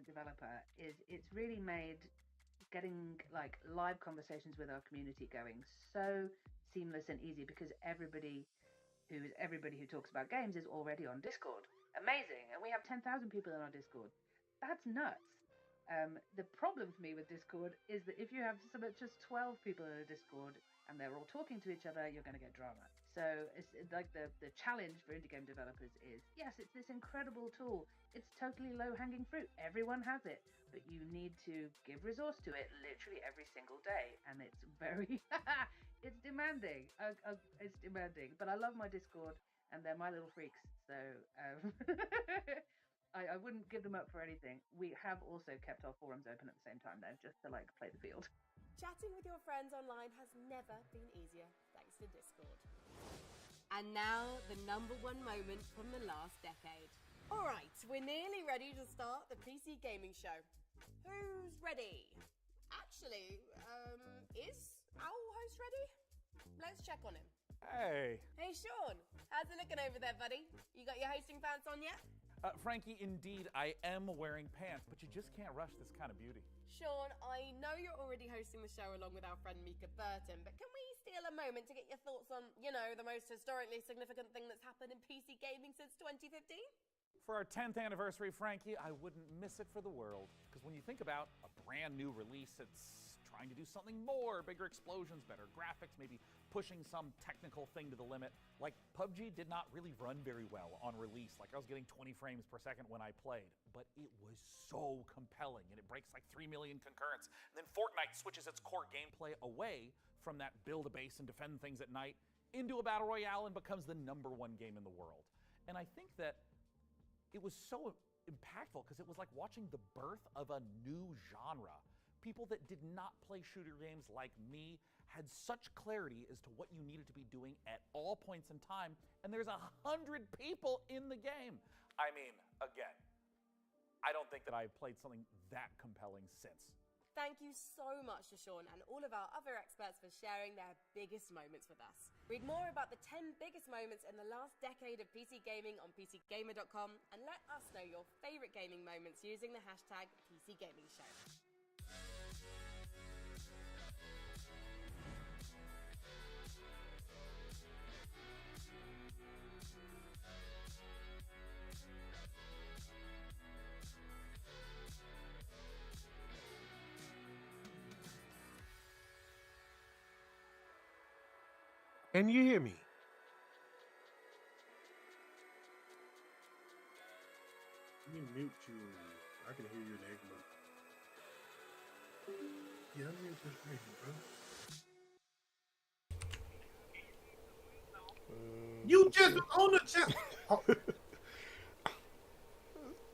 a developer is it's really made getting like live conversations with our community going so seamless and easy because everybody who talks about games is already on Discord. Amazing. And we have 10,000 people in our Discord. That's nuts. The problem for me with Discord is that if you have just 12 people in a Discord and they're all talking to each other, you're going to get drama. So it's like the challenge for indie game developers is, yes, it's this incredible tool. It's totally low-hanging fruit. Everyone has it. But you need to give resource to it literally every single day. And it's very, it's demanding. It's demanding. But I love my Discord and they're my little freaks. So I wouldn't give them up for anything. We have also kept our forums open at the same time though, just to like play the field. Chatting with your friends online has never been easier thanks to Discord. And now, the #1 moment from the last decade. All right, we're nearly ready to start the PC Gaming Show. Who's ready? Actually, is our host ready? Let's check on him. Hey. Hey, Sean. How's it looking over there, buddy? You got your hosting pants on yet? Frankie, indeed, I am wearing pants, but you just can't rush this kind of beauty. Sean, I know you're already hosting the show along with our friend Mika Burton, but can we steal a moment to get your thoughts on, the most historically significant thing that's happened in PC gaming since 2015? For our 10th anniversary, Frankie, I wouldn't miss it for the world. Because when you think about a brand new release, it's trying to do something more, bigger explosions, better graphics, maybe pushing some technical thing to the limit. Like PUBG did not really run very well on release. Like I was getting 20 frames per second when I played, but it was so compelling and it breaks like 3 million concurrents. And then Fortnite switches its core gameplay away from that build a base and defend things at night into a battle royale and becomes the #1 game in the world. And I think that it was so impactful because it was like watching the birth of a new genre. People that did not play shooter games like me had such clarity as to what you needed to be doing at all points in time, and there's 100 people in the game. I mean, again, I don't think that I've played something that compelling since. Thank you so much to Sean and all of our other experts for sharing their biggest moments with us. Read more about the 10 biggest moments in the last decade of PC gaming on PCGamer.com and let us know your favorite gaming moments using the hashtag PCGamingShow. Can you hear me? Let me mute you. I can hear you, Enigma. Yeah, I'm mute this thing, bro. You just on the chat. Oh.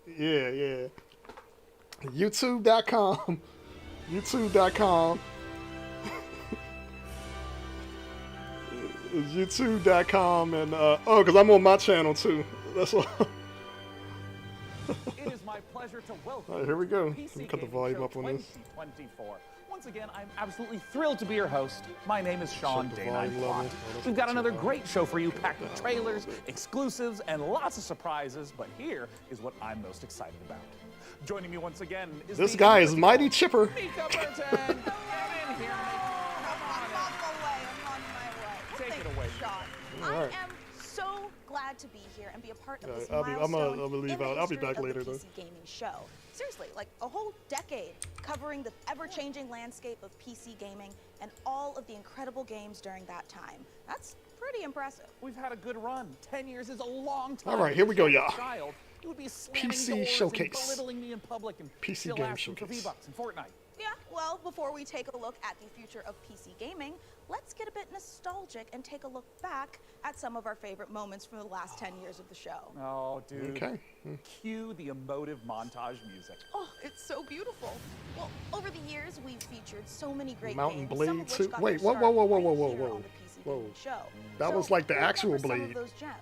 Yeah. YouTube.com. YouTube.com. YouTube.com and because I'm on my channel too. That's all. It is my pleasure to welcome All right, here we go. PC Let me cut the Gaming volume Show up on this. 2024. Once again, I'm absolutely thrilled to be your host. My name is Sean Check the Day9 volume Plot. level. Oh, that's We've got too another loud. great show for you, packed with trailers, exclusives, and lots of surprises. But here is what I'm most excited about. Joining me once again is This the guy is inimitable mighty chipper. Mika Burton. Get in here, I'm on my way. Well, Take thank it away. you, Sean. All right. I am so glad to be here and be a part of this I'm milestone gonna leave in the out. I'll be history back of later, the though. PC gaming show. Seriously, like a whole decade covering the ever-changing landscape of PC gaming and all of the incredible games during that time. That's pretty impressive. We've had a good run. 10 years is a long time. All right, here we go, As a y'all. child, you would be slamming PC doors Showcase. and belittling me in public and PC still Game asking for Showcase. V-Bucks and Fortnite. Yeah, well, before we take a look at the future of PC gaming, let's get a bit nostalgic and take a look back at some of our favorite moments from the last 10 years of the show. Oh, dude. Okay. Cue the emotive montage music. Oh, it's so beautiful. Well, over the years, we've featured so many great Mountain games, some Blade of which 2. got Wait, their whoa, start right here whoa. on the PC Whoa. Gaming Show. That So was like the who remembers actual some of Blade. those gems?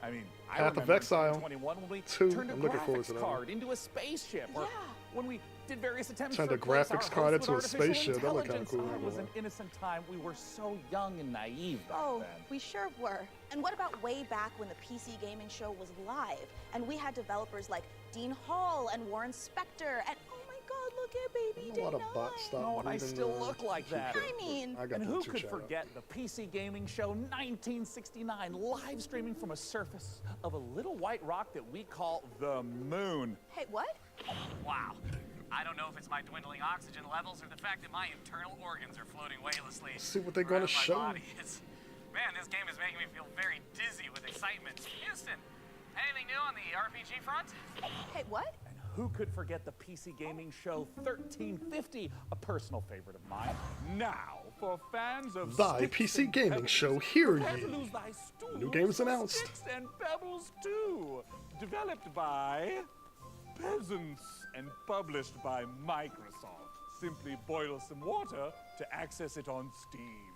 I mean, I Path of remember in Exile 2021 when we 2. turned a I'm looking forward graphics to that one. card into a spaceship, or Yeah. when we did various attempts Turned to a replace our graphics card host with into a artificial spaceship. That looked kinda intelligence. cool, Oh, not it gonna was an lie. innocent time. We were so young and naive back Oh, then. we sure were. And what about way back when the PC gaming show was live and we had developers like Dean Hall and Warren Spector and oh my God, look at baby A lot of Day9. bots stop Oh, and I reading still the look like that. chat. I mean- I got And the who two could chat. forget the PC Gaming Show 1969, live streaming from a surface of a little white rock that we call the moon? Hey, what? Wow. I don't know if it's my dwindling oxygen levels or the fact that my internal organs are floating weightlessly. See what they're gonna around my show. body. Man, this game is making me feel very dizzy with excitement. Houston, anything new on the RPG front? Hey, what? And who could forget the PC Gaming Show 1350, a personal favorite of mine? Now, for fans of Thy Sticks PC and Gaming Pebbles, Show, hear prepare to ye. lose thy stool New games for announced. Sticks and Pebbles 2, developed by peasants and published by Microsoft. Simply boil some water to access it on Steam.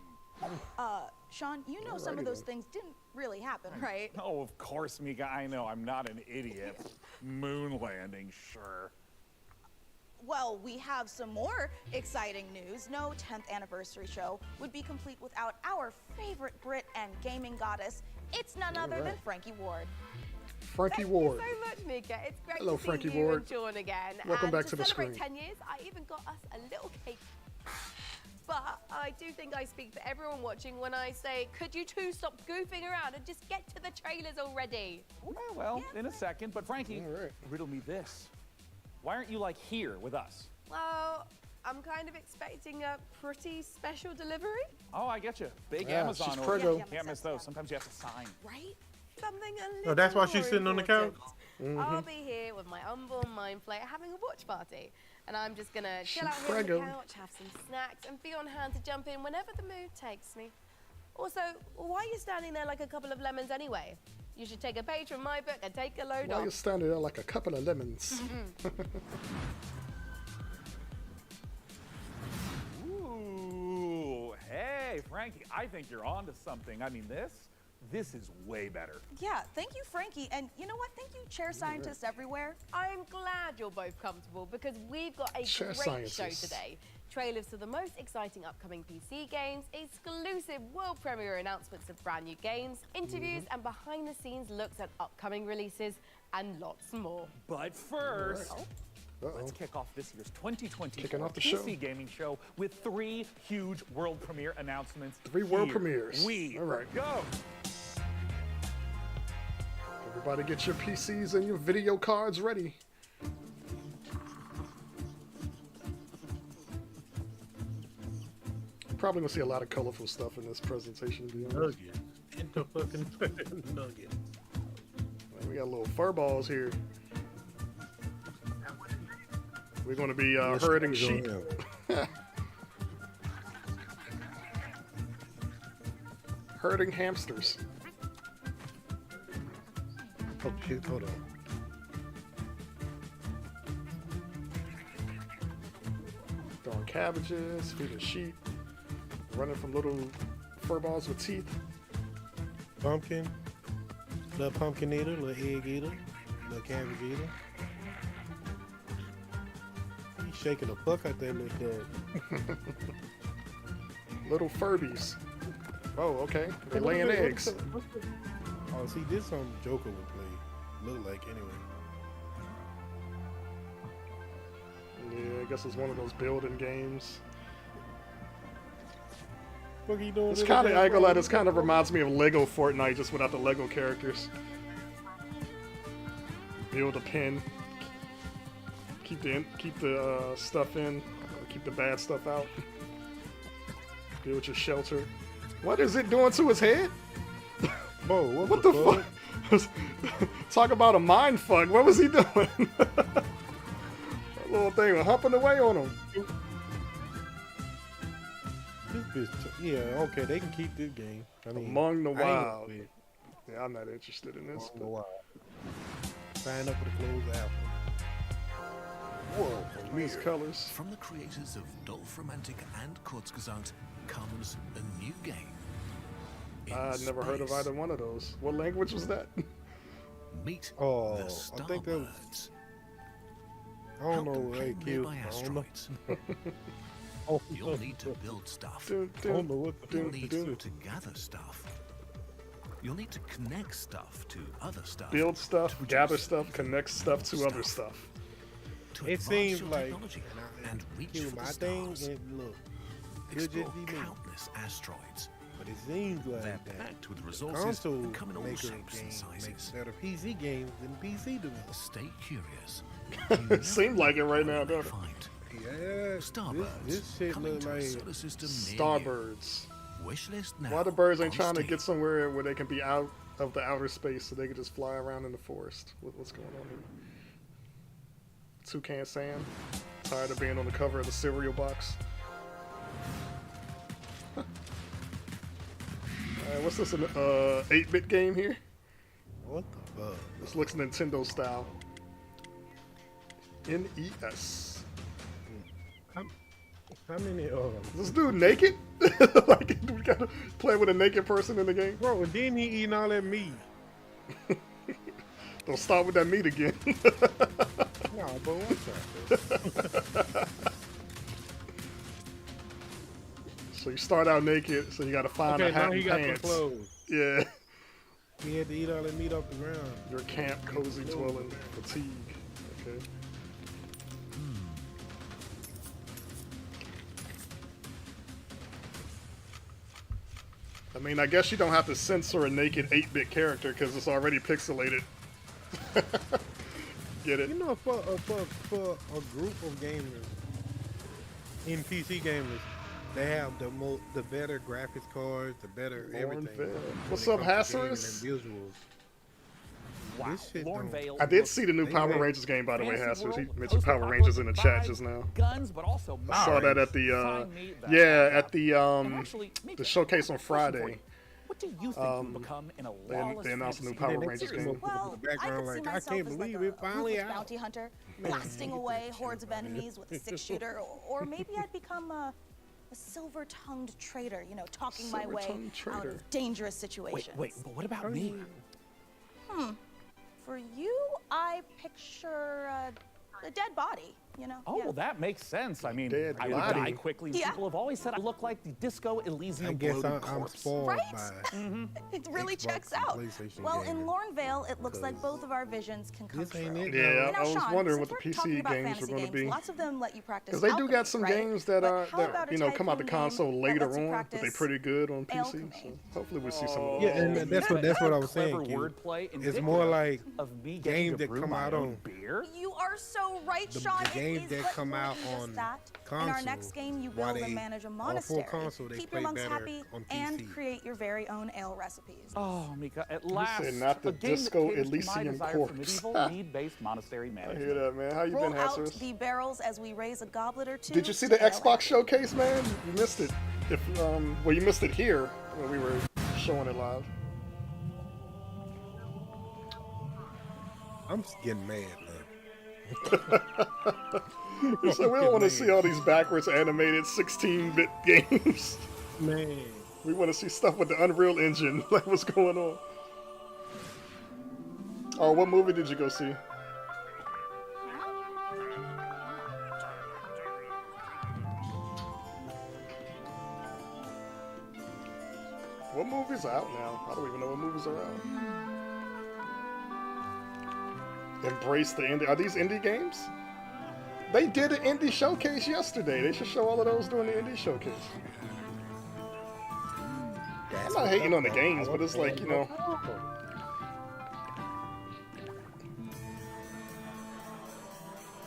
Sean, you know some Alrighty of those then. things didn't really happen, right? Oh, of course, Mika. I know. I'm not an idiot. Moon landing, sure. Well, we have some more exciting news. No 10th anniversary show would be complete without our favorite Brit and gaming goddess. It's none other than Alright. Frankie Ward. Frankie Ward. Thank you so much, Mika. It's great Hello, to see Frankie you Ward. and Sean again. Welcome and back to the celebrate screen. 10 years, I even got us a little cake. But I do think I speak for everyone watching when I say, could you two stop goofing around and just get to the trailers already? Well, in a second. But Frankie, All right. riddle me this. Why aren't you, like, here with us? Well, I'm kind of expecting a pretty special delivery, Oh, I get you. Big Yeah, Amazon she's order. prego. Yeah, Can't miss sense, those. yeah. Sometimes you have to sign. Right? something a little Oh, that's why she's more sitting on the important. couch? I'll be here with my unborn mind flayer having a watch party. And I'm just gonna chill She's out here on prego. the couch, have some snacks, and be on hand to jump in whenever the mood takes me. Also, why are you standing there like a couple of lemons anyway? You should take a page from my book and take a load Why you off. standing there like a couple of lemons? Ooh, hey, Frankie, I think you're onto something. I mean, this is way better. Yeah, thank you, Frankie. And you know what? Thank you, chair scientists everywhere. I'm glad you're both comfortable because we've got a Chair great show scientists. today. Trailers to the most exciting upcoming PC games, exclusive world premiere announcements of brand new games, interviews and behind the scenes looks at upcoming releases, and lots more. But first, Uh-oh. let's kick off this year's 2024 Kicking off the PC show. Gaming Show with 3 huge world premiere announcements. 3 world Here premieres. We All right. go. Everybody get your PCs and your video cards ready. Probably gonna see a lot of colorful stuff in this presentation, to be honest. Nugget. In the fucking nugget. We got little fur balls here. We're gonna be herding sheep. Herding hamsters. Oh shit, hold on. Throwing cabbages, feeding sheep, running from little fur balls with teeth. Pumpkin. Little pumpkin eater, little egg eater, little cabbage eater. He's shaking the fuck out that little dog. Little Furbies. Oh, okay. They're laying eggs. Oh, see, this some Joker would play. Look like anyway. Yeah, I guess it's one of those building games. What are you doing? It's kind of, I ain't gonna lie, this kind of reminds me of Lego Fortnite, just without the Lego characters. Build a pen. Keep the stuff in. Keep the bad stuff out. Build your shelter. What is it doing to his head? Whoa, What the fuck? Talk about a mind fuck. What was he doing? That little thing was humping away on him. This bitch, yeah, okay, they can keep this game. I mean, Among the I ain't gonna Wild. play it. Yeah, I'm not interested in this. Among the Wild. Sign up for the closed alpha. Whoa, these colors. From the creators of Dolph Romantic and Kurzgesagt comes a new game. In I'd never heard of space. either one of those. What language was that? meet Oh, the I think that was- Starbirds. I don't Help know. them Hey, claim Q. nearby I don't know. asteroids. Oh, You'll need to build stuff. Dun, I don't dun, know what the You'll fuck need to do. to gather stuff. You'll need to connect stuff to other stuff. build stuff, to gather produce stuff, connect stuff to other stuff. To It advance seems your like technology and reach Q, for the my thing, stars. and look, could Explore just be me, countless asteroids. but it seems like They're that packed with resources console and come in all maker shapes and games make sizes. better PC games than PC developers. Stay curious. It seemed like it right now, don't it? Find Yeah, Starbirds this shit coming look to a like solar system near you. Starbirds. Wishlist now. Why the birds ain't on trying to Steam. get somewhere where they can be out of the outer space so they can just fly around in the forest? What's going on here? Toucan Sam, tired of being on the cover of the cereal box. What's this? An 8-bit game here? what the fuck? This looks Nintendo style. NES. How many Is this dude naked? Like, we gotta play with a naked person in the game? bro? And then he eating all that meat. Don't start with that meat again. Nah, but what's that? So you start out naked, so you gotta find a Okay, hat now he and got some pants. clothes. Yeah. He had to eat all that meat off the ground. Your camp, cozy dwelling, fatigue. Okay. I mean, I guess you don't have to censor a naked 8-bit character because it's already pixelated. Get it? You know, for a group of gamers, in PC gamers, they have the better graphics cards, the better Lauren everything. Vale. when What's it up, comes to gaming Hassers? and visuals. Wow. This shit Lauren don't- Vale I did looks see the new They Power made Rangers game, by the way, fantasy Hassers. He world, mentioned Power Rangers in the chat just now. Guns, but also I saw that at the Sign me that. yeah, at the And actually, the Mika, showcase on question for you. Friday. What do you think will become in a lawless they announced a new fantasy Power world? Rangers Seriously. game. Well, the background I could see like, I myself can't as believe like it finally ruthless out. bounty hunter, blasting away hordes of enemies with a 6-shooter, or maybe I'd become a silver-tongued traitor, you know, talking my way Silver-tongued out traitor. of dangerous situations. Wait, but what about me? For you, I picture a dead body, you know? Oh, yeah. well, that makes sense. I mean, Dead I would body. die quickly. Yeah. People have always said I look like the Disco Elysium I guess bloated I'm corpse. spoiled Right? by. It really Xbox checks and out. PlayStation Well, in gaming. Laurenvale, it looks like both of our visions can come This true. ain't it. Yeah, You know, I was Sean, wondering since what the we're talking PC about games were fantasy going to games, be. Lots of them let you practice Because they do alchemy, got some right? games that But are how that about a you know come out the tycoon game console that later lets you on, but they practice pretty good on PC. alchemy? So hopefully we see some of those. Yeah, and that's what I was saying. Clever Q. wordplay It's indicative more like of me getting games to that brew come my out own on beer. You are so right, the Sean. games it is that but come more out than just on that. console. In our next game, you while build and they manage a are full monastery. console, they Keep your play monks better happy on and PC. create your very own ale recipes. Oh, Mika, at last, said not the a game Disco that caters to my Elysium desire corpse. for medieval mead-based monastery I management. hear that, man. How you Roll been, out Hassers? the barrels as we raise a goblet or two. Did you see to the ale Xbox out. showcase, man? You missed it. If well, you missed it here when we were showing it live. I'm just getting mad now. You said we don't want to see all these backwards animated 16-bit games. Man, We want to see stuff with the Unreal Engine. Like, what's going on? Oh, what movie did you go see? What movies are out now? I don't even know what movies are out. Embrace the indie. Are these indie games? They did an indie showcase yesterday. They should show all of those during the indie showcase. I'm not hating on the games, but it's like, you know.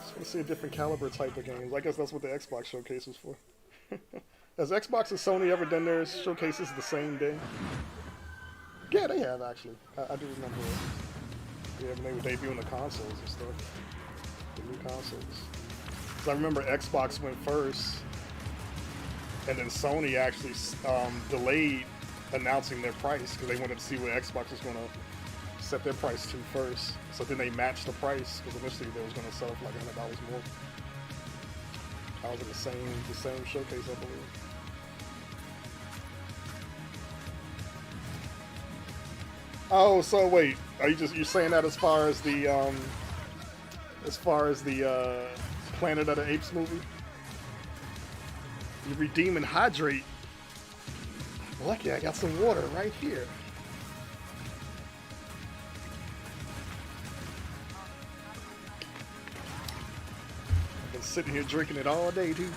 Just want to see a different caliber type of games. I guess that's what the Xbox showcase was for. Has Xbox and Sony ever done their showcases the same day? Yeah, they have actually. I do remember it. Yeah, when they were debuting the consoles and stuff. The new consoles. Because I remember Xbox went first, and then Sony actually delayed announcing their price because they wanted to see what Xbox was going to set their price to first. So then they matched the price because initially they was going to sell for like $100 more. I was in the same showcase, I believe. Oh, so wait, Are you saying that as far as the Planet of the Apes movie? You redeem and hydrate. Lucky I got some water right here. I've been sitting here drinking it all day, dude.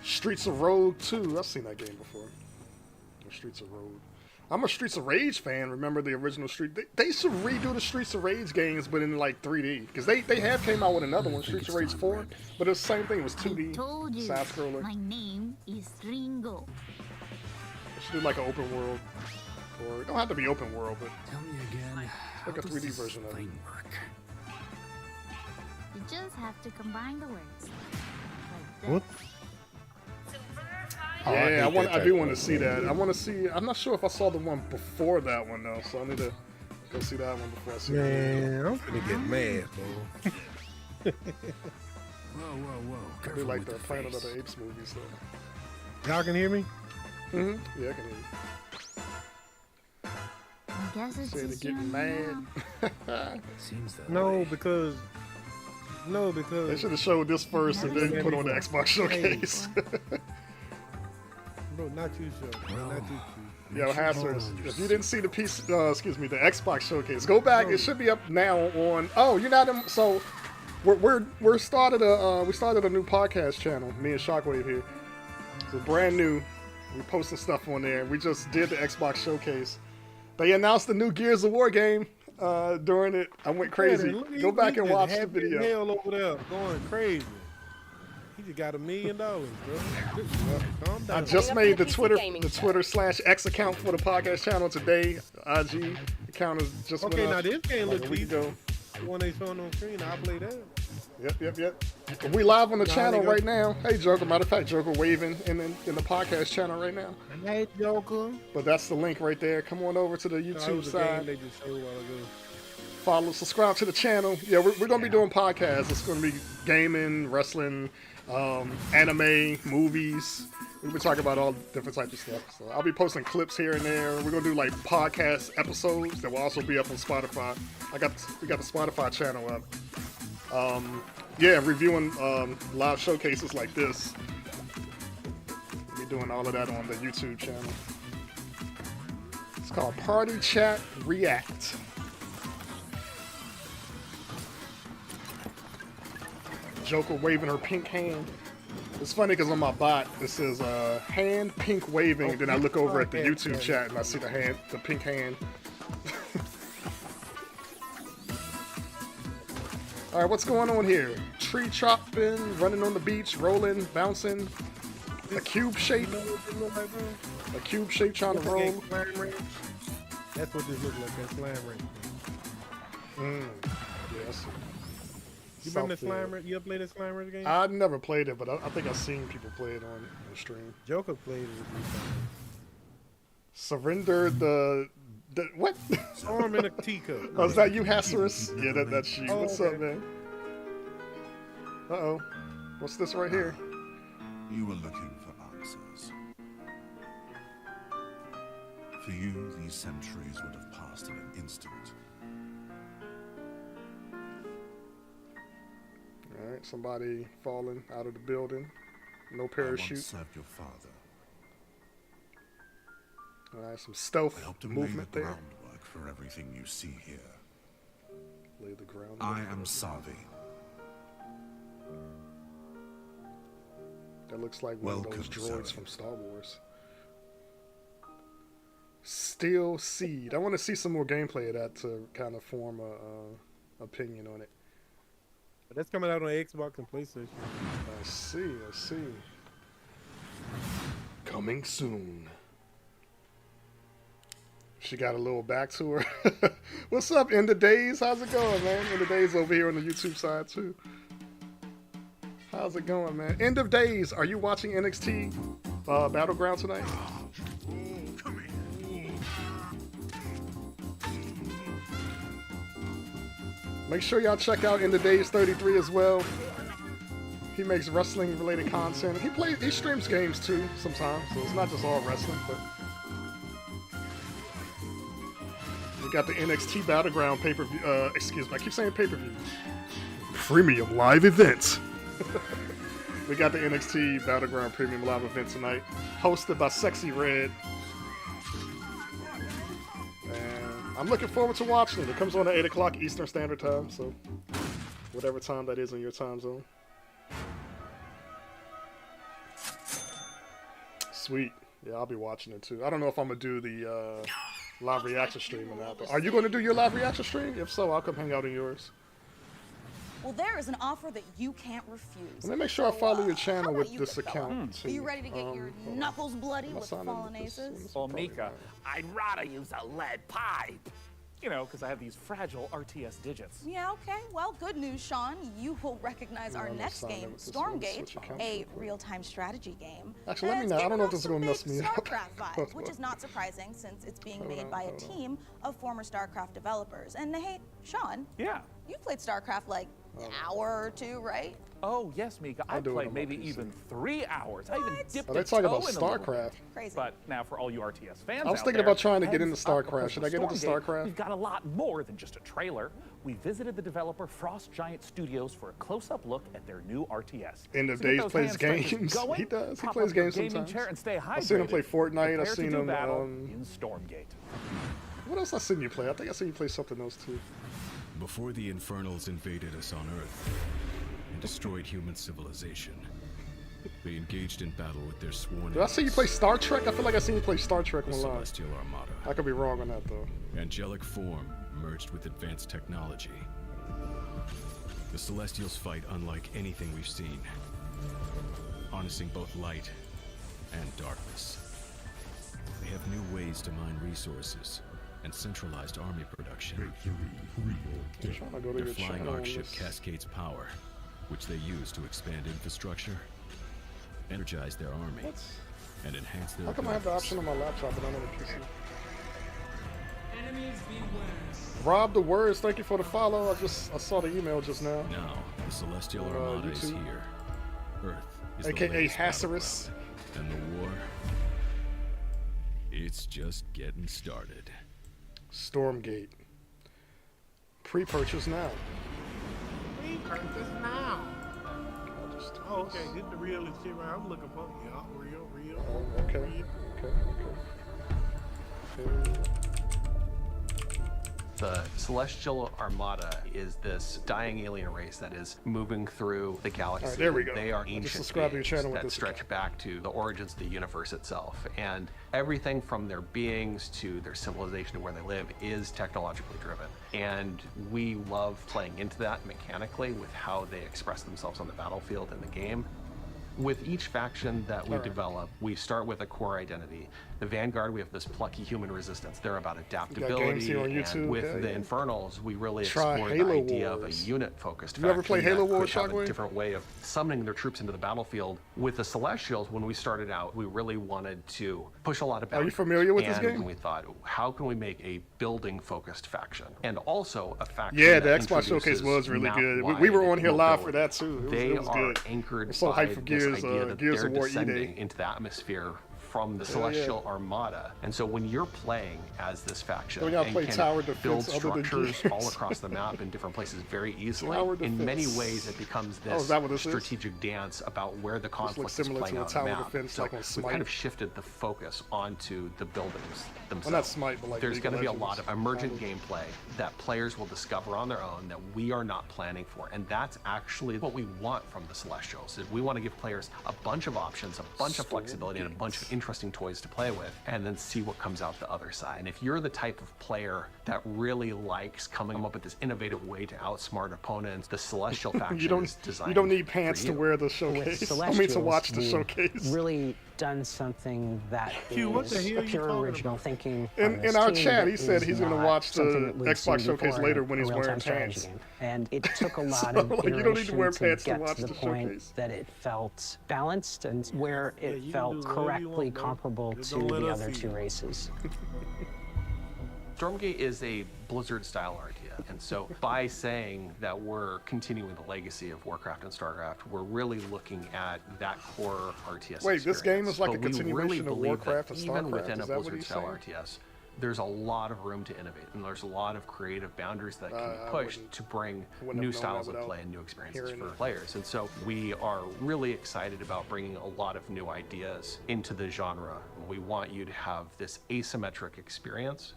Streets of Rogue 2. I've seen that game before. Streets of Rogue. I'm a Streets of Rage fan. Remember the original Street? They should redo the Streets of Rage games, but in like 3D. Because they have came out with another one, Streets of Rage 4. But it was the same thing. It was 2D, side scroller. My name is Ringo. They should do like an open world. Or it don't have to be open world, but Tell me again. like a 3D version of it. You just have to combine the words. Like What? Yeah, I do want to see that. I want to see. I'm not sure if I saw the one before that one though, so I need to go see that one before I see it. Man, I'm gonna get mad, bro. Whoa. I do Careful like with the the Planet of face. the Apes movies though. Y'all can hear me? Yeah, I can hear you. I guess it's Say they're just you getting and me mad. now. Seems that No, way. because They should have showed this first and then put on the Xbox showcase. Bro, not you, show. Not you, Q. Yo, Hassers, if you didn't see the piece, the Xbox showcase, go back. It should be up now on. Oh, you're not in. So, we started a new podcast channel. Me and Shockwave here. It's brand new. We posting stuff on there. We just did the Xbox showcase. They announced the new Gears of War game during it. I went crazy. Go back and watch the video. Hell over there, going crazy. He just got $1 million, bro. Calm down. I just made the Twitter/X account for the podcast channel today. IG account is just Okay, went now up this game like looks a week decent. ago. The one they showing on screen, I play that. Yep. We live on the Nah, channel nigga. right now. Hey, Joker. Matter of fact, Joker waving in the podcast channel right now. Hey, Joker. But that's the link right there. Come on over to the That YouTube was a game side. they just showed a while ago. Follow, subscribe to the channel. Yeah, we're going to be doing podcasts. It's going to be gaming, wrestling, anime, movies. We'll be talking about all different types of stuff. So I'll be posting clips here and there. We're going to do like podcast episodes that will also be up on Spotify. We got the Spotify channel up. Yeah, reviewing live showcases like this. We'll be doing all of that on the YouTube channel. It's called Party Chat React. Joker waving her pink hand. It's funny because on my bot it says hand pink waving. Then I look over at the YouTube chat and I see the pink hand. All right, what's going on here? Tree chopping, running on the beach, rolling, bouncing. A cube shape. A cube shape trying to roll. That's what this looks like. That slime ring. Yes. You remember the slime ring? You ever played that slime ring game? I never played it, but I think I've seen people play it on the stream. Joker played it a few times. Surrender the what? Storm in a teacup. Oh, is that you, Hasserus? Yeah, that's you. Oh, What's okay. up, man? Uh-oh. What's this right here? You were looking for answers. For you, these centuries would have passed in an instant. All right, somebody falling out of the building. No I parachute. once served your father. All right, some stealth I helped him lay the movement there. groundwork for everything you see here. Lay the ground. I am Savi. That looks like one of those Welcome, droids Savi. from Star Wars. Steel Seed. I want to see some more gameplay of that to kind of form a opinion on it. But that's coming out on Xbox and PlayStation. I see. Coming soon. She got a little back to her. What's up, End of Days? How's it going, man? End of Days over here on the YouTube side, too. How's it going, man? End of Days. Are you watching NXT Battleground tonight? Make sure y'all check out End of Days 33 as well. He makes wrestling related content. He streams games too sometimes, so it's not just all wrestling, but got the NXT Battleground pay-per-view. Excuse me, I keep saying pay-per-view. Premium live events. We got the NXT Battleground Premium live event tonight, hosted by Sexy Red. And I'm looking forward to watching it. It comes on at 8 o'clock Eastern Standard Time, so whatever time that is in your time zone. Sweet. Yeah, I'll be watching it too. I don't know if I'm going to do the live reaction stream or not. But are you going to do your live reaction stream? If so, I'll come hang out in yours. Well, there is an offer that you can't refuse. Let me make sure I follow your channel with this account. Are you ready to get your knuckles bloody with fallen aces? Well, Mika, I'd rather use a lead pipe. You know, because I have these fragile RTS digits. Yeah, okay. Well, good news, Sean. You will recognize our next game, Stormgate, a real-time strategy game. Actually, let me know. I don't know if this is going to mess me up. StarCraft vibes, which is not surprising since it's being made by a team of former StarCraft developers. And hey, Sean. Yeah. You played StarCraft like an hour or two, right? Oh, yes, Mika. I played maybe even 3 hours. I even dipped They talking about StarCraft. Crazy. But now for all you RTS fans I was thinking about trying to get into StarCraft. Should I get into StarCraft? We've got a lot more than just a trailer. We visited the developer Frost Giant Studios for a close-up look at their new RTS. End of Days plays games. He does. He plays games sometimes. I've seen him play Fortnite. I've seen him in Stormgate. What else I seen you play? I think I seen you play something else too. Before the Infernals invaded us on Earth and destroyed human civilization, they engaged in battle with their sworn Did I see you play Star Trek? I feel like I seen you play Star Trek the online. Celestial Armada. I could be wrong on that though. Angelic form merged with advanced technology. The Celestials fight unlike anything we've seen, harnessing both light and darkness. They have new ways to mine resources and centralized army production. Their flying arc ship cascades power, which they use to expand infrastructure, energize their army, and enhance their How come I have the option on my laptop but not on the PC? Rob the Words, thank you for the follow. I saw the email just now. Now, the Celestial Armada is here. Earth is AKA the latest Hacerus. And the war, it's just getting started. Stormgate. Pre-purchase now. Pre-purchase now. Oh, okay. Get the real and shit right. I'm looking for real. Oh, okay. The Celestial Armada is this dying alien race that is moving through the galaxy. All right, there we go. They are I just ancient subscribed to your beings channel with that this stretch back to the origins of the universe itself. And everything from their beings to their civilization to where they live is technologically driven. And we love playing into that mechanically with how they express themselves on the battlefield in the game. With each faction that we develop, we start with a core identity. The Vanguard, we have this plucky human resistance. They're about adaptability. And with the Infernals, we really explore the idea of a unit-focused faction. You ever play Halo Wars, that could have Shockwave? a different way of summoning their troops into the battlefield. With the Celestials, when we started out, we really wanted to push a lot of boundaries. Are you familiar with this game? And we thought, how can we make a building-focused faction? And also a faction Yeah, the that Xbox Showcase introduces was really good. We map-wide were on here live for mobility. that too. They it was are good. anchored I'm so by hyped for this Gears, idea that Gears they're of War descending E-Day. into the atmosphere from the Celestial Armada. And so when you're playing as this faction, So we gotta and play can tower defense build other than structures Gears. all across the map in different places very easily, Tower in many defense. ways it becomes Oh, this is that what this is? strategic dance about where the conflict is similar playing to a out on tower the map. defense So like on we've Smite. kind of shifted the focus onto the buildings themselves. Well, not Smite, but like There's League going of to be a Legends. lot of emergent gameplay that players will discover on their own that we are not planning for. And that's actually what we want from the Celestials. Is we want to give players a bunch of options, a bunch of flexibility, and a bunch of interesting toys to play with, and then see what comes out the other side. And if you're the type of player that really likes coming up with this innovative way to outsmart opponents, the Celestial faction is designed you don't need pants for to you. wear the showcase. I mean to watch the showcase. Really done something that Q, what the is hell are you pure talking original about? thinking. In our chat, he said he's going to watch the Xbox Showcase later when he's wearing pants. And it took a lot So, of like, you don't need to iteration wear to pants to get watch to the the point showcase. that it felt balanced and where it you can felt do whatever you correctly want, bro. comparable Just to don't let the us other see two you. races. Stormgate is a Blizzard-style idea, and so by saying that we're continuing the legacy of Warcraft and StarCraft, we're really looking at that core RTS Wait, this game is like a But we really continuation of believe Warcraft that and even StarCraft? within Is a that what he's Blizzard-style saying? RTS, there's a lot of room to innovate, and there's a lot of creative boundaries that can be pushed to bring new styles of play and new experiences for players. And so we are really excited about bringing a lot of new ideas into the genre. We want you to have this asymmetric experience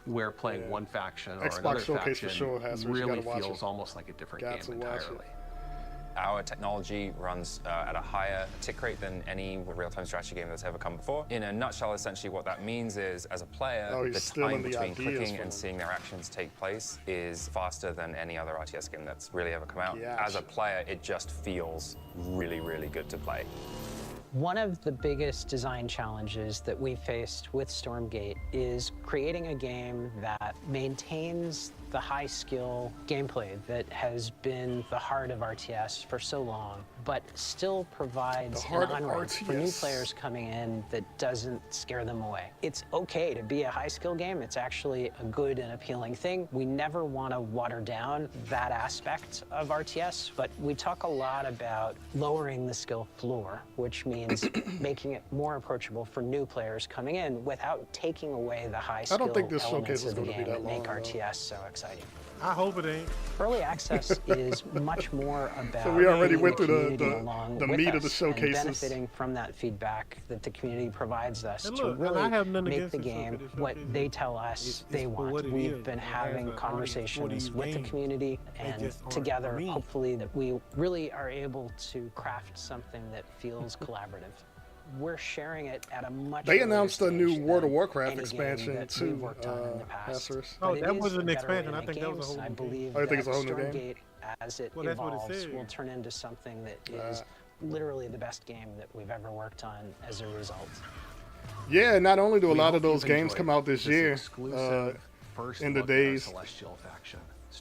where playing one faction or another faction really feels almost like a different game entirely. Our technology runs at a higher tick rate than any real-time strategy game that's ever come before. In a nutshell, essentially what that means is, as a player, the time between clicking and seeing their actions take place is faster than any other RTS game that's really ever come out. As a player, it just feels really, really good to play. One of the biggest design challenges that we faced with Stormgate is creating a game that maintains the high-skill gameplay that has been the heart of RTS for so long, but still provides an on-ramp for new players coming in that doesn't scare them away. It's okay to be a high-skill game. It's actually a good and appealing thing. We never want to water down that aspect of RTS, but we talk a lot about lowering the skill floor, which means making it more approachable for new players coming in without taking away the high-skill elements of the game that make RTS so exciting. I hope it ain't. Early access is much more about So we already went through the meat of the showcases. And benefiting from that feedback that the community provides us And to look, really I have nothing make against the the game showcase. what they tell us they want. We've been having conversations with the community, and together, hopefully, that we really are able to craft something that feels collaborative. We're sharing it at a much. They announced a new World of Warcraft any game expansion that too. we've worked on in the past. Oh, But it that is wasn't an a better way expansion. to I make think that was a games. whole I new game. believe Oh, you think it's a that whole new game? Stormgate, as it Well, that's what it evolves, said. will turn into something that is literally the best game that we've ever worked on as a result. Yeah, not only do a We lot hope of those you've games enjoyed come out this year, exclusive first in the look at our days, Celestial faction.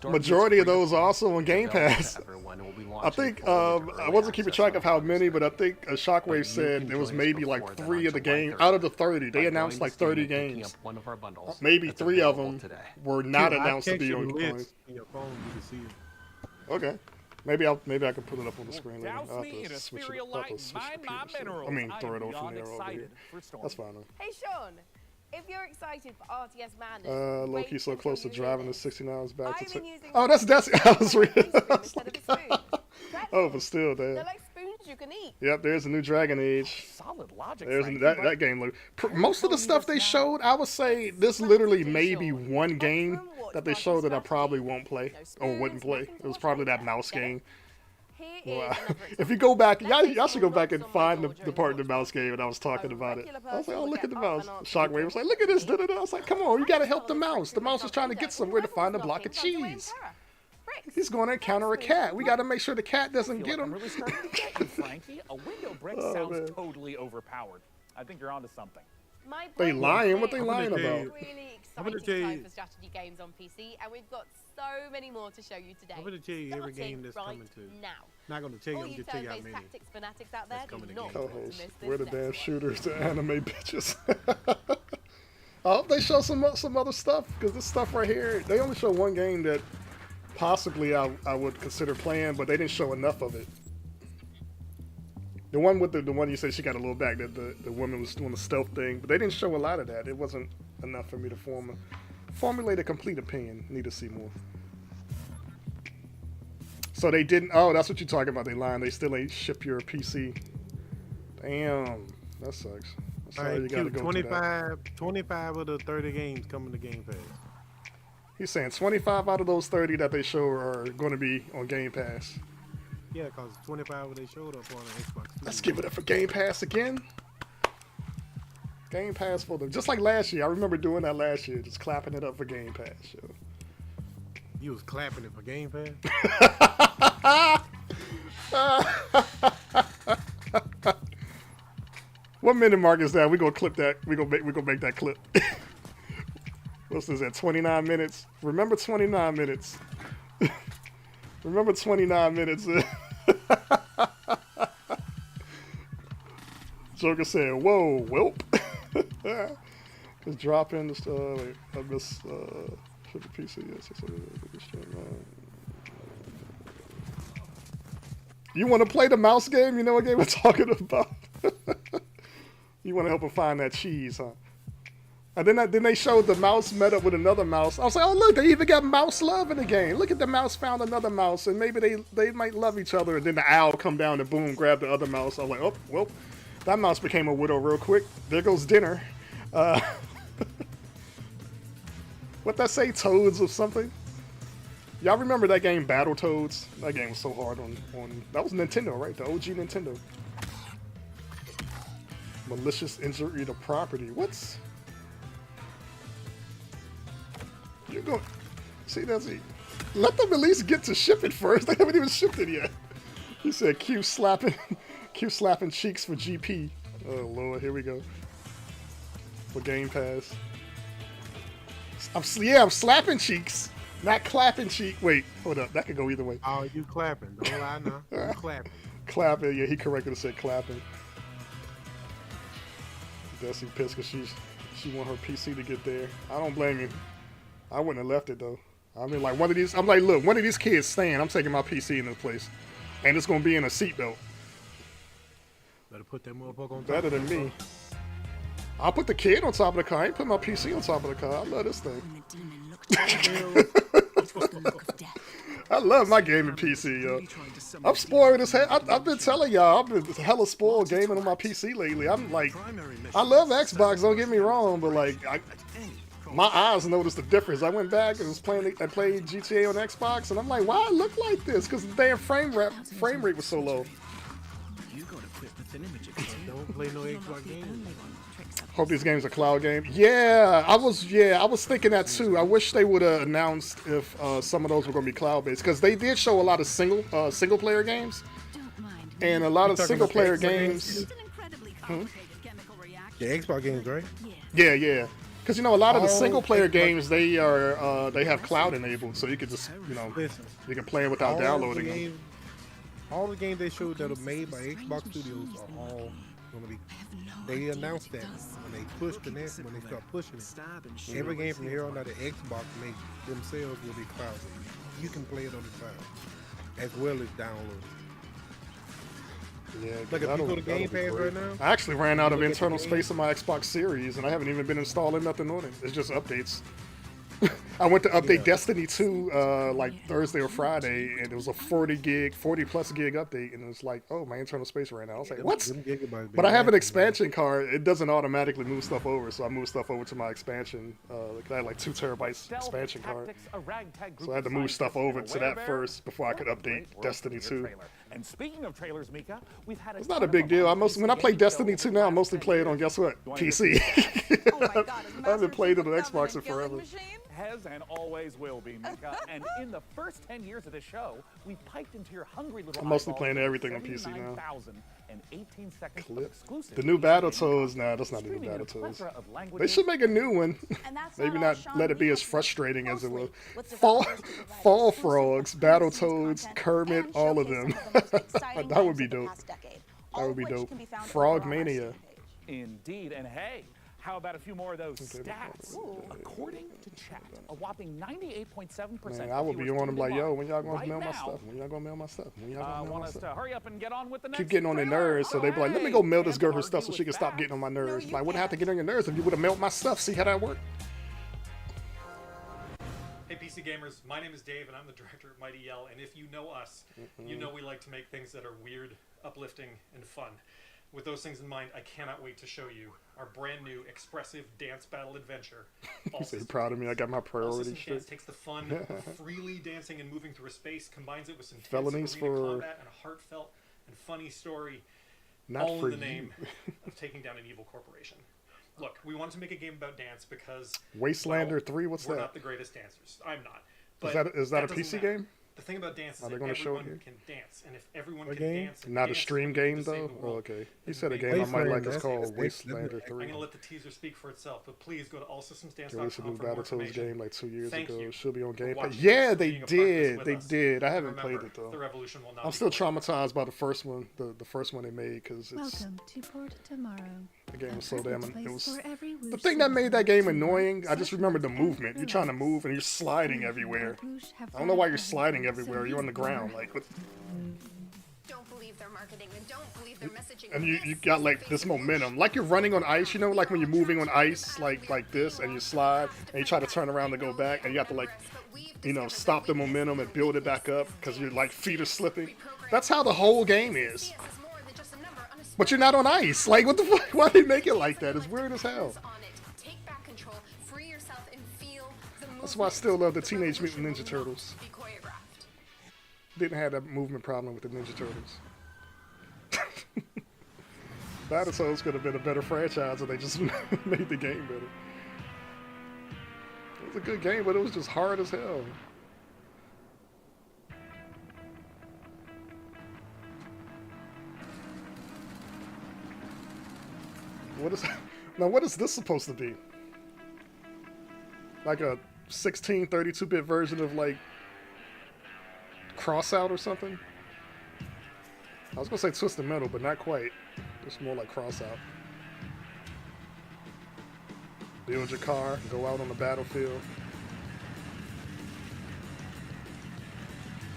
majority of those are also on Game Available to Pass. everyone. It will be I launching think fully into I early wasn't keeping access track on of how August many, 2nd. but I think Shockwave you said can there was join us maybe like before then 3 on of the July games 30th out of the 30. They by announced going like to Steam 30 and picking games. up one of our bundles. Maybe that's 3 of available them today. were not Dude, announced to I be text on you the coin. list in your phone, you can see it. Okay. Maybe I can put it up on the screen later. Douse I'll have me to in a switch it sphere of up. I'll have light to and switch mine the my computer. minerals. I mean, I throw am it over from beyond there over excited here. for Storm. That's fine though. Hey Sean, if you're excited for RTS Madness, Low-key so close to driving the 69 hours back to I've been using Oh, that's I was reading. instead of a spoon. Oh, but still, They're damn. like spoons you can eat. Yep, there's a new Dragon Age. Solid logic. There's Frankie, that but game. Most of the stuff they showed, I would say this literally may be one game that they showed that I probably won't play or wouldn't play. It was probably that mouse game. Well, if you go back, y'all should go back and find the part of the mouse game and I was talking about it. I was like, oh, look at the mouse. Shockwave was like, look at this. Da, da, da. I was like, come on, you gotta help the mouse. The mouse is trying to get somewhere to find a block of cheese. He's going to encounter a cat. We got to make sure the cat doesn't get I'm him. really starting to get you, Frankie. A window brick Oh, sounds man. totally overpowered. I think you're onto something. My They point lying? is What they it's lying a about? Really I'm gonna exciting tell time you- for strategy games on PC, and we've got so many more to show you today. I'm going to tell you every game that's Starting coming to. right now. Not going to tell you, All I'm you just tell you how turn-based many. tactics fanatics out there That's do coming to not Game want to Co-host, miss we're the this damn next shooters, the anime bitches. I hope they show some other stuff, because this stuff right here, they only show one game that possibly I would consider playing, but they didn't show enough of it. The one with the one you said she got a little back, that the woman was doing the stealth thing, but they didn't show a lot of that. It wasn't enough for me to formulate a complete opinion. Need to see more. So they didn't. Oh, that's what you're talking about. They lying. They still ain't ship your PC. Damn, that sucks. I'm All sorry, right, you gotta Q, go through that. 25 of the 30 games coming to Game Pass. He's saying 25 out of those 30 that they show are going to be on Game Pass. Yeah, because 25 of they showed up on the Xbox. Let's give it up for Game Pass again. Game Pass for them. Just like last year. I remember doing that last year, just clapping it up for Game Pass. Yo. You was clapping it for Game Pass? What minute mark is that? We're gonna clip that. We're gonna make that clip. What's this at? 29 minutes. Remember 29 minutes. Remember 29 minutes. Joker said, "Whoa, welp." Just drop in the wait, I miss for the PC. Yes, you want to play the mouse game? You know what game we're talking about? You want to help him find that cheese, huh? And then they showed the mouse met up with another mouse. I was like, oh look, they even got mouse love in the game. Look at the mouse found another mouse, and maybe they might love each other. And then the owl come down and boom, grab the other mouse. I was like, oh well, that mouse became a widow real quick. There goes dinner. What that say, Toads or something? Y'all remember that game, Battletoads? That game was so hard on that was Nintendo, right? The OG Nintendo. Malicious injury to property. What's you going? See, that's it. Let them at least get to ship it first. They haven't even shipped it yet. He said, "Q slapping cheeks for GP." Oh Lord, here we go. For Game Pass. I'm slapping cheeks, not clapping cheek. Wait, hold up. That could go either way. Oh, you clapping? Don't lie now. You clapping. Clapping. Yeah, he corrected and said clapping. Desi pissed because she want her PC to get there. I don't blame you. I wouldn't have left it though. I mean, like I'm like, look, one of these kids staying. I'm taking my PC in this place, and it's gonna be in a seatbelt. Better put that motherfucker on top. Better than me. I'll put the kid on top of the car. I ain't put my PC on top of the car. I love this thing. I love my gaming PC, yo. I'm spoiled as hell. I've been telling y'all, I've been hella spoiled gaming on my PC lately. I'm like, I love Xbox, don't get me wrong, but like, my eyes noticed the difference. I went back and I played GTA on Xbox, and I'm like, why I look like this? Because the damn frame rate was so low. Don't play no Xbox games. Hope these games are cloud games. Yeah, I was thinking that too. I wish they would have announced if some of those were going to be cloud based, because they did show a lot of single player games, and a lot of single player games. The Xbox games, right? Yeah. Because a lot of the single player games they have cloud enabled, so you could just you can play it without downloading them. All the games they showed that are made by Xbox Studios are all going to be. They announced that when they pushed when they start pushing it. Every game from here on out, the Xbox makes themselves will be cloud based. You can play it on the cloud as well as download. Yeah, like if you go to Game Pass right now. I actually ran out of internal space on my Xbox Series, and I haven't even been installing nothing on it. It's just updates. I went to update Destiny 2 like Thursday or Friday, and it was a 40 plus gig update, and it was like, oh, my internal space ran out. I was like, what? But I have an expansion card. It doesn't automatically move stuff over, so I moved stuff over to my expansion. I had like 2 terabytes expansion card, so I had to move stuff over to that first before I could update Destiny 2. And speaking of trailers, Mika, we've had it's not a big deal. When I play Destiny 2 now, I mostly play it on, guess what? PC. Oh my God, I haven't played it on Xbox in forever. Has and always will be, Mika. And in the first 10 years of this show, we piped into your hungry little I'm mostly playing everything on PC now. 18 seconds the new Battletoads, nah, that's not the new Battletoads. They should make a new one. Maybe not let it be as frustrating as it was. Fall Frogs, Battletoads, Kermit, all of them. That would be dope. That would be dope. Frog Mania. Indeed, and hey, how about a few more of those stats? According to chat, a whopping 98.7%. Man, I will be on them like, yo, when y'all gonna mail my stuff? When y'all gonna mail my stuff? When y'all gonna mail my stuff? To hurry up and get on with the next. Keep getting on their nerves, so they be like, let me go mail this girl her stuff so she can stop getting on my nerves. Like, I wouldn't have to get on your nerves if you would have mailed my stuff. See how that worked? Hey PC Gamers, my name is Dave and I'm the director of Mighty Yell, and if you know us, you know we like to make things that are weird, uplifting, and fun. With those things in mind, I cannot wait to show you our brand new expressive dance battle adventure. So you're proud of me, I got my priorities straight. Dance takes the fun of freely dancing and moving through a space, combines it with some felonies for combat and a heartfelt and funny story, all in the name of taking down an evil corporation. Look, we wanted to make a game about dance because Wastelander 3, what's we're that? not the greatest dancers. I'm not. But is that a PC game? The thing about dance is that everyone can dance, and if everyone can dance, not a stream game though. Oh, okay. He said a game I might like is called Wastelander 3. I'm gonna let the teaser speak for itself, but please go to allsystemsdance.com. Released a new Battletoads game like 2 years ago. Should be on Game Pass. Pass. Yeah, they did. They did. I haven't played it though. The revolution will not I'm still traumatized by the first one. The first one they made because it's. Welcome to Port Tomorrow. The game was so damn. It was the thing that made that game annoying. I just remember the movement. You're trying to move and you're sliding everywhere. I don't know why you're sliding everywhere. You're on the ground. Like, what? Don't believe their marketing and don't believe their messaging. And you got like this momentum, like you're running on ice, you know, like when you're moving on ice, like this, and you slide, and you try to turn around to go back, and you have to like, you know, stop the momentum and build it back up because your like feet are slipping. That's how the whole game is. But you're not on ice. Like, what the fuck? Why they make it like that? It's weird as hell. That's why I still love the Teenage Mutant Ninja Turtles. Didn't have that movement problem with the Ninja Turtles. Battletoads could have been a better franchise if they just made the game better. It was a good game, but it was just hard as hell. What is this supposed to be? Like a 16, 32-bit version of like Crossout or something? I was gonna say Twisted Metal, but not quite. It's more like Crossout. Build your car, go out on the battlefield.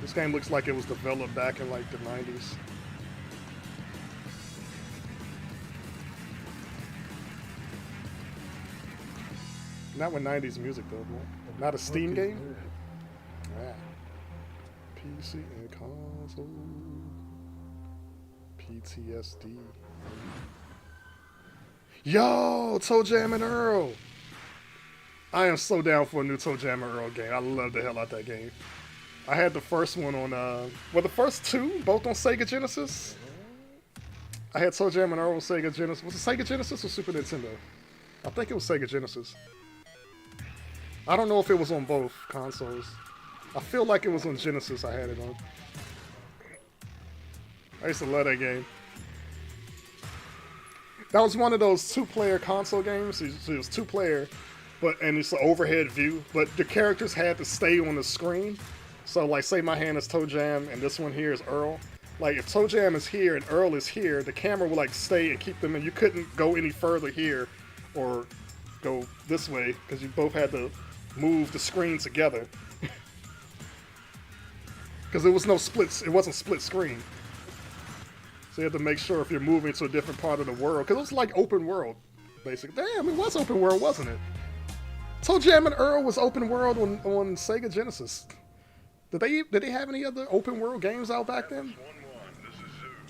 This game looks like it was developed back in like the 90s. Not with 90s music though, boy. Not a Steam game? Yeah. PC and console. PTSD. Yo, Toe Jam and Earl. I am so down for a new Toe Jam and Earl game. I love the hell out that game. I had the first one on, well, the first two, both on Sega Genesis. I had Toe Jam and Earl on Sega Genesis. Was it Sega Genesis or Super Nintendo? I think it was Sega Genesis. I don't know if it was on both consoles. I feel like it was on Genesis I had it on. I used to love that game. That was one of those two-player console games. It was two-player, and it's an overhead view, but the characters had to stay on the screen. So, like, say my hand is Toe Jam and this one here is Earl. Like, if Toe Jam is here and Earl is here, the camera will, like, stay and keep them in. You couldn't go any further here or go this way because you both had to move the screen together. Because it was no splits. It wasn't split screen. So you had to make sure if you're moving to a different part of the world. Because it was like open world, basically. Damn, it was open world, wasn't it? Toe Jam and Earl was open world on Sega Genesis. Did they have any other open world games out back then?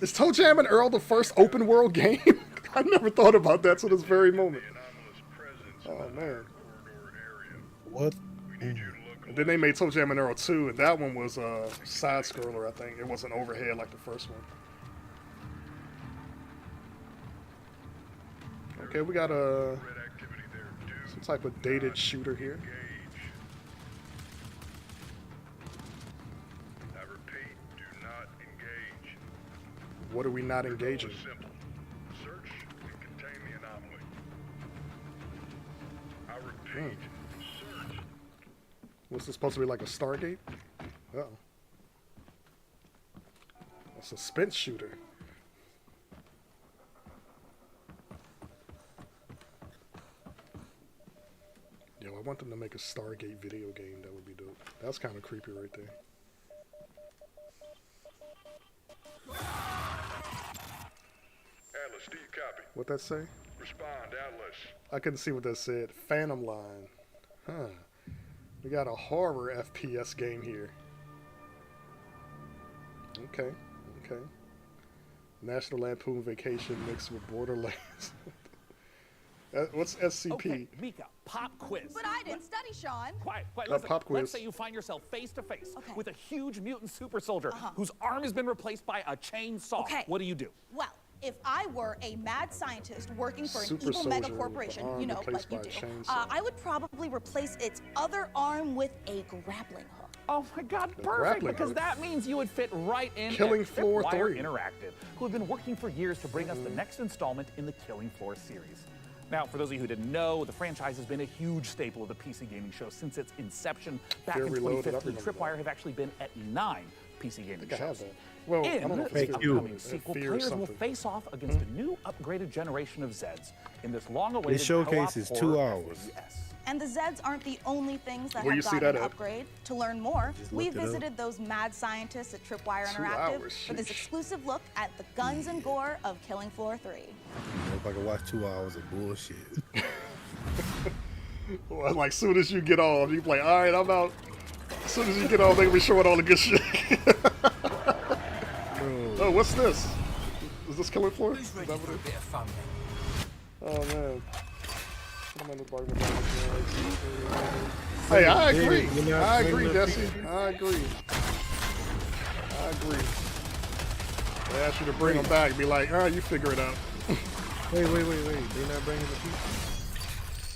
Is Toe Jam and Earl the first open world game? I never thought about that till this very moment. Oh man. What? And then they made Toe Jam and Earl 2, and that one was a side scroller, I think. It wasn't overhead like the first one. Okay, we got some type of dated shooter here. I repeat, do not engage. What are we not engaging? Simple. Search and contain the anomaly. I repeat, search. What's this supposed to be, like a Stargate? Uh-oh. A suspense shooter. Yo, I want them to make a Stargate video game. That would be dope. That's kind of creepy right there. Atlas, do you copy? What'd that say? Respond, Atlas. I couldn't see what that said. Phantom Line. Huh. We got a horror FPS game here. Okay, okay. National Lampoon Vacation mixed with Borderlands. What's SCP? Okay, Mika, pop quiz. But I didn't study, Sean. Quiet. Listen, pop quiz. Let's say you find yourself face to face with a huge mutant super soldier whose arm has been replaced by a chainsaw. Okay. What do? Well, if I were a mad scientist working for an Super evil mega soldier corporation, with you arm know, like replaced you by a do, chainsaw. I would probably replace its other arm with a grappling hook. Oh my God, perfect! grappling Because hook. that means you would fit right in. Killing at Floor Tripwire 3. Interactive, who have been working for years to bring us the next installment in the Killing Floor series. Now, for those of you who didn't know, the franchise has been a huge staple of the PC gaming show since its inception back Fear in Reloaded, I 2015. remember Tripwire have actually been at 9 PC gaming I think I shows. have that. Well, I In don't know if the it's upcoming sequel, Fear players will something. face off against a new upgraded generation of Zeds in this long-awaited This showcase co-op is horror 2 hours. FPS. And the Zeds aren't the only things that Where you have see gotten that an at? upgrade. To learn more, we looked it up. visited those mad scientists at Tripwire 2 Interactive hours, for this sheesh. exclusive look at the guns and gore of Killing Floor 3. If I can watch 2 hours of bullshit. Well, like, soon as you get off, you play, all right, I'm out. As soon as you get off, they be showing all the good shit. Oh, what's this? Is this Killing Floor? Is that what it is? Oh, man. I'm in the bargain about this. Hey, I agree. I agree, Jesse. I agree. I agree. They ask you to bring them back. Be like, all right, you figure it out. Wait. They not bringing the pizza?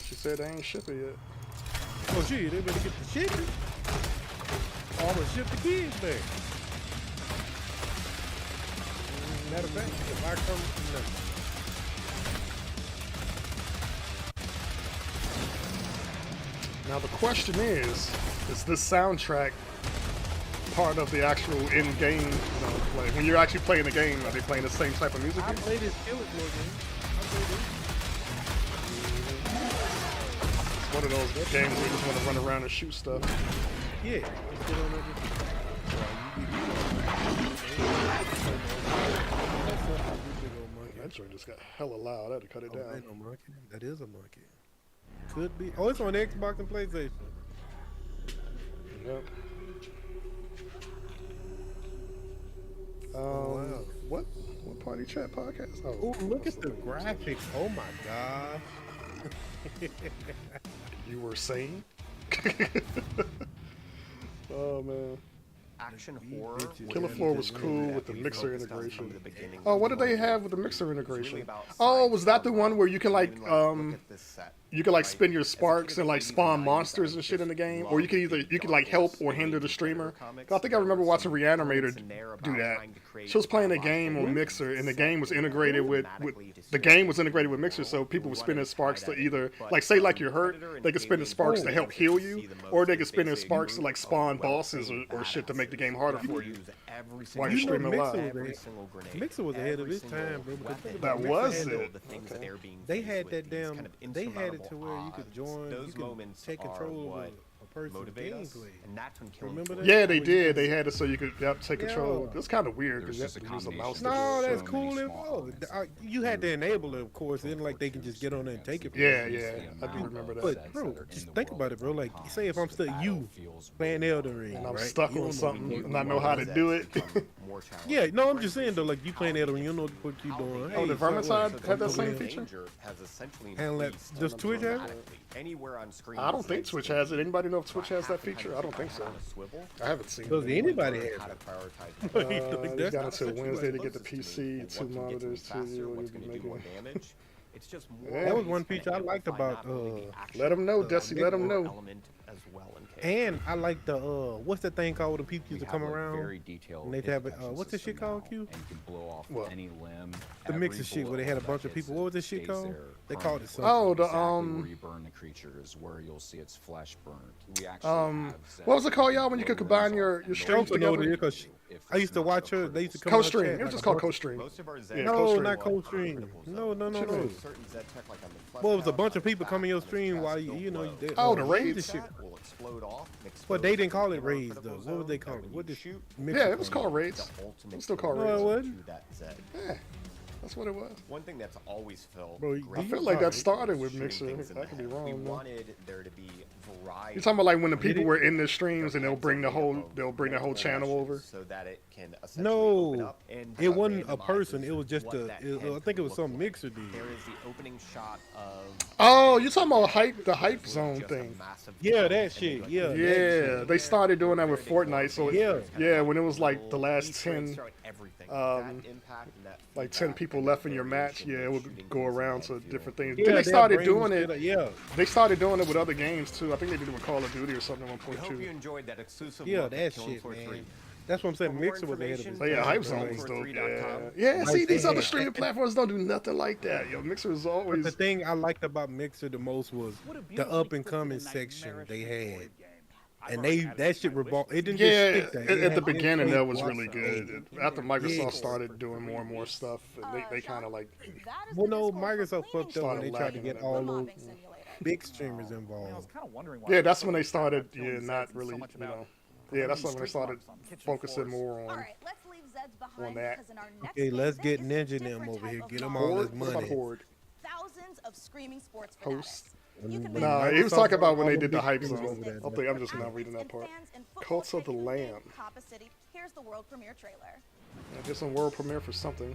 She said they ain't shipping yet. Oh, shit, they better get the shipping. Oh, I'm gonna ship the kids back. Matter of fact, if I come, no. Now the question is this soundtrack part of the actual in-game, like when you're actually playing the game, are they playing the same type of music? I played this Killing Floor game. It's one of those games where you just want to run around and shoot stuff. Yeah, let's get on there. That joint just got hella loud. I had to cut it down. Ain't no monkey. That is a monkey. Could be. Oh, it's on Xbox and PlayStation. Yep. Wow. What Party Chat podcast? Oh, look at the graphics. Oh my god. You were saying? Oh man. Action horror. Killer Floor was cool with the mixer integration. Oh, what did they have with the mixer integration? Oh, was that the one where you can like spin your sparks and like spawn monsters and shit in the game, or you can like help or hinder the streamer? I think I remember watching Reanimator do that. She was playing a game on Mixer, and the game was integrated with Mixer, so people would spin their sparks to either like say like you're hurt, they could spin the sparks to help heal you, or they could spin their sparks to like spawn bosses or shit to make the game harder for you while you're streaming live. Mixer was ahead of its time, bro. That was it. Okay. They had that damn. They had it to where you could join. You could take control of a person's gameplay. Remember that? Yeah, they did. They had it so you could take control. It's kind of weird because you have to use a mouse. No, that's cool. You had to enable it, of course. Then like they can just get on there and take it. Yeah, I do remember that. But bro, just think about it, bro. Like, say if I'm stuck, you playing Elden Ring, and I'm right? stuck on something and I know how to do it. Yeah, no, I'm just saying though, like you playing Elden Ring, you know what you're doing. Oh, the Vermintide had that same feature. And does Twitch have it? I don't think Twitch has it. Anybody know if Twitch has that feature? I don't think so. I haven't seen it. Does anybody have it? They got until Wednesday to get the PC, 2 monitors, 2 you'll be making. It's just that was one feature I liked about. Let them know, Desi. Let them know. And I like the what's that thing called when the people used to come around? And they have what's this shit called, Q? And you can blow off any limb. The mixer shit where they had a bunch of people. What was this shit called? They called it something. Oh, the where you burn the creatures, where you'll see its flesh burnt. We actually what was it called, y'all? When you could combine your streams together? I used to watch her. They used to come Co-stream. It was just called co-stream. No, not co-stream. No. Well, it was a bunch of people coming your stream while you know. Oh, the raids. But they didn't call it raids though. What would they call it? What did shoot? Yeah, it was called raids. It was still called raids. No, it wasn't. Yeah, that's what it was. One thing that's always felt. Bro, I feel like that started with Mixer. I could be wrong. We wanted there to be variety. You're talking about like when the people were in the streams and they'll bring the whole channel over. So that it can no, it wasn't a person. It was just I think it was some Mixer dude. There is the opening shot of. Oh, you're talking about the hype zone thing. Yeah, that shit. Yeah. Yeah, they started doing that with Fortnite. So yeah, when it was like the last 10, like 10 people left in your match, yeah, it would go around to different things. Yeah, then they started doing it. Yeah, they started doing it with other games too. I think they did it with Call of Duty or something at one point too. I hope you enjoyed that exclusive. Yeah, that shit, man. That's what I'm saying. Mixer was ahead of it. Oh, yeah, Hype Zone was dope. Yeah. See, these other streaming platforms don't do nothing like that. Yo, Mixer is always. But the thing I liked about Mixer the most was the up and coming section they had. And that shit revolved. It didn't just stick there. At the beginning, that was really good. After Microsoft started doing more and more stuff, and they kind of like. Well, no, Microsoft fucked up when they tried to get all those. big streamers involved. I was kind of wondering why. Yeah, that's when they started. Yeah, not really. Yeah, that's when they started focusing more on. All right, let's leave Zeds behind on that. because in our next Okay, let's segment, get it's a Ninja them different over type here. of Get them knowledge. all this Horde? What about money. Horde? Thousands of screaming sports Host. fanatics. You can Nah, he was talking about when they did the hype zone. there. I think I'm just not reading that part. Cults of the Lamb. Kappa City. Here's the world premiere trailer. I guess a world premiere for something.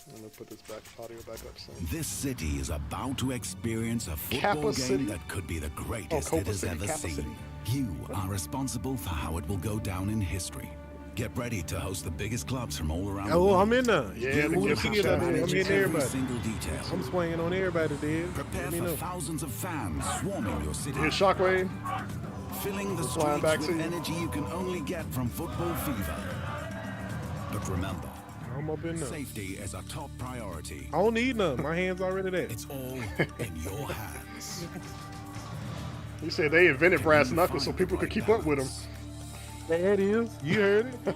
I'm gonna put this audio back up soon. This city is about to experience a football Kappa game City? that could be the greatest Kappa it has City, ever Kappa seen. City. You are responsible for how it will go down in history. Get ready to host the biggest clubs from all around the Oh, world. I'm in there. Yeah, the gift I'm shop. in Every everybody. single detail. I'm swinging on everybody, dude. Prepare Let me for know. thousands of fans swarming your city. Here's Shockwave. Filling the Flying streets back with to you. energy you can only get from football fever. But remember, I'm up in there. safety is a top priority. I don't need none. My hand's already there. It's all in your hands. He said they invented brass knuckles so people could keep up with them. There it is. You heard it. But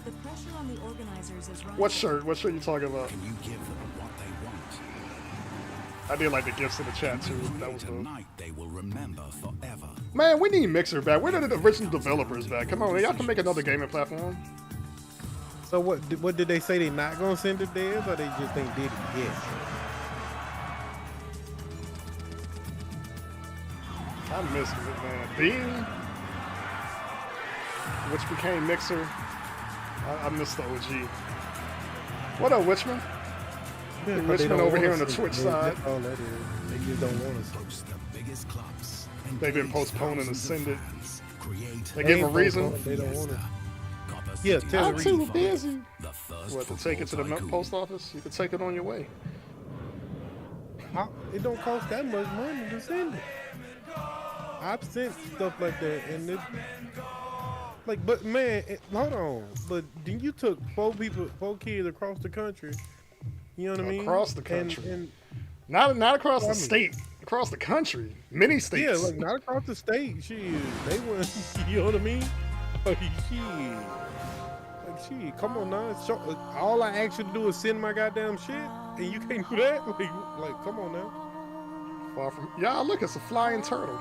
the pressure on the organizers is rising. What shirt? What shirt you talking about? Can you give them what they want? I did like the gifts in the chat too. That was dope. Tonight they will remember forever. Man, we need Mixer back. Where are the original developers back? Come on, y'all can make another gaming platform. So what did they say? They not gonna send it theirs, or they just ain't did it yet? I miss it, man. Bean, which became Mixer. I miss the OG. What up, Witchman? Yeah, but they Richmond don't over want here us on the to. Twitch They- side. That's all that is. They just don't want us to. Host the biggest clubs. They've been postponing and send it. Create. They give a ain't reason. postponed. They don't want us. Copper Yeah, City. tell I'm the too reason. busy. The first What, to take it to the football tycoon. post office? You can take it on your way. It don't cost that much money to send it. I've sent stuff like that, and it, like, but man, hold on. But then you took 4 kids across the country. You know what I mean? Across the country. And Not across I the mean- state. Across the country. Many yeah, states. like not across the state. Shit, they went. You know what I mean? Like shit, come on now. All I asked you to do is send my goddamn shit, and you can't do that. Like, come on now. Far from. Yeah, look, it's a flying turtle.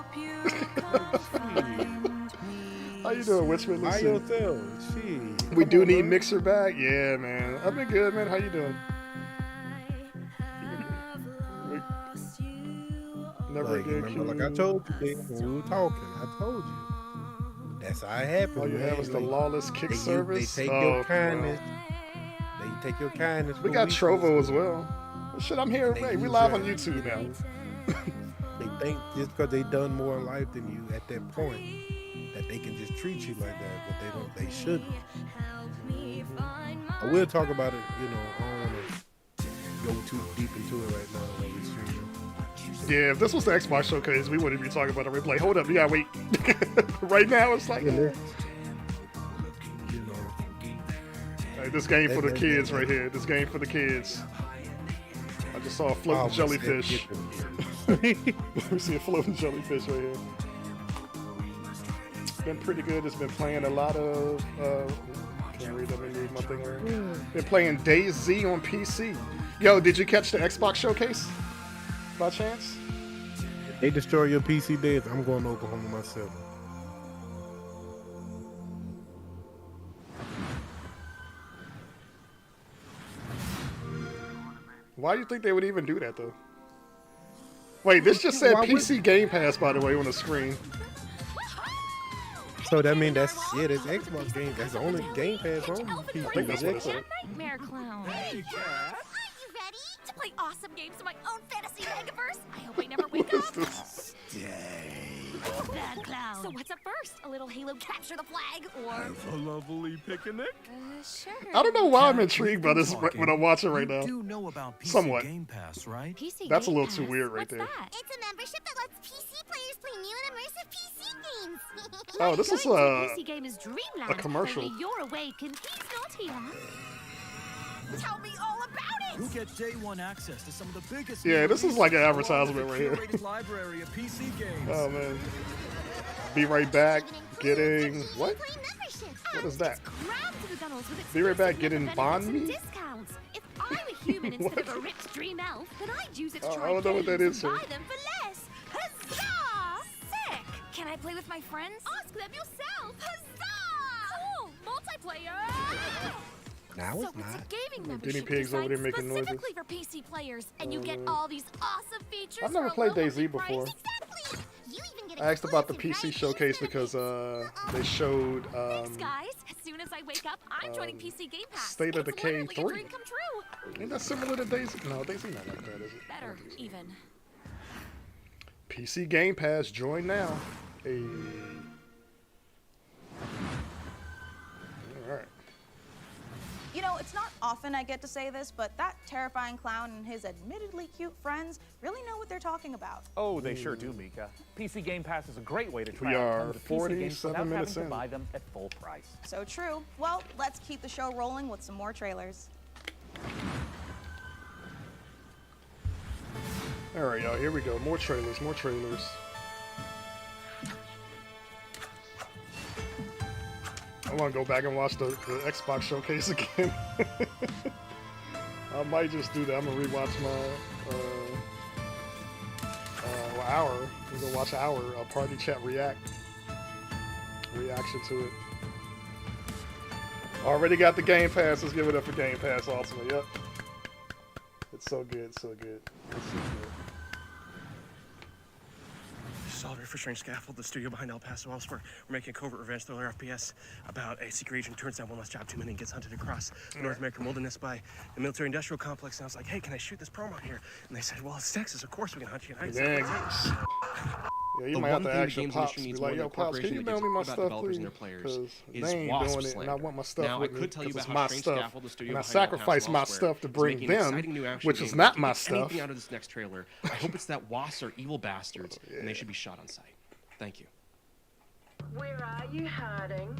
How you doing, Witchman? By Listen, yourself, shit. we Come do on, need man. Mixer back. Yeah, man. I've been good, man. How you doing? Never Like, again. remember, like I told you, Dave, when we were talking, I told you. That's how it happened. All you man. have is the Like, lawless kick service. They take Oh, your kindness. They take your kindness. We for got weakness. Trovo as well. Shit, I'm here. They Hey, we use live that. on YouTube now. They think just because they done more in life than you at that point, that they can just treat you like that, but they don't. They shouldn't. I will talk about it. You know, I don't want to go too deep into it right now while we streaming. Yeah, if this was the Xbox showcase, we wouldn't be talking about it. We'd be like, hold up, you gotta wait. Right now, it's like, You know, hey, this game for the kids right here. This game for the kids. I just saw a floating jellyfish. Let me see a floating jellyfish right here. It's been pretty good. It's been playing a lot of. Can't read. Let me read my thing right here. Been playing DayZ on PC. Yo, did you catch the Xbox showcase? By chance? if they destroy your PC days, I'm going to Oklahoma myself. Why do you think they would even do that though? Wait, this just said Why would- PC Game Pass, by the way, on the screen. So that means that's Xbox game. That's the only Game Pass on PC. I think that's what it said. Nightmare Clown. Are you ready to play awesome games in my own fantasy megaverse? I hope I never wake up. Bad clown. So what's up first? A little Halo capture the flag, or A lovely picnic? sure. I don't know why I'm intrigued by this when I'm watching right now. You do know about PC Somewhat. Game Pass, right? PC That's a Game little too Pass? weird right What's there. that? It's a membership that lets PC players play new and immersive PC games. Oh, this is Going to a PC Gamers Dreamland. commercial. Only you're awake and he's not here. Tell me all about You'll get day one access to some of the biggest. Yeah, this is like an along advertisement with right a here. curated library of PC games. Oh man. Be Right Back getting what? What is that? Be Right Back getting Bond Me? Discounts. If I'm a human instead of a rich dream elf, then I'd use it to try I don't know what that is, and sir. buy them for less. Huzzah! Sick! Can I play with my friends? Ask them yourself. Huzzah! Cool! Multiplayer! Now So it's not. a gaming Guinea membership pigs over there designed making noises. specifically for PC players, and you get all these awesome features. I've never for a played low DayZ monthly before. price. Exactly. You even get I asked about the PC showcase because they showed Thanks, guys. As soon as I wake up, I'm joining PC Game Pass. State of It's Decay literally a 3. dream come true. Ain't that similar to DayZ? No, DayZ not like that, is it? Better, even. PC Game Pass, join now. Hey. Alright. You know, it's not often I get to say this, but that terrifying clown and his admittedly cute friends really know what they're talking about. Oh, they sure do, Mika. PC Game Pass is a great way to try We out are tons of PC games 47 without minutes having in. to buy them at full price. So true. Well, let's keep the show rolling with some more trailers. Alright, y'all, here we go. More trailers, more trailers. I want to go back and watch the Xbox showcase again. I might just do that. I'm going to rewatch my hour. I'm going to watch our Party Chat reaction to it. Already got the Game Pass. Let's give it up for Game Pass Ultimate. Yep. It's so good, so good. It's so good. Solver for Strange Scaffold, the studio behind El Paso elsewhere. We're making a covert revenge thriller FPS about a secret agent who turns down one last job too many and gets hunted across the North American wilderness by the military industrial complex. And I was like, hey, can I shoot this promo here? And they said, well, it's Texas, of course we can hunt you. And I said, Yeah, you might have to ask your pops, be like, yo, pops, can you mail me my stuff, please? Because they ain't doing it, and I want my stuff with me, because it's my stuff, and I sacrifice my stuff to bring them, which is not my stuff. Anything out of this next trailer. I hope it's that WAS or evil bastards, and they should be shot on sight. Thank you. Where are you hiding?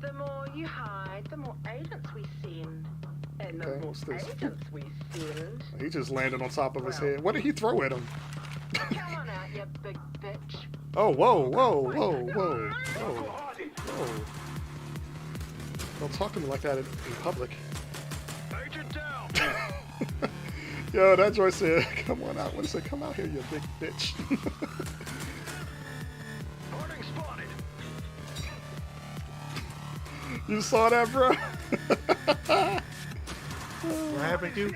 The more you hide, the more agents we send. And the more agents we send. He just landed on top of his head. What did he throw at him? Come on out, you big bitch. Oh, whoa, whoa, whoa, whoa, whoa, whoa. Don't talk to me like that in public. Agent down. Yo, that joint said, come on out. What did it say? Come out here, you big bitch. Boarding spotted. You saw that, bro? What happened to you?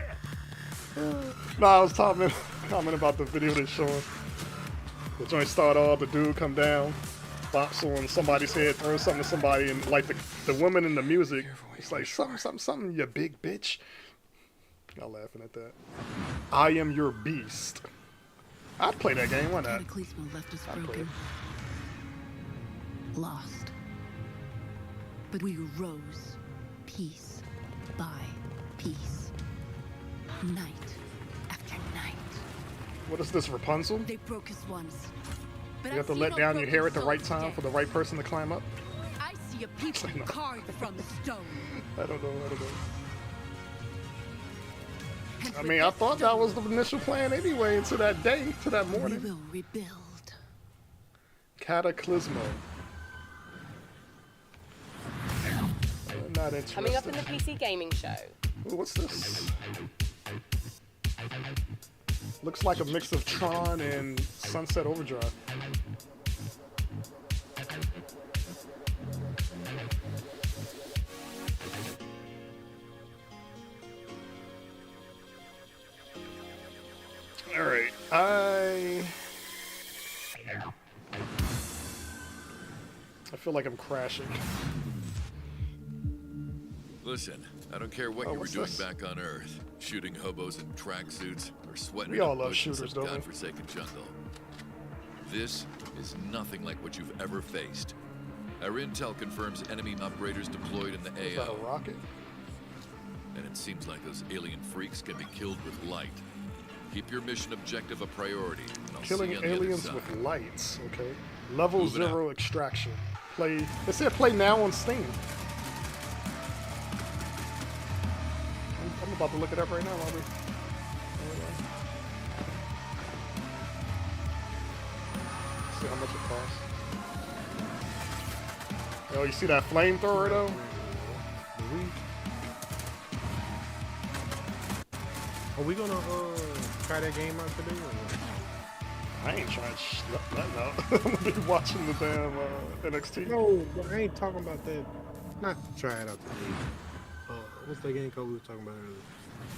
No, I was commenting about the video they're showing. The joint start off, the dude come down, bops on somebody's head, throws something to somebody, and like the woman in the music, it's like something, you big bitch. Y'all laughing at that. I am your beast. I'd play that game, why not? Cataclysma left us I'd play broken, lost. But we rose, piece by piece, night after night. What is this, Rapunzel? They broke us once. But You have to let down your hair at the right time for the right person to climb up? I see a people carved from stone. I don't know. I mean, I thought that was the initial plan anyway, to that day, to that morning. We will rebuild. Cataclysmo. Not interested. Coming up in the PC gaming show. Ooh, what's this? Looks like a mix of Tron and Sunset Overdrive. All right, I feel like I'm crashing. Listen, I don't care what you were what's doing this? back on Earth, shooting hobos in tracksuits or sweating We in all the love bushes shooters, of don't we? godforsaken jungle. This is nothing like what you've ever faced. Our intel confirms enemy operators deployed in the Is that AO. a rocket? And it seems like those alien freaks can be killed with light. Keep your mission objective a priority. And I'll Killing see you on the other aliens side. with lights, okay. Level Moving out. 0 extraction. Play, it said play now on Steam. I'm about to look it up right now, Robert. how much it costs. Yo, you see that flamethrower though? Are we gonna try that game out today? Or what? I ain't trying nothing out. I'm gonna be watching the damn NXT. No, but I ain't talking about that. Not to try it out today. What's that game called we were talking about earlier?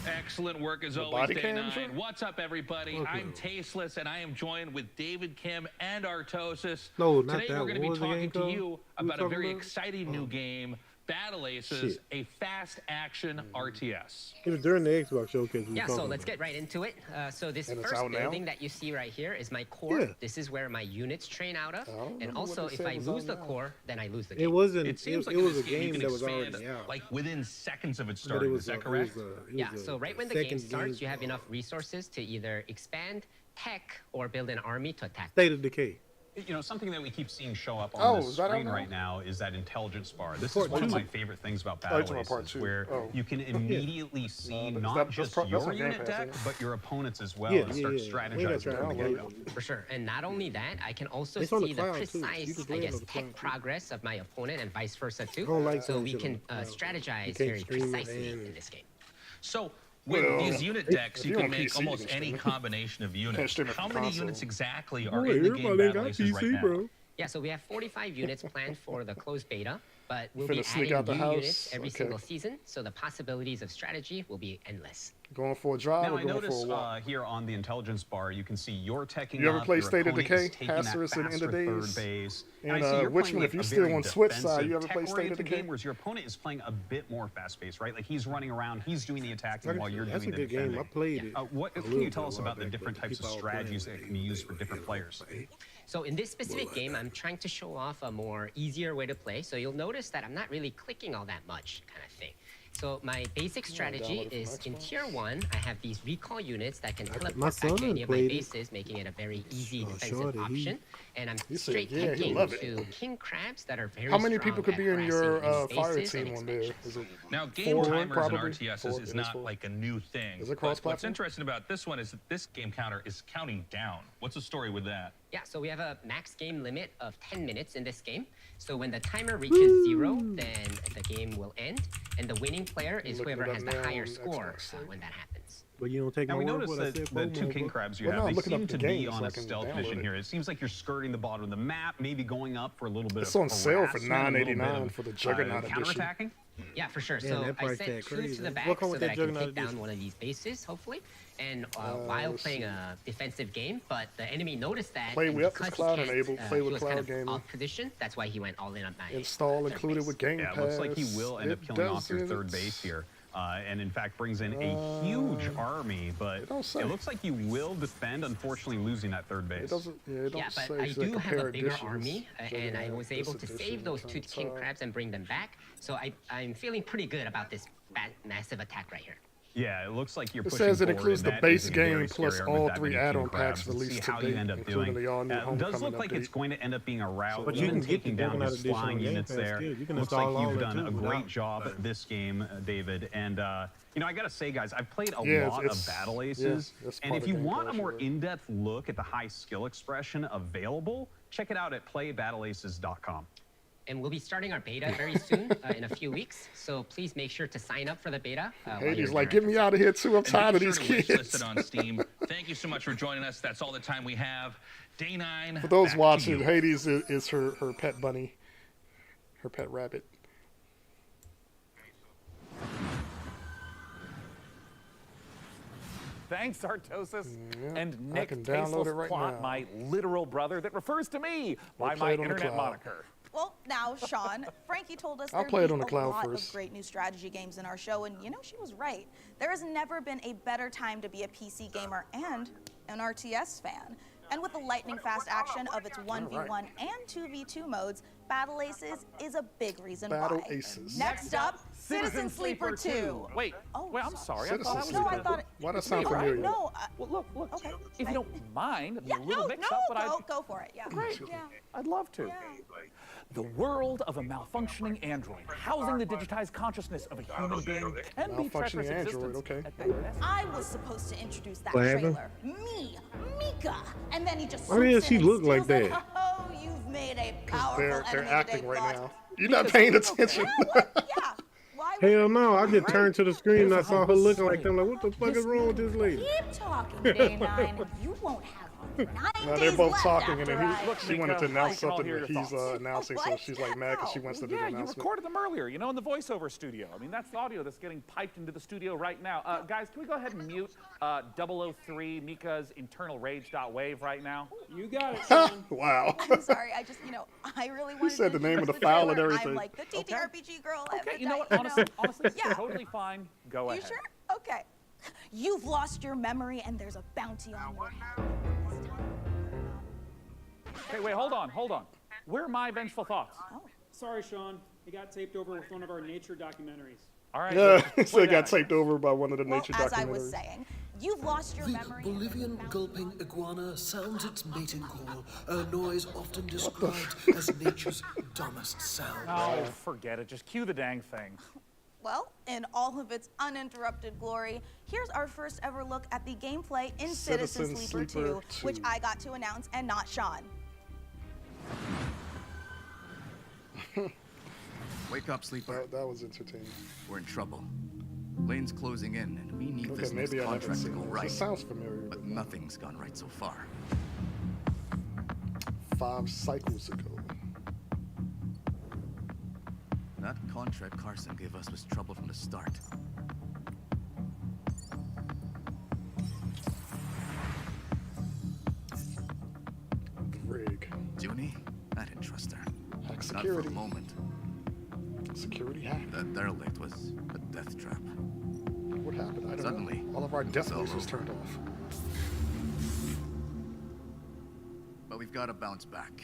Excellent work as always, Day 9. What's up, everybody? Okay. I'm Tasteless, and I am joined with David Kim and Artosis. No, not Today that. We're going to be talking to you about a very exciting new game, Battle Aces, Shit. a fast-action RTS. It was during the Xbox showcase. Yeah, so let's get right into it. So this first building that you see right here is my core. Yeah. This is where my units train out of. And also, if I lose the core, then I lose the game. It wasn't. It seems like it was a this game you game can that was expand, already out. like within seconds of it But starting. Is that correct? Yeah, so right when the game starts, you have enough resources to either expand, tech, or build an army to attack. State of Decay. You know, something that we keep seeing show up on the screen right now is that intelligence bar. This is one of my favorite things about Battle Aces, where you can immediately see not just your unit deck, but your opponents as well, and start strategizing from the get-go. For sure. And not only that, I can also see the precise, I guess, tech progress of my opponent and vice versa too. So we can strategize very precisely in this game. So with these unit decks, you can make almost any combination of units. How many units exactly are in the game Battle Aces right now? Yeah, so we have 45 units planned for the closed beta, but we'll be adding new units every single season, so the possibilities of strategy will be endless. Going for a drive Now, or I going notice for a walk? here on the intelligence bar, you can see you're teching You ever up, play your State of opponent Decay, is taking that Hazardous and End of faster third Days? base. And, I see you're Richmond, playing if you a still very on Switch side, defensive, you ever play State of tech-oriented Decay? game, whereas your opponent is playing a bit more fast-paced, right? Like he's running around, he's doing the attacking while you're That's doing a the good game. defending. I played it. What can you tell us about the different types of strategies that can be used for different players? So in this specific game, I'm trying to show off a more easier way to play. So you'll notice that I'm not really clicking all that much kind of thing. So my basic strategy is in tier 1, I have these recall units that can teleport back to any of my bases, making it a very easy defensive option. And I'm straight picking to king crabs that are very How many strong people could at be in your harassing fire bases team and one day? Is it Now, game 4, timers and probably? RTSs is not like a new thing. Is it But what's cross-platform? interesting about this one is that this game counter is counting down. What's the story with that? Yeah, so we have a max game limit of 10 minutes in this game. So when the timer reaches 0, then the game will end. And the winning player is whoever has the higher score when that happens. But you don't take Now my we word noticed for what I that said, the two king crabs you Well, no, have, I'm they looking seem up the to be game on so a I can stealth download mission it. here. It seems like you're skirting the bottom of the map, maybe going up for a little bit It's of on sale for harassment, a little bit $9.89 of, for the Juggernaut edition. counterattacking? Yeah, for sure. Man, So that I price sent tag 2 crazy. to the back What come so with that that I can Juggernaut take down edition? one of these bases, hopefully. And while playing a defensive game, but the enemy noticed that. Play and with because cloud he can't, enabled, play he with was cloud kind of gaming. off position. That's why he went all in on my Install third included base. with Game Yeah, Pass. it looks like he will end up killing off your third base here. And in fact brings in a huge army, but it looks like you will defend, unfortunately losing that third base. Yeah, but I do have a bigger army, and I was able to save those 2 king crabs and bring them back. So I'm feeling pretty good about this massive attack right here. Yeah, it looks like you're It pushing says it forward, includes and the that base is a very game plus scary army all with that 3 many add-on king packs crabs. Let's released see to how you date, end up including doing. the all-new It does Homecoming look like update. it's going to end up being a route, But you even can get taking the down Juggernaut just edition flying on Game units Pass there. still. You can Looks install like all you've that done too a great without job at this game, David. And you know, I gotta say, guys, I've played a Yeah, lot it's- of Battle yeah, Aces, that's and part if of you Game want a Pass, more right. in-depth look at the high skill expression available, check it out at playbattleaces.com. And we'll be starting our beta very soon, in a few weeks. So please make sure to sign up for the beta. Hades like, get me out of here too. I'm tired of these kids. Listed on Steam. Thank you so much for joining us. That's all the time we have. Day 9. For those back to watching, you. Hades is her pet bunny, her pet rabbit. Thanks, Artosis. and I Nick can download it Tasteless right Plot, now. my literal brother that refers to me by play my it on the internet cloud. moniker. Well, now, Sean, Frankie told us I'll there'd play it be on the a cloud lot first. of great new strategy games in our show, and you know, she was right. There has never been a better time to be a PC gamer and an RTS fan. And with the lightning-fast action of its 1v1 and 2v2 modes, Battle Aces is a big reason Battle why. Aces. Next up, Citizen Sleeper 2. Wait, wait, I'm sorry. I Citizen thought I was Sleeper. No, I thought it. Why that it's sound me, right? familiar? No. Well, look. Okay. If you don't mind, Yeah, a little no, mix-up, but go for it. Yeah. Great. Yeah. I'd love to. Yeah. The world of a malfunctioning android, housing the digitized consciousness of a human being, can be treacherous Malfunctioning android, existence. okay. at best. I was supposed to introduce that What happened? trailer. Me, Mika. And then he just Why did swoops she in and look like steals it. that? Oh, made a powerful they're enemy acting today, right but- now. You're not paying attention. Yeah. Why would Hell no, I just turned to the screen and I Here's saw her how looking this like that. I'm like, what the fuck is wrong with this lady? Keep talking, Day 9. You won't have 9 No, days they're both left talking, and after then I- she wanted to announce I can all something hear that your he's thoughts. announcing, so she's like mad because she wants to do the Yeah, you announcement. recorded them earlier, you know, in the voiceover studio. I mean, that's the audio that's getting piped into the studio right now. Guys, can we go ahead and mute 003 Mika's internal rage.wave right now? You got it, Sean. Wow. I'm sorry, I just, I really wanted said to the name of the introduce file and trailer. everything. I'm like the TTRPG girl. Okay, you know what? Honestly, Yeah. totally fine. Go You ahead. sure? Okay. You've lost your memory and there's a bounty on your head. Okay, wait, hold on. Where are my vengeful thoughts? Sorry, Sean. It got taped over with one of our nature documentaries. All right. Yeah, so it got taped over by one of the nature As documentaries. I was saying, you've lost your memory. Bolivian gulping iguana sounds its mating call, a noise often described as nature's dumbest sound. Oh, forget it. Just cue the dang thing. Well, in all of its uninterrupted glory, here's our first ever look at the gameplay in Citizen Sleeper 2, which I got to announce and not Sean. Wake up, Sleeper. That was entertaining. We're in trouble. Lane's closing in, and we need Okay, this next maybe I haven't contract to seen go this. right. It sounds familiar. But nothing's gone right so far. 5 cycles ago. That contract Carson gave us was trouble from the start. Rig. Junie? I didn't trust her. Hack Not security. for a moment. Security hack. That derelict was a death trap. What happened? I don't Suddenly, know. All of our death all race was over. turned off. But we've got to bounce back.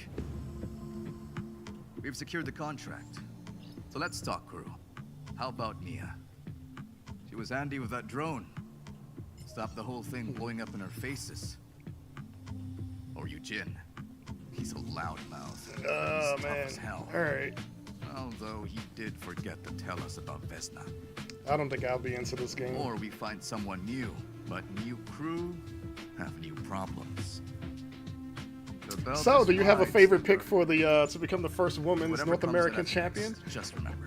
We've secured the contract. So let's talk, crew. How about Mia? She was handy with that drone. Stopped the whole thing blowing up in our faces. Or Eugene. He's a loudmouth. Oh, He's tough man. as hell. All right. Although he did forget to tell us about Vesna. I don't think I'll be into this game. Or we find someone new, but new crew have new problems. The belt So, is do you have a wide, favorite pick for the to become the first women's Whatever North comes American out of champion? this, Just remember,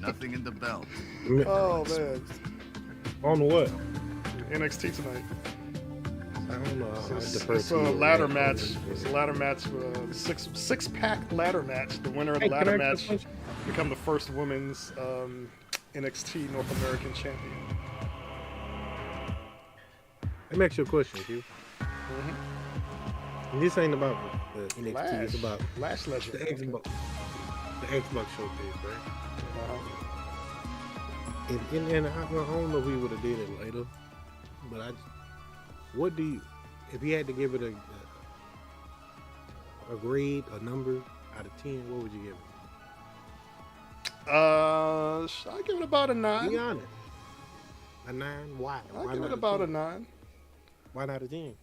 nothing in the belt. Oh man. On what? NXT tonight. I don't know. It's a ladder match. It's a ladder match. Six-pack ladder match. The winner of the ladder match become the first women's NXT North American champion. Let me ask you a question, Q. And this ain't about the NXT. Lash. It's about Lash Legend. the Xbox showcase, right? And I don't know if we would have did it later, but what do you, if you had to give it a grade, a number out of 10, what would you give it? I give it about a 9. Be honest. A 9? Why? I give it about a 9. Why not a 10?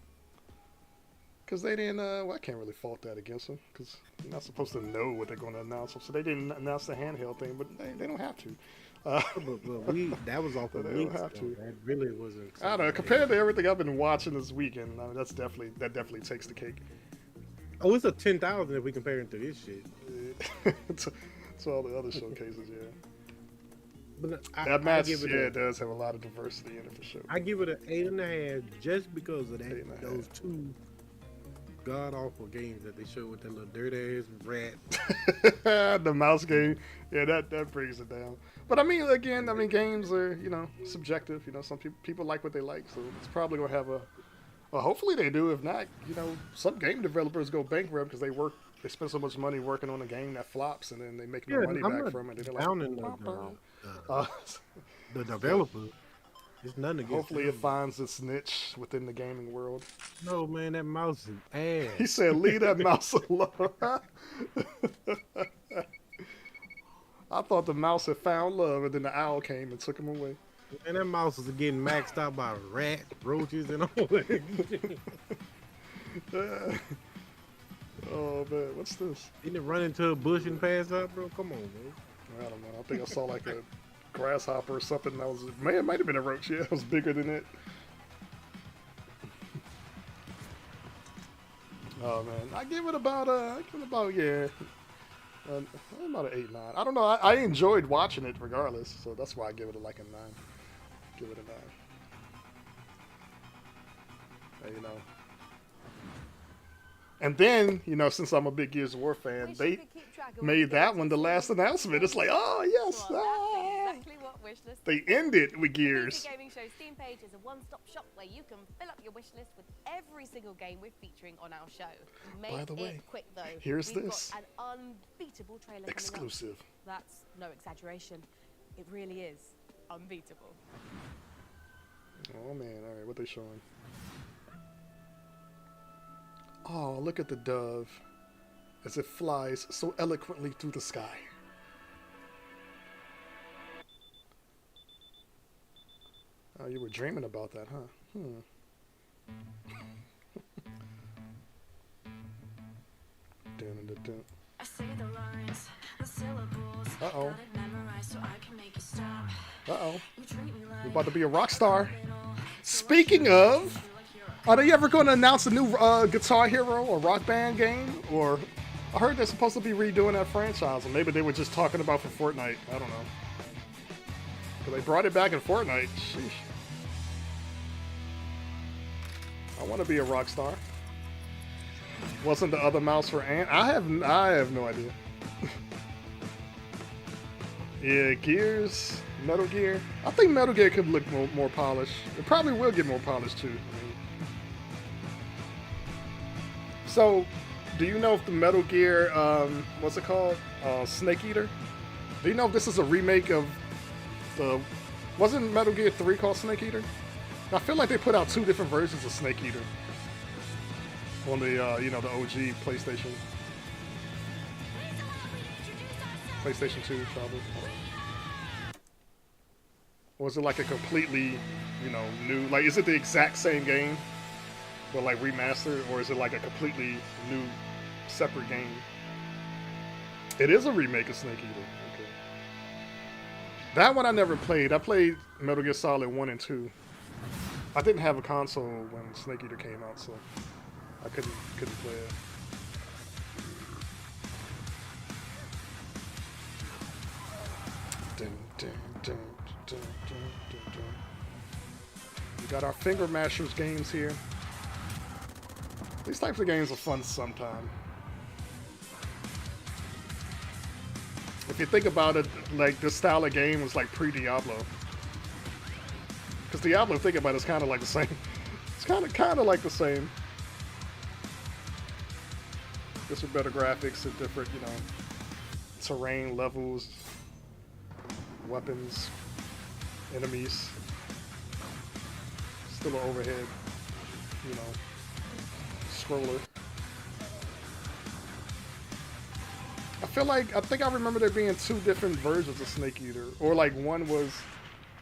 Because they didn't, well, I can't really fault that against them, because you're not supposed to know what they're going to announce. So they didn't announce the handheld thing, but they don't have to. But that was off the they links, don't have though. to. That really wasn't. I don't know. Compared to everything I've been watching this weekend, I mean, that definitely takes the cake. Oh, it's a 10,000 if we compare it to this shit. to all the other showcases, yeah. But That match, give it it does have a lot of diversity in it for sure. I give it an 8.5 just because of that. Those two god awful games that they showed with that little dirty ass rat. The mouse game, yeah, that brings it down. But I mean, again, games are subjective. Some people like what they like, so it's probably gonna have a. Well, hopefully they do. If not, some game developers go bankrupt because they spend so much money working on a game that flops, and then they make no money back from it. And they're like, the developer. It's nothing against hopefully them. it finds its niche within the gaming world. No, man, that mouse is ass. He said, leave that mouse alone. I thought the mouse had found love, and then the owl came and took him away. And that mouse is getting maxed out by rats, roaches, and all that. Oh, man, what's this? Didn't it run into a bush and pass out, bro? Come on, man. I don't know. I think I saw like a grasshopper or something. It might have been a roach. Yeah, it was bigger than it. Oh man, I give it about yeah, about an 8, 9. I don't know. I enjoyed watching it regardless, so that's why I give it a 9. Give it a 9. You know. And then, you know, since I'm a big Gears of War fan, they made that one the last announcement. It's like, oh yes, Exactly what wishlist. They ended with Gears. The Gaming Show's Steam page is a one-stop shop where you can fill up your wishlist with every single game we're featuring on our show. By the way, quick though. here's We've this got an unbeatable trailer exclusive. That's no exaggeration. It really is unbeatable. Oh man, all right, what they showing? Oh, look at the dove as it flies so eloquently through the sky. Oh, you were dreaming about that, huh? I say the lines, the syllables. Uh-oh. So I can make you stop. Uh-oh. You're about to be a rock star. Speaking of, are they ever going to announce a new Guitar Hero or Rock Band game? Or I heard they're supposed to be redoing that franchise, or maybe they were just talking about for Fortnite. I don't know. But they brought it back in Fortnite. Sheesh. I want to be a rock star. Wasn't the other mouse for Ant? I have no idea. Yeah, Gears, Metal Gear. I think Metal Gear could look more polished. It probably will get more polished too. So, do you know if the Metal Gear, what's it called? Snake Eater? Do you know if this is a remake of the... Wasn't Metal Gear 3 called Snake Eater? I feel like they put out 2 different versions of Snake Eater on the, you know, the OG PlayStation. PlayStation 2, probably. Or is it like a completely, you know, new... Like, is it the exact same game, but like remastered, or is it like a completely new, separate game? It is a remake of Snake Eater. Okay. That one I never played. I played Metal Gear Solid 1 and 2. I didn't have a console when Snake Eater came out, so I couldn't play it. Dun, dun, dun, dun, dun, dun, dun. We got our Finger Mashers games here. These types of games are fun sometime. If you think about it, like this style of game was like pre-Diablo. Because Diablo, think about it, it's kind of like the same. It's kind of like the same. Just with better graphics and different, you know, terrain, levels, weapons, enemies. Still an overhead, you know, scroller. I think I remember there being 2 different versions of Snake Eater. Or like one was,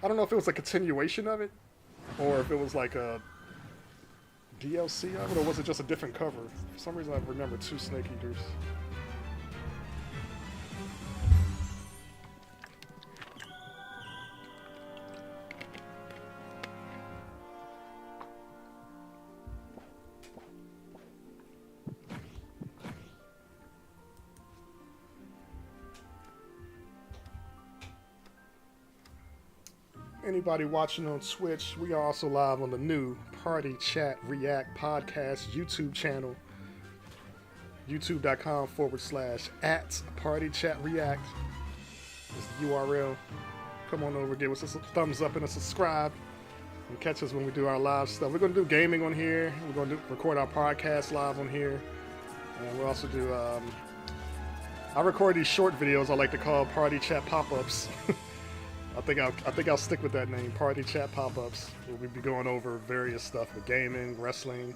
I don't know if it was a continuation of it, or if it was like a DLC of it, or was it just a different cover? For some reason I remember 2 Snake Eaters. Anybody watching on Twitch, we are also live on the new Party Chat React podcast YouTube channel. youtube.com/@PartyChatReact is the URL. Come on over, give us a thumbs up and a subscribe, and catch us when we do our live stuff. We're going to do gaming on here. We're going to record our podcast live on here. And we'll also do, I record these short videos I like to call Party Chat Pop-Ups. I think I'll stick with that name, Party Chat Pop-Ups. We'll be going over various stuff with gaming, wrestling,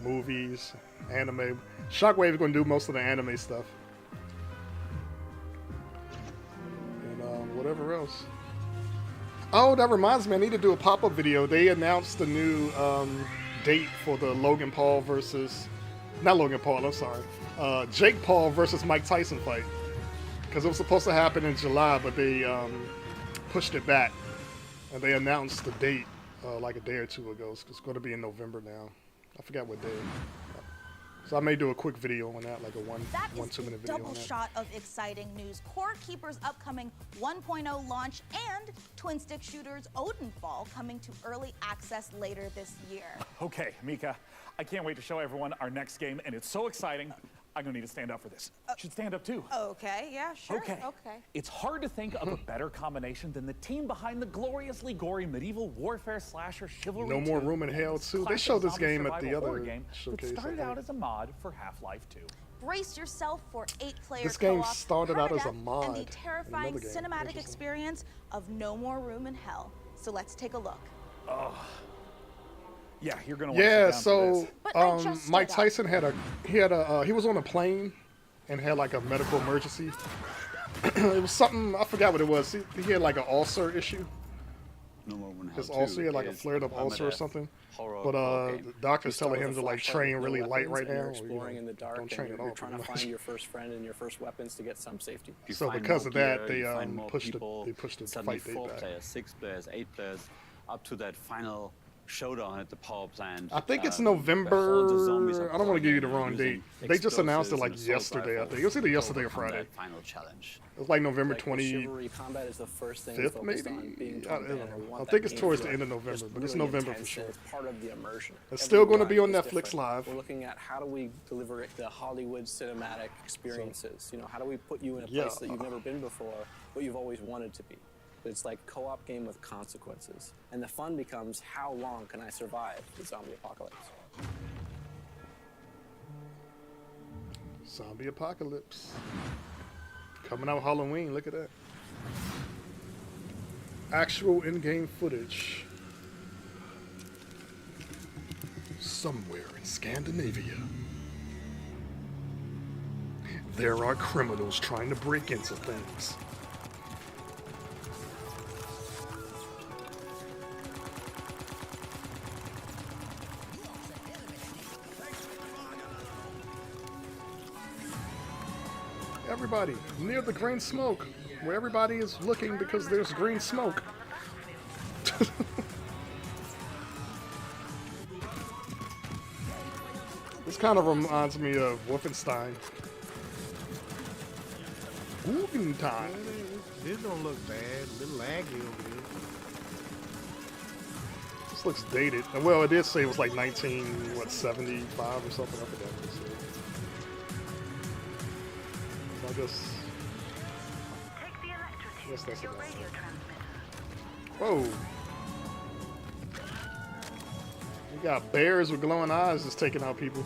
movies, anime. Shockwave is going to do most of the anime stuff. And whatever else. Oh, that reminds me, I need to do a pop-up video. They announced the new date for the Logan Paul versus... Not Logan Paul, I'm sorry. Jake Paul versus Mike Tyson fight. Because it was supposed to happen in July, but they... pushed it back, and they announced the date like a day or 2 ago. It's going to be in November now. I forgot what day. So I may do a quick video on that, like a one 2 minute video. Double shot of exciting news. Core Keeper's upcoming 1.0 launch and twin stick shooters Odenfall coming to early access later this year. Okay, Mika, I can't wait to show everyone our next game, and it's so exciting. I'm gonna need to stand up for this. Should stand up too. Okay, yeah, sure. Okay. It's hard to think of a better combination than the team behind the gloriously gory medieval warfare slasher Chivalry No More 2, Room in Hell 2. They showed this game at the other showcase. It started out as a mod for Half-Life 2. Brace yourself for 8-player This game co-op, started out as a permadeath, mod and the in terrifying another game. cinematic experience of No More Room in Hell. So let's take a look. Yeah, you're gonna. Yeah, so Mike Tyson he was on a plane and had like a medical emergency. It was something, I forgot what it was. He had like an ulcer issue. His ulcer, he had like a flared up ulcer or something. But the doctor's telling him to like train really light right now. Exploring in the dark, don't train at all. You're trying to find your first friend and your first weapons to get some safety. So because of that, they pushed the fight date 4 back. players, 6 players, 8 players, up to that final showdown at the power plant. I think it's November. I don't want to give you the wrong date. They just announced it like yesterday. I think it was either yesterday or Friday. Final challenge. It was like November 25th, Chivalry combat is the first thing maybe. I think it's towards the end of November, but it's November for sure. It's part of the immersion. It's still going to be on Netflix Live. We're looking at how do we deliver the Hollywood cinematic experiences. You know, how do we put you in a place that you've never been before, but you've always wanted to be. It's like a co-op game with consequences. And the fun becomes, how long can I survive the zombie apocalypse? Zombie apocalypse. Coming out Halloween, look at that. Actual in-game footage. Somewhere in Scandinavia, there are criminals trying to break into things. Everybody, near the green smoke, where everybody is looking because there's green smoke. This kind of reminds me of Wolfenstein. Wolfenstein. This don't look bad. A little laggy over here. This looks dated. Well, it did say it was like 1975 or something. I forgot. I guess that's about it. Whoa. We got bears with glowing eyes just taking out people.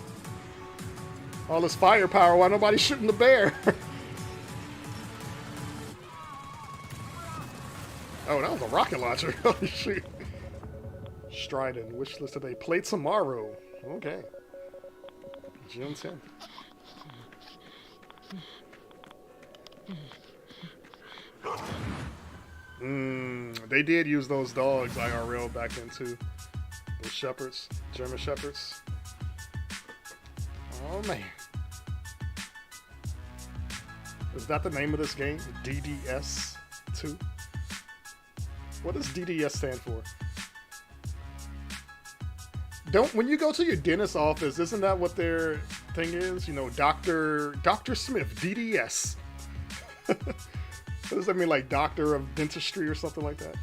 All this firepower, why nobody shooting the bear? Oh, that was a rocket launcher. Holy shit. Stridon, wish list today. Play tomorrow. Okay. June 10th. They did use those dogs IRL back into the shepherds, German shepherds. Oh man. Is that the name of this game? DDS 2? What does DDS stand for? When you go to your dentist's office, isn't that what their thing is? You know, Dr. Smith, DDS. What does that mean, like doctor of dentistry or something like that?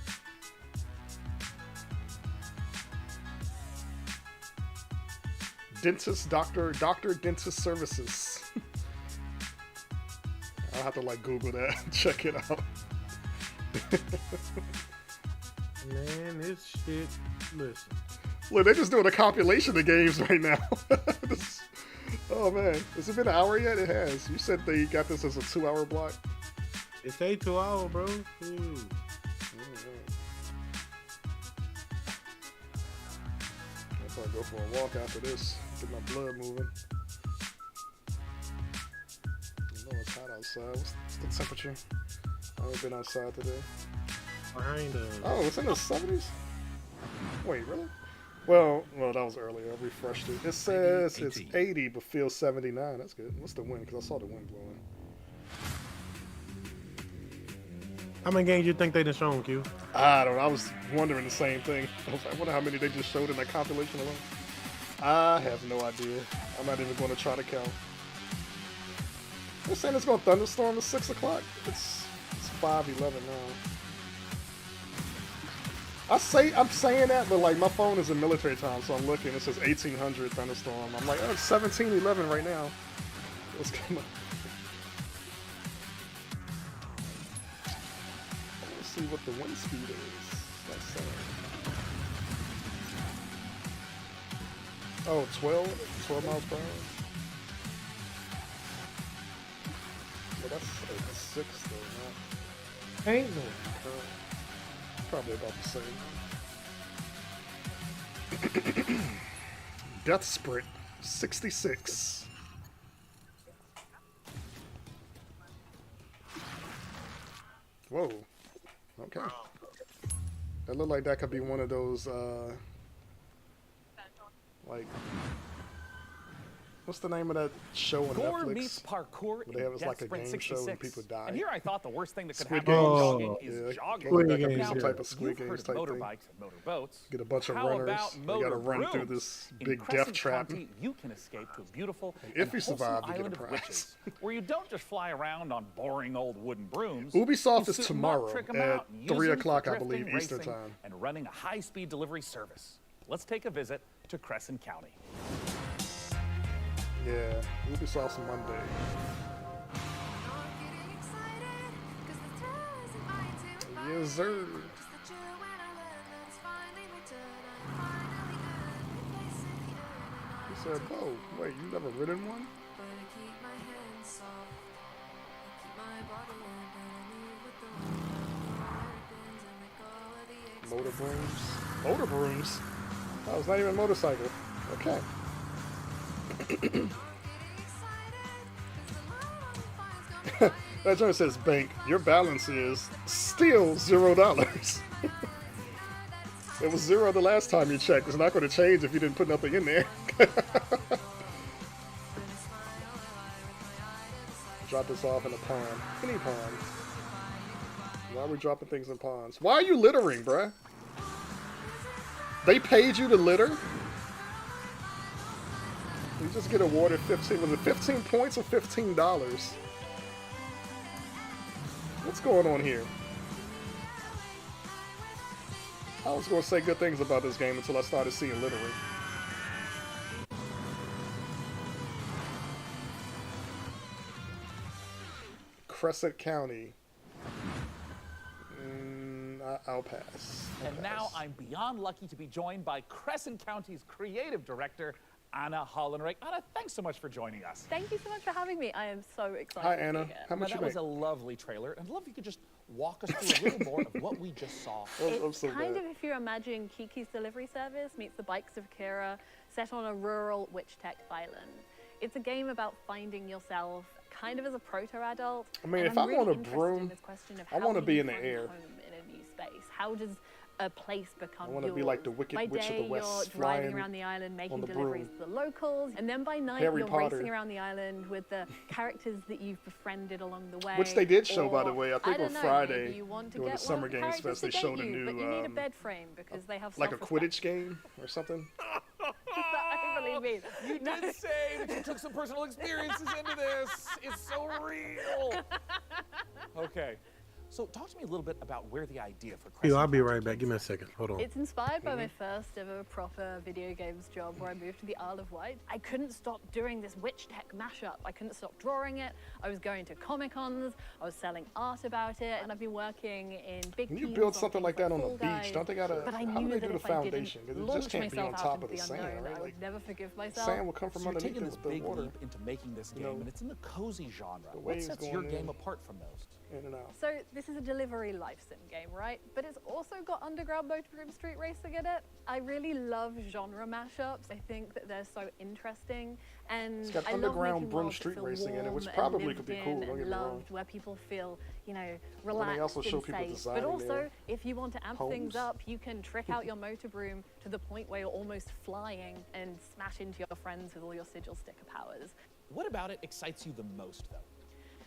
Dentist, doctor dentist services. I'll have to like Google that and check it out. Man, this shit, listen. Look, they're just doing a compilation of games right now. Oh man, has it been an hour yet? It has. You said they got this as a 2-hour block. It's 2 hours, bro. I'll go for a walk after this. Get my blood moving. I know it's hot outside. What's the temperature? I haven't been outside today. Oh, it's in the 70s? Wait, really? Well, that was earlier. I refreshed it. It says it's 80, but feels 79. That's good. What's the wind? Because I saw the wind blowing. How many games you think they done shown, Q? I don't know. I was wondering the same thing. I wonder how many they just showed in that compilation alone. I have no idea. I'm not even going to try to count. They're saying it's going to thunderstorm at 6 o'clock. It's 5:11 now. I'm saying that, but like my phone is in military time, so I'm looking. It says 1800 thunderstorm. I'm like, oh, it's 17:11 right now. What's going on? Let's see what the wind speed is. That's saying. Oh, 12 miles per hour. Well, that's 6 though. Ain't no. Probably about the same. Death Sprint 66. Whoa. Okay. That looked like that could be one of those like, what's the name of that show on Gore Netflix? Meets Parkour Where they have in like a Death Sprint game show 66. and people die. And here I thought the worst thing that could Squid happen Games. while jogging is jogging. Squid Now, Games, some type of Squid you've Games heard type motorbikes thing. and motorboats. Get a bunch of How runners. about They gotta run through motor this In big Crescent death trap. County, you can escape to a beautiful And if you wholesome survive, you get a island of prize. witches, where you don't just fly around on boring old wooden brooms. Ubisoft You is suit 'em up, tomorrow trick 'em at out, and 3 use 'em for o'clock, I drifting, believe, Eastern racing, time. and running a high-speed delivery service. Let's take a visit to Crescent County. Yeah, Ubisoft's Monday. Yes, sir. He said, "Oh, wait, you never ridden one?" Motor brooms. Motor brooms? Oh, it's not even a motorcycle. Okay. That joint says bank. Your balance is still $0. It was 0 the last time you checked. It's not going to change if you didn't put nothing in there. Drop this off in a pond. Any pond. Why are we dropping things in ponds? Why are you littering, bruh? They paid you to litter? You just get awarded 15. Was it 15 points or $15? What's going on here? I was going to say good things about this game until I started seeing littering. Crescent County. I'll pass. And now I'm beyond lucky to be joined by Crescent County's creative director, Anna Hollenreich. Anna, thanks so much for joining us. Thank you so much for having me. I am so excited. Hi, to Anna. be here. How much That you was make? a lovely trailer, and I'd love if you could just walk us through a little more of what we just saw. It's kind of if you imagine Kiki's Delivery Service meets the Bikes of Kira, set on a rural Witch Tech island. It's a game about finding yourself kind of as a proto-adult. I mean, and if I'm I'm really on a interested broom, in this question of I how wanna do be you in the find air. home in a new space? How does a place become I want to yours? be like the Wicked By Witch of day, the West, you're driving flying around the island, making on the deliveries broom. to the locals, and then by night, Harry you're Potter. racing around the island with the characters that you've befriended along the way. Which they did show, by or, the way. I think on don't know, Friday maybe you want to during get the Summer one of the Games characters Fest, they to showed date a you, new, but you need a bed frame because they have like a self-respect. Quidditch game or something. I believe me. You did say that you took some personal experiences into this. It's so real. Okay. So talk to me a little bit about where the idea for Crescent Yo, I'll be right back. Give me a second. Hold on. It's inspired by my first ever proper video games job where I moved to the Isle of Wight. I couldn't stop doing this Witch Tech mashup. I couldn't stop drawing it. I was going to Comic-Cons. I was selling art about it. And I've been working in big When you teams build on something things like that on the Fall beach, Guys. don't they gotta? But I How do knew they that do the if I didn't foundation? Because it launch just can't be on myself top out of into the the sand, unknown, right? I Like, would never forgive myself. sand will come from So you're underneath taking this the big water. leap into making this game, and it's in the cozy genre. The What waves sets your going game in. apart from those? In and out. So this is a delivery life sim game, right? But it's also got underground motorhome street racing in it. I really love genre mashups. I think that they're so interesting, and It's got I love underground making broom worlds that street feel racing in it, warm which and probably lived could be in cool, don't and get me wrong. loved, where people feel, you know, And relaxed they also show and people safe. designing But also, their if you want to amp things homes. up, you can trick out your motor broom to the point where you're almost flying and smash into your friends with all your sigil sticker powers. What about it excites you the most, though?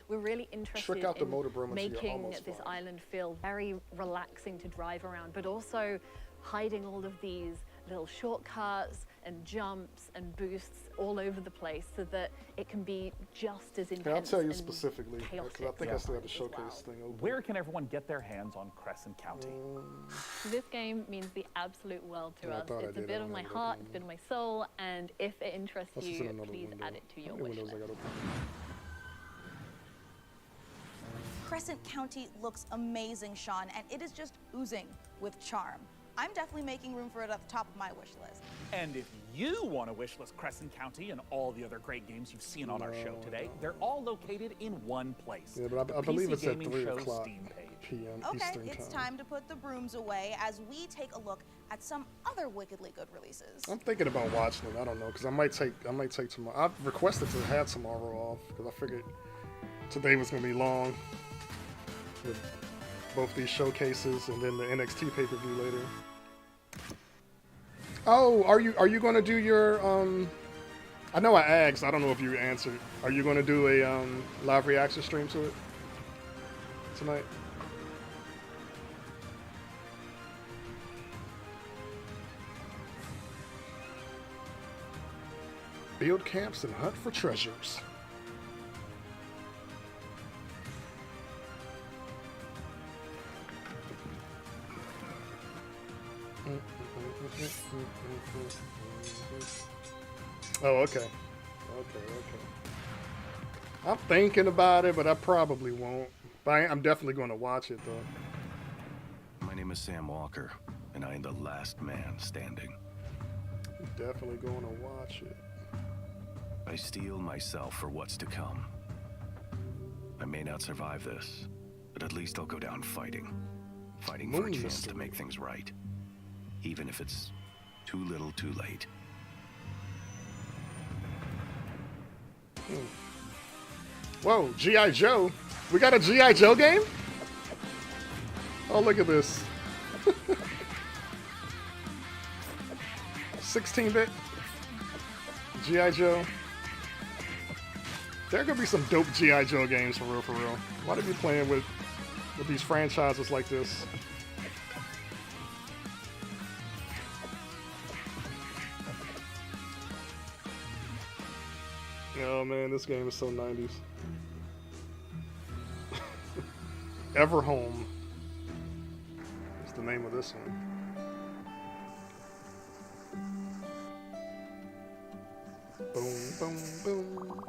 We're really interested Trick out the in motor broom until you're making almost this flying. island feel very relaxing to drive around, but also hiding all of these little shortcuts and jumps and boosts all over the place so that it can be just as intense. Yeah, I'll tell you and specifically, because I think I still have the showcase thing open. Where can everyone get their hands on Crescent County? This game means the absolute world to us. It's a bit of my heart, it's a bit of my soul, and if it interests you, please add it to your wish list. Crescent County looks amazing, Sean, and it is just oozing with charm. I'm definitely making room for it at the top of my wish list. And if you want to wishlist Crescent County and all the other great games you've seen on our show today, they're all located in one place. Yeah, but I believe it's at 3 o'clock p.m. Okay, Eastern it's time. time to put the brooms away as we take a look at some other wickedly good releases. I'm thinking about watching it. I don't know, because I might take tomorrow. I've requested to have tomorrow off because I figured today was going to be long with both these showcases and then the NXT pay-per-view later. Oh, are you going to do your I know I asked, I don't know if you answered. Are you going to do a live reaction stream to it tonight? Build camps and hunt for treasures. Oh, okay. Okay. I'm thinking about it, but I probably won't. But I'm definitely going to watch it, though. My name is Sam Walker, and I am the last man standing. I'm definitely going to watch it. I steel myself for what's to come. I may not survive this, but at least I'll go down fighting. Fighting for a chance to make things right. Even if it's too little too late. Whoa, G.I. Joe. We got a G.I. Joe game? Oh, look at this. 16-bit. G.I. Joe. There are going to be some dope G.I. Joe games for real, for real. Why do we be playing with these franchises like this? Oh man, this game is so 90s. Everhome is the name of this one. Boom, boom, boom.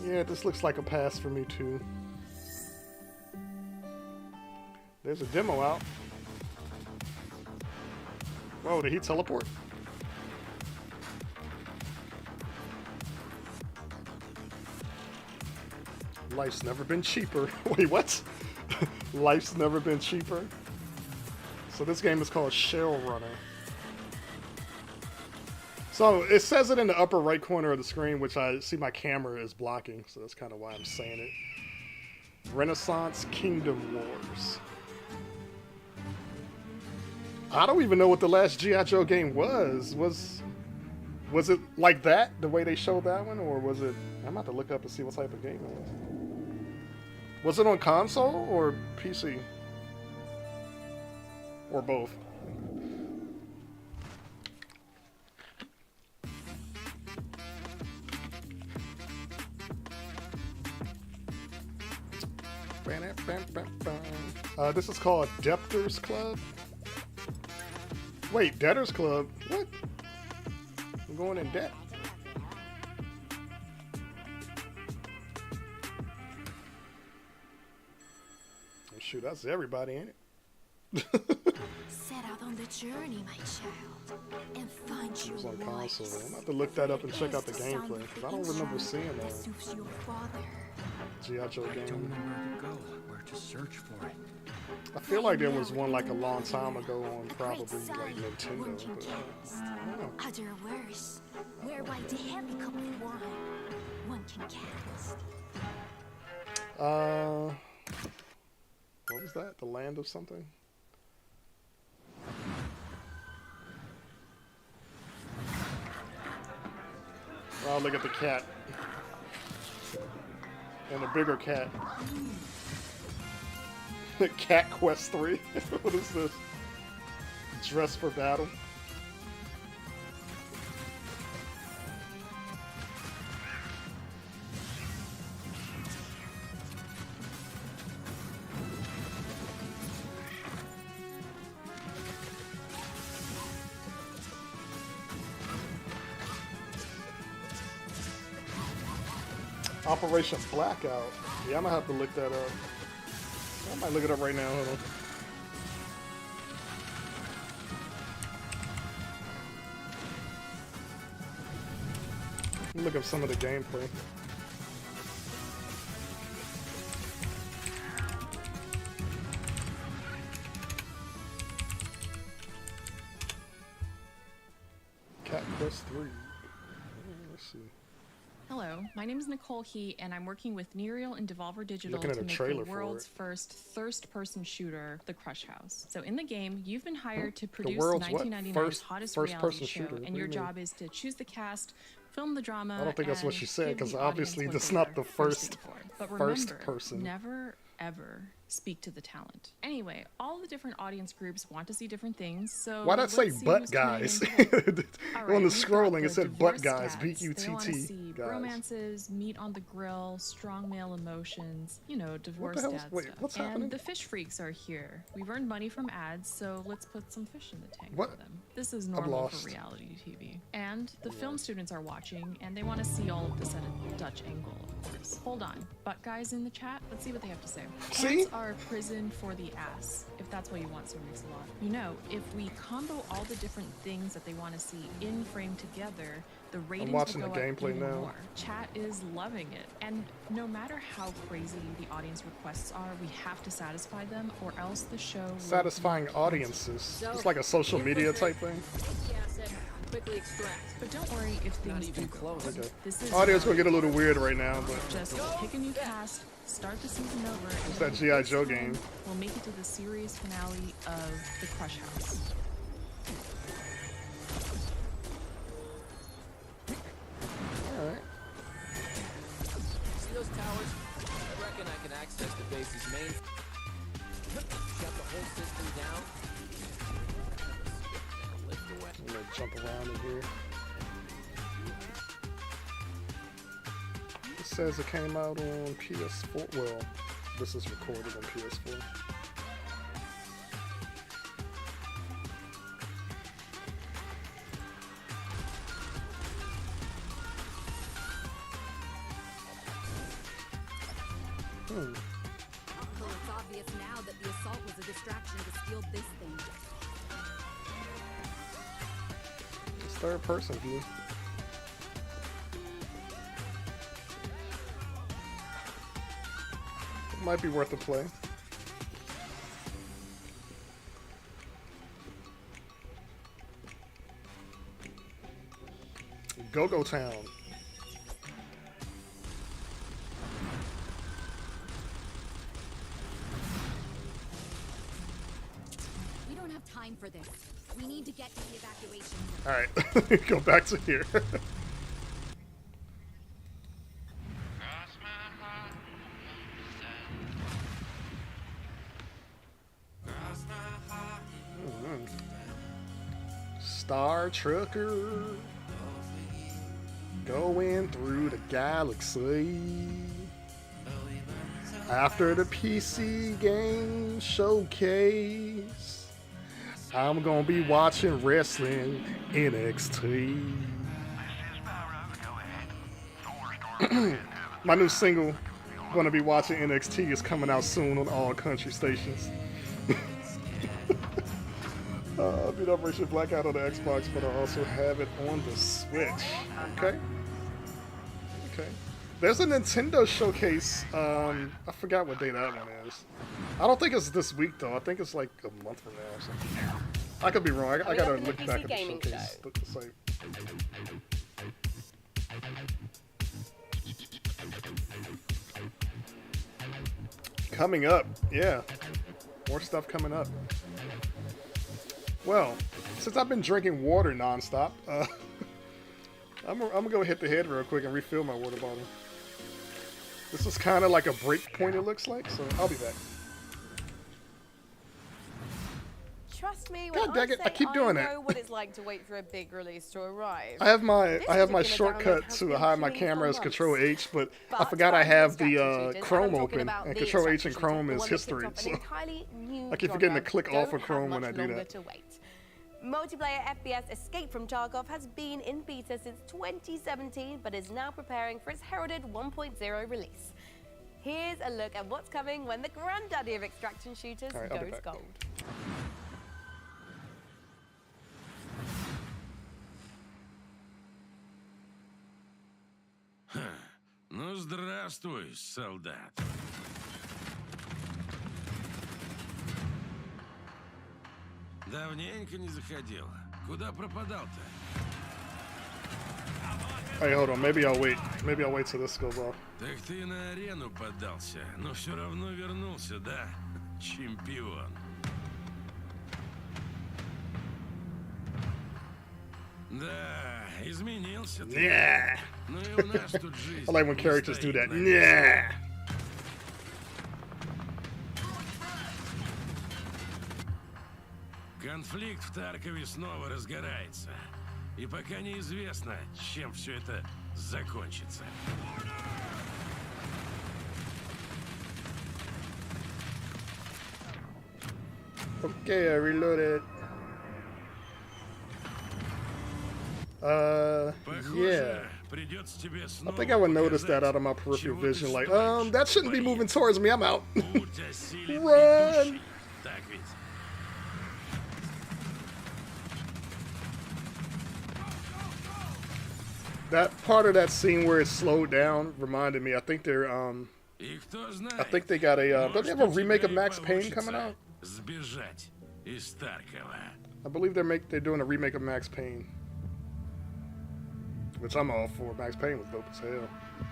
Yeah, this looks like a pass for me too. There's a demo out. Whoa, did he teleport? Life's never been cheaper. Wait, what? Life's never been cheaper? So this game is called Shell Runner. So it says it in the upper right corner of the screen, which I see my camera is blocking, so that's kind of why I'm saying it. Renaissance Kingdom Wars. I don't even know what the last G.I. Joe game was. Was it like that, the way they showed that one? Or was it... I'm about to look up and see what type of game it was. Was it on console or PC? Or both? This is called Debtors Club. Wait, Debtors Club? What? I'm going in debt. Oh, shoot, that's everybody, ain't it? Set out on the journey, my child, and find it was on console. I'm gonna have to look that up and check out the gameplay because I don't remember seeing that G.I. Joe game. I don't know where to go, where to search for it. I feel like there was one like a long time ago on probably like Nintendo, but I don't know. Other worse, whereby the heavy cup of wine one can cast. What was that? The Land of something? Oh, look at the cat. And a bigger cat. Cat Quest 3. What is this? Dress for battle. Operation Blackout. Yeah, I'm gonna have to look that up. I might look it up right now. Hold on. Let me look up some of the gameplay. Cat Quest 3. Let's see. Hello, my name is Nicole He, and I'm working with Nereal and Devolver Digital Looking at to a make trailer the for world's it. first first-person shooter, The Crush House. So in the game, you've been hired to The produce world's what? 1999's hottest First reality person show, shooter? What and do your you mean? job is to choose the cast, film the drama, I don't think that's what and she said, give because the obviously audience what that's they not are the thirsting first for. But first remember, person. never ever speak to the talent. Anyway, all the different audience groups want to see different things, so Why'd that say let's see butt who's coming guys? in first. All On right, the we've got scrolling, it the said butt divorce guys. dads. They want to B-U-T-T see guys. romances, meat on the grill, strong male emotions, you know, divorce hell is- dad wait, stuff. what's and happening? the fish freaks are here. We've earned money from ads, so let's put some fish in the tank What? for them. This is I'm normal lost. for reality TV. And the film students are watching, and they want to see all of this at a Dutch angle, of course. Hold on. Butt guys in the chat? Let's see what they have to say. See? Pants are a prison for the ass, if that's what you want, Sir Mix-a-Lot. You know, if we combo all the different things that they want to see in frame together, the ratings watching will go the up gameplay even now. more. Chat is loving it. And no matter how crazy the audience requests are, we have to satisfy them, or else the show will Satisfying audiences. It's like a social media type thing. quickly extract. But don't worry if things do go wrong. Okay. This is Audio's gonna get a little weird right now, but just pick a new cast, start the season over, and It's that then G.I. next Joe time, game. We'll make it to the series finale of The Crush House. alright. See those towers? I reckon I can access the base's main. Shut the whole system down. Lift away. I'm gonna jump around in here. It says it came out on PS4. Well, this is recorded on PS4. Well, it's obvious now that the assault was a distraction to steal this thing. It's third person view. It might be worth a play. Go-Go Town. We don't have time for this. We need to get to the evacuation. Alright, go back to here. Star Trucker going through the galaxy. After the PC game showcase, I'm gonna be watching wrestling NXT. My new single, Gonna Be Watching NXT, is coming out soon on all country stations. Beat Operation Blackout on the Xbox, but I also have it on the Switch. Okay. Okay. There's a Nintendo showcase. I forgot what day that one is. I don't think it's this week though. I think it's like a month from now or something. I could be wrong. I gotta look back at the showcase. The site. Coming up, yeah. More stuff coming up. Well, since I've been drinking water nonstop, I'm gonna go hit the head real quick and refill my water bottle. This is kind of like a break point, it looks like, so I'll be back. me when God dang it, I keep doing it. know what it's like to wait for a big release to arrive. I have my shortcut to hide my camera as Control H, but I forgot I have the Chrome open, and Control H in Chrome is history. So I keep forgetting to click off of Chrome when I do that. Multiplayer FPS Escape from Tarkov has been in beta since 2017, but is now preparing for its heralded 1.0 release. Here's a look at what's coming when the granddaddy of extraction shooters goes gold. Ну, здравствуй, солдат. Давненько не заходил. Куда пропадал-то? Hey, hold on. Maybe I'll wait. Maybe I'll wait till this goes off. Так ты на арену поддался, но все равно вернулся, да? Чемпион. Да, изменился ты. Yeah. Ну и у нас тут жизнь. I like when characters do that. Yeah. Конфликт в Таркове снова разгорается. И пока неизвестно, чем все это закончится. Okay, I reloaded. Yeah. I think I would notice that out of my peripheral vision, like, that shouldn't be moving towards me, I'm out. Run! That part of that scene where it slowed down reminded me, I think they're, I think they got a, don't they have a remake of Max Payne coming out? I believe they're doing a remake of Max Payne. Which I'm all for. Max Payne was dope as hell.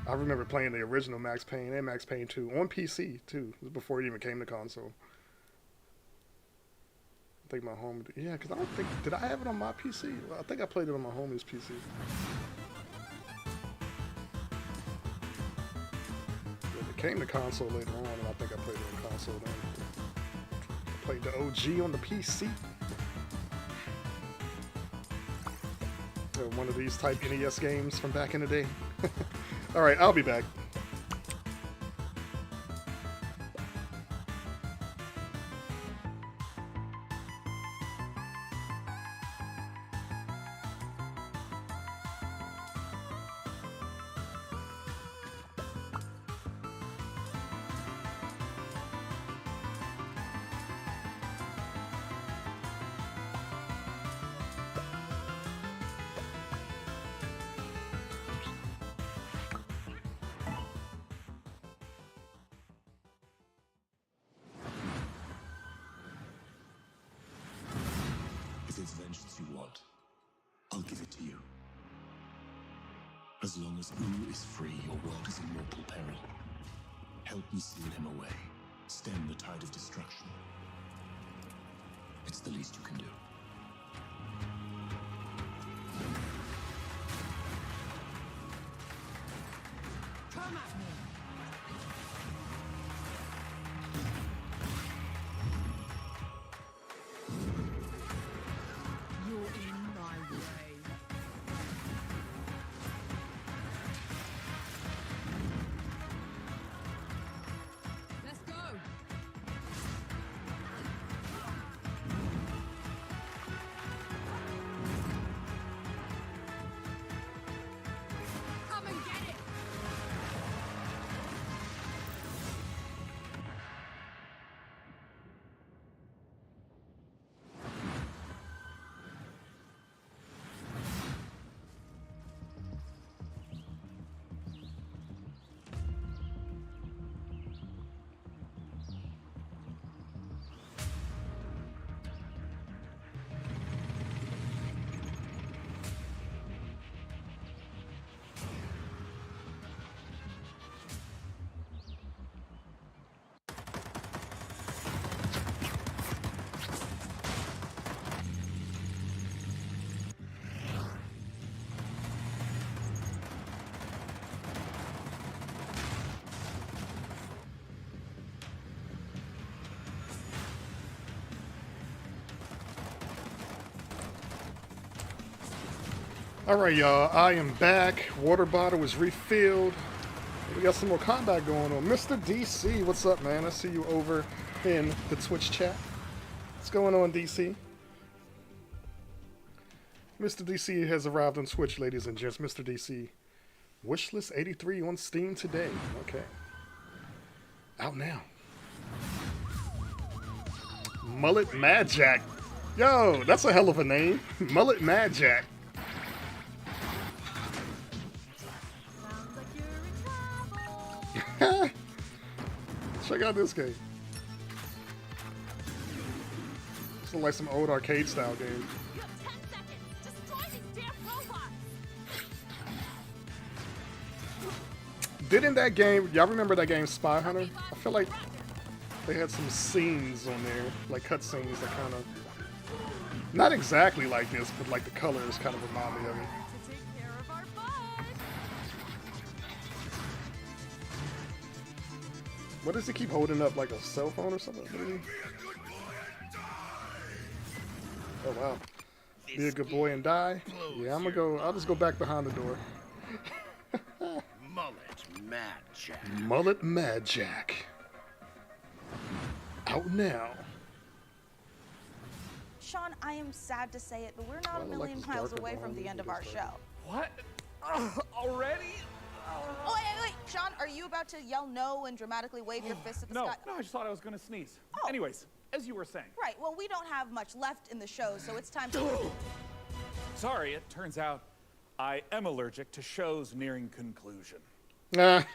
I remember playing the original Max Payne and Max Payne 2 on PC too, before it even came to console. I think my home, yeah, because I don't think, did I have it on my PC? Well, I think I played it on my homie's PC. It came to console later on, and I think I played it on console then. I played the OG on the PC. One of these type NES games from back in the day. Alright, I'll be back. If it's vengeance you want, I'll give it to you. As long as Wu is free, your world is in mortal peril. Help me seal him away. Stem the tide of destruction. It's the least you can do. Come at me! Alright, y'all. I am back. Water bottle is refilled. We got some more combat going on. Mr. DC, what's up, man? I see you over in the Twitch chat. What's going on, DC? Mr. DC has arrived on Twitch, ladies and gents. Mr. DC. Wishlist 83 on Steam today. Okay. Out now. Mullet Mad Jack. Yo, that's a hell of a name. Mullet Mad Jack. Check out this game. It's like some old arcade style game. Didn't that game, y'all remember that game Spy Hunter? I feel like they had some scenes on there, like cutscenes that kind of, not exactly like this, but like the colors kind of remind me of it. What does he keep holding up, like a cell phone or something? Oh wow. Be a good boy and die? Yeah, I'll just go back behind the door. Mullet Mad Jack. Mullet Mad Jack. Out now. Sean, I am sad to say it, but we're not a million miles away from the end of our show. What? Already? Oh, wait. Sean, are you about to yell no and dramatically wave your fist at the sky? No, I just thought I was going to sneeze. Anyways, as you were saying. Right, well, we don't have much left in the show, so it's time to... Sorry, it turns out I am allergic to shows nearing conclusion. Well,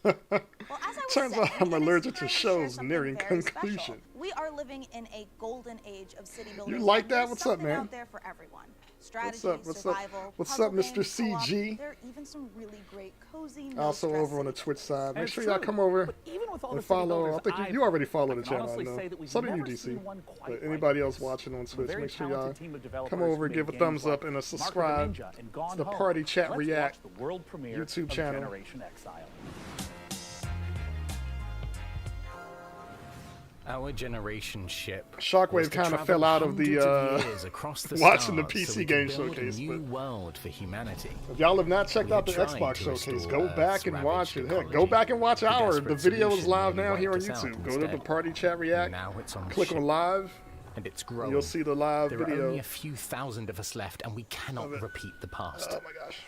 as I was Turns saying, out I'm it is allergic to time share shows something nearing very conclusion. special. We are living in a golden age of city building. You like and that? there's What's up, something man? out there for everyone. Strategy, What's survival, up? What's puzzle up, Mr. games, co-op. CG? There are even some really great cozy Also no-stress over on the Twitch side. Make It's sure y'all true. come over But even with all and the city follow. I builders think you already follow the I can channel, I honestly say that know. we've So do you, never DC. seen one quite But anybody like else this. watching on From a Twitch, very make sure talented y'all team of developers come over, who give a made thumbs games up, and a like Mark of the subscribe Ninja and to Gone the Home. Party Chat Let's React watch the world premiere YouTube of channel. Generation Exile. Our generation ship. Shockwave kind of fell out of the watching the PC game showcase. A new world for humanity. If y'all have not checked out the Xbox showcase, go back and watch it. Heck, go back and watch our. The video is live now here on YouTube. Go to the Party Chat React. Click on live. And it's growing. You'll see the live there video. There are only a few thousand of us left, and we cannot repeat the past. Oh my gosh.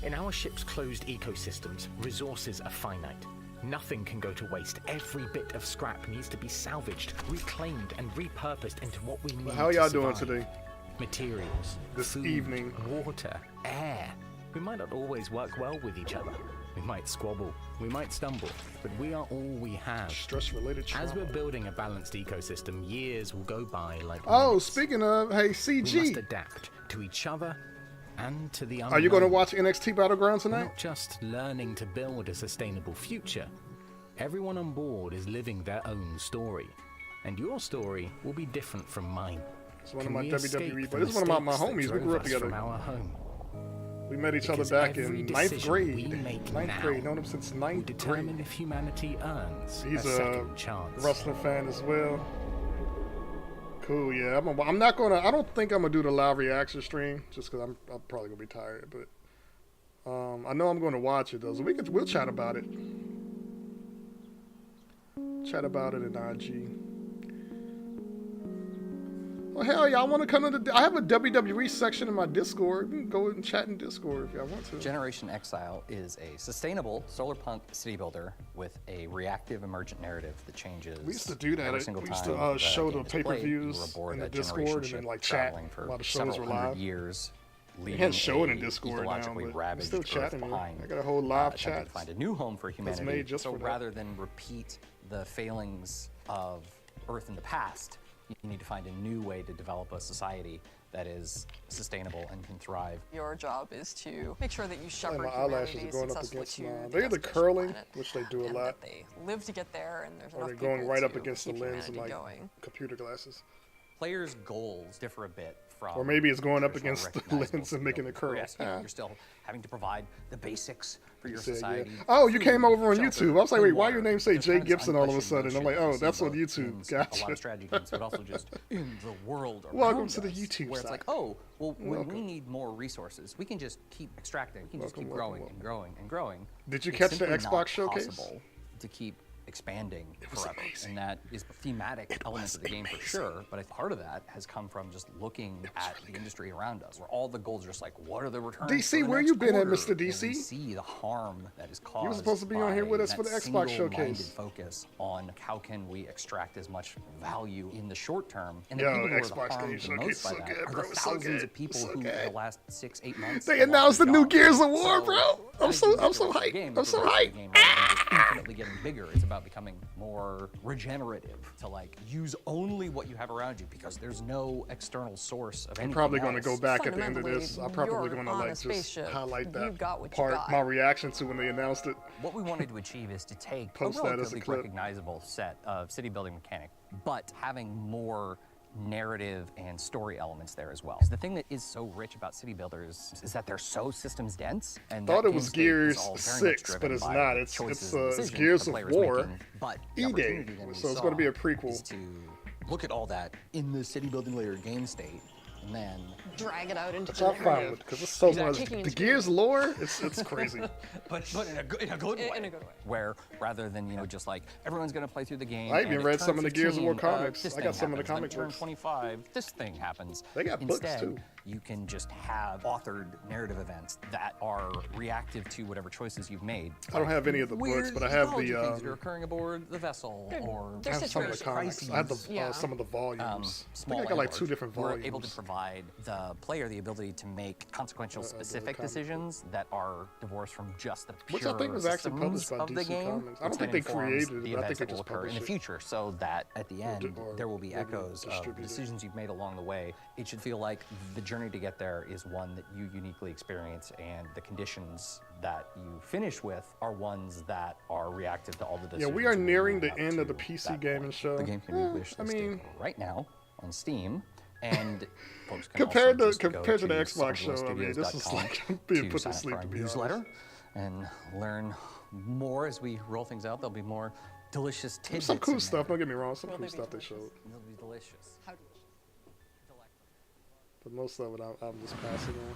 In our ship's closed ecosystems, resources are finite. Nothing can go to waste. Every bit of scrap needs to be salvaged, reclaimed, and repurposed into what we need. How y'all doing today? Materials, this food, evening, water, air. We might not always work well with each other. We might squabble, we might stumble, but we are all we have. Stress-related trauma. As we're building a balanced ecosystem, years will go by like minutes. Speaking of, hey, CG. We must adapt to each other and to the unknown. Are you going to watch NXT Battleground tonight? We're not just learning to build a sustainable future. Everyone on board is living their own story. And your story will be different from mine. It's one of my WWE, but it's one of my homies. We grew up together. Our home. We met each other back in 9th grade. 9th grade, known him since 9th determine grade. if humanity earns He's a second chance. Wrestling fan as well. Cool, yeah. I'm not gonna. I don't think I'm gonna do the live reaction stream just because I'm probably gonna be tired. But I know I'm gonna watch it though, so we'll chat about it. Chat about it in IG. Well, hell yeah, I want to come to the... I have a WWE section in my Discord. You can go and chat in Discord if y'all want to. Generation Exile is a sustainable solar punk city builder with a reactive emergent narrative that changes. We used to do that. Every single we used time to show the game is played. pay-per-views You were aboard in the a Discord generation and then ship like chat traveling for while the shows were several hundred live. years. We can't show it in Discord now, but we're still chatting here. I got a whole live chat. To find a new home for humanity. That's made just so for that. rather than repeat the failings of Earth in the past, you need to find a new way to develop a society that is sustainable and can thrive. Your job is to make sure that you shepherd my eyelashes humanity are going up successfully against to my... the They're either destination curling, planet, which they do a and lot, that they live to get there, and there's or enough they're going people right up to against the keep lens and humanity like going. computer glasses. Players' goals differ a bit from. Or maybe it's going up traditional against the recognizable lens and making it curl. Yes, you're still having to provide the basics for your Said, yeah. society. Oh, you food, came over on shelter, YouTube. I was like, wait, clean why water. your name say There's Jay kind of this Gibson all of a unquestioned sudden? I'm like, notion oh, that that's we on see YouTube. both in Gotcha. A lot of strategy games, but also just in the world around Welcome to the us, YouTube where it's side. like, oh, well, when Welcome. we need more resources, we can just keep extracting. We can just keep Welcome, growing welcome. and growing and growing. Did you It's catch the simply Xbox not showcase? possible to keep expanding was forever, amazing. and that is a thematic element of the game for sure. But part of that has come from just looking at the industry around us, where all the goals are just like, what are the returns? DC, for the where next you been at, quarter? Mr. And DC? we see the harm that is caused. You were supposed to be on here with us for the by Xbox that showcase. single-minded focus on how can we extract as much value in the short term. And the Yo, people who are Xbox the harmed Game the Showcase most by so that good, are bro. the It's so thousands good. of people It's so who, good. in the last 6-8 months, They have lost announced the their new jobs. Gears of War, So, bro. I'm so hyped. I'm so hyped. Game, rather than just infinitely getting bigger, it's about becoming more regenerative, to like use only what you have around you, because there's no external source of I'm anything probably going to else. go back at the end of this. I'm probably going to like just highlight that part, my reaction to when they announced it. What we wanted to achieve is to take Post a that as a relatively clip. recognizable set of city building mechanic, but having more narrative and story elements there as well. 'Cause the thing that is so rich about city builders is that they're so systems dense. And Thought that it was game state Gears is all very much 6, driven but it's by not. It's choices and decisions Gears the of player's War making. But the E-Day, opportunity that we so it's going to be a saw prequel. is to look at all that in the city building layer game state, and then drag it out into Which the I'm fine with, because it's so much. The Gears lore, it's crazy. but in a good way. In a good way. Where rather than just like everyone's going to play through the game. I even and at read turn some of the Gears of War 15, comics. this I got thing some of the happens, then comic turn books. 25, this thing happens. They got books, Instead, too. you can just have authored narrative events that are reactive to whatever choices you've made. I don't have any of the books, but I have the. things that are occurring aboard the vessel, or I have some of the comics. I have the, some of the volumes. I small think I got like and 2 large. different We're volumes. able to provide the player the ability to make consequential specific comic decisions that are divorced from just the pure Which I think was actually published by systems of the DC game. Comics. I don't which think then they informs created the it, I events think that they will just occur in the published it. future, so that at the end or there will be maybe echoes of the distributed. decisions you've made along the way. It should feel like the journey to get there is one that you uniquely experience, and the conditions that you finish with are ones that are reactive to all the Yeah, decisions. we are you nearing made the up end of the to PC that gaming point. show. The game can be wished I mean, right now on Steam, and folks can compared also to just go compared to the Xbox show, I mean, this is SonderLoveStudios.com like being to put to sign up sleep for to our be newsletter honest. and learn more as we roll things out. There'll be more delicious tidbits. Some cool in stuff. there. Don't get me wrong. Some cool stuff they showed. It'll be delicious. How delicious. But most of it, I'm just passing on.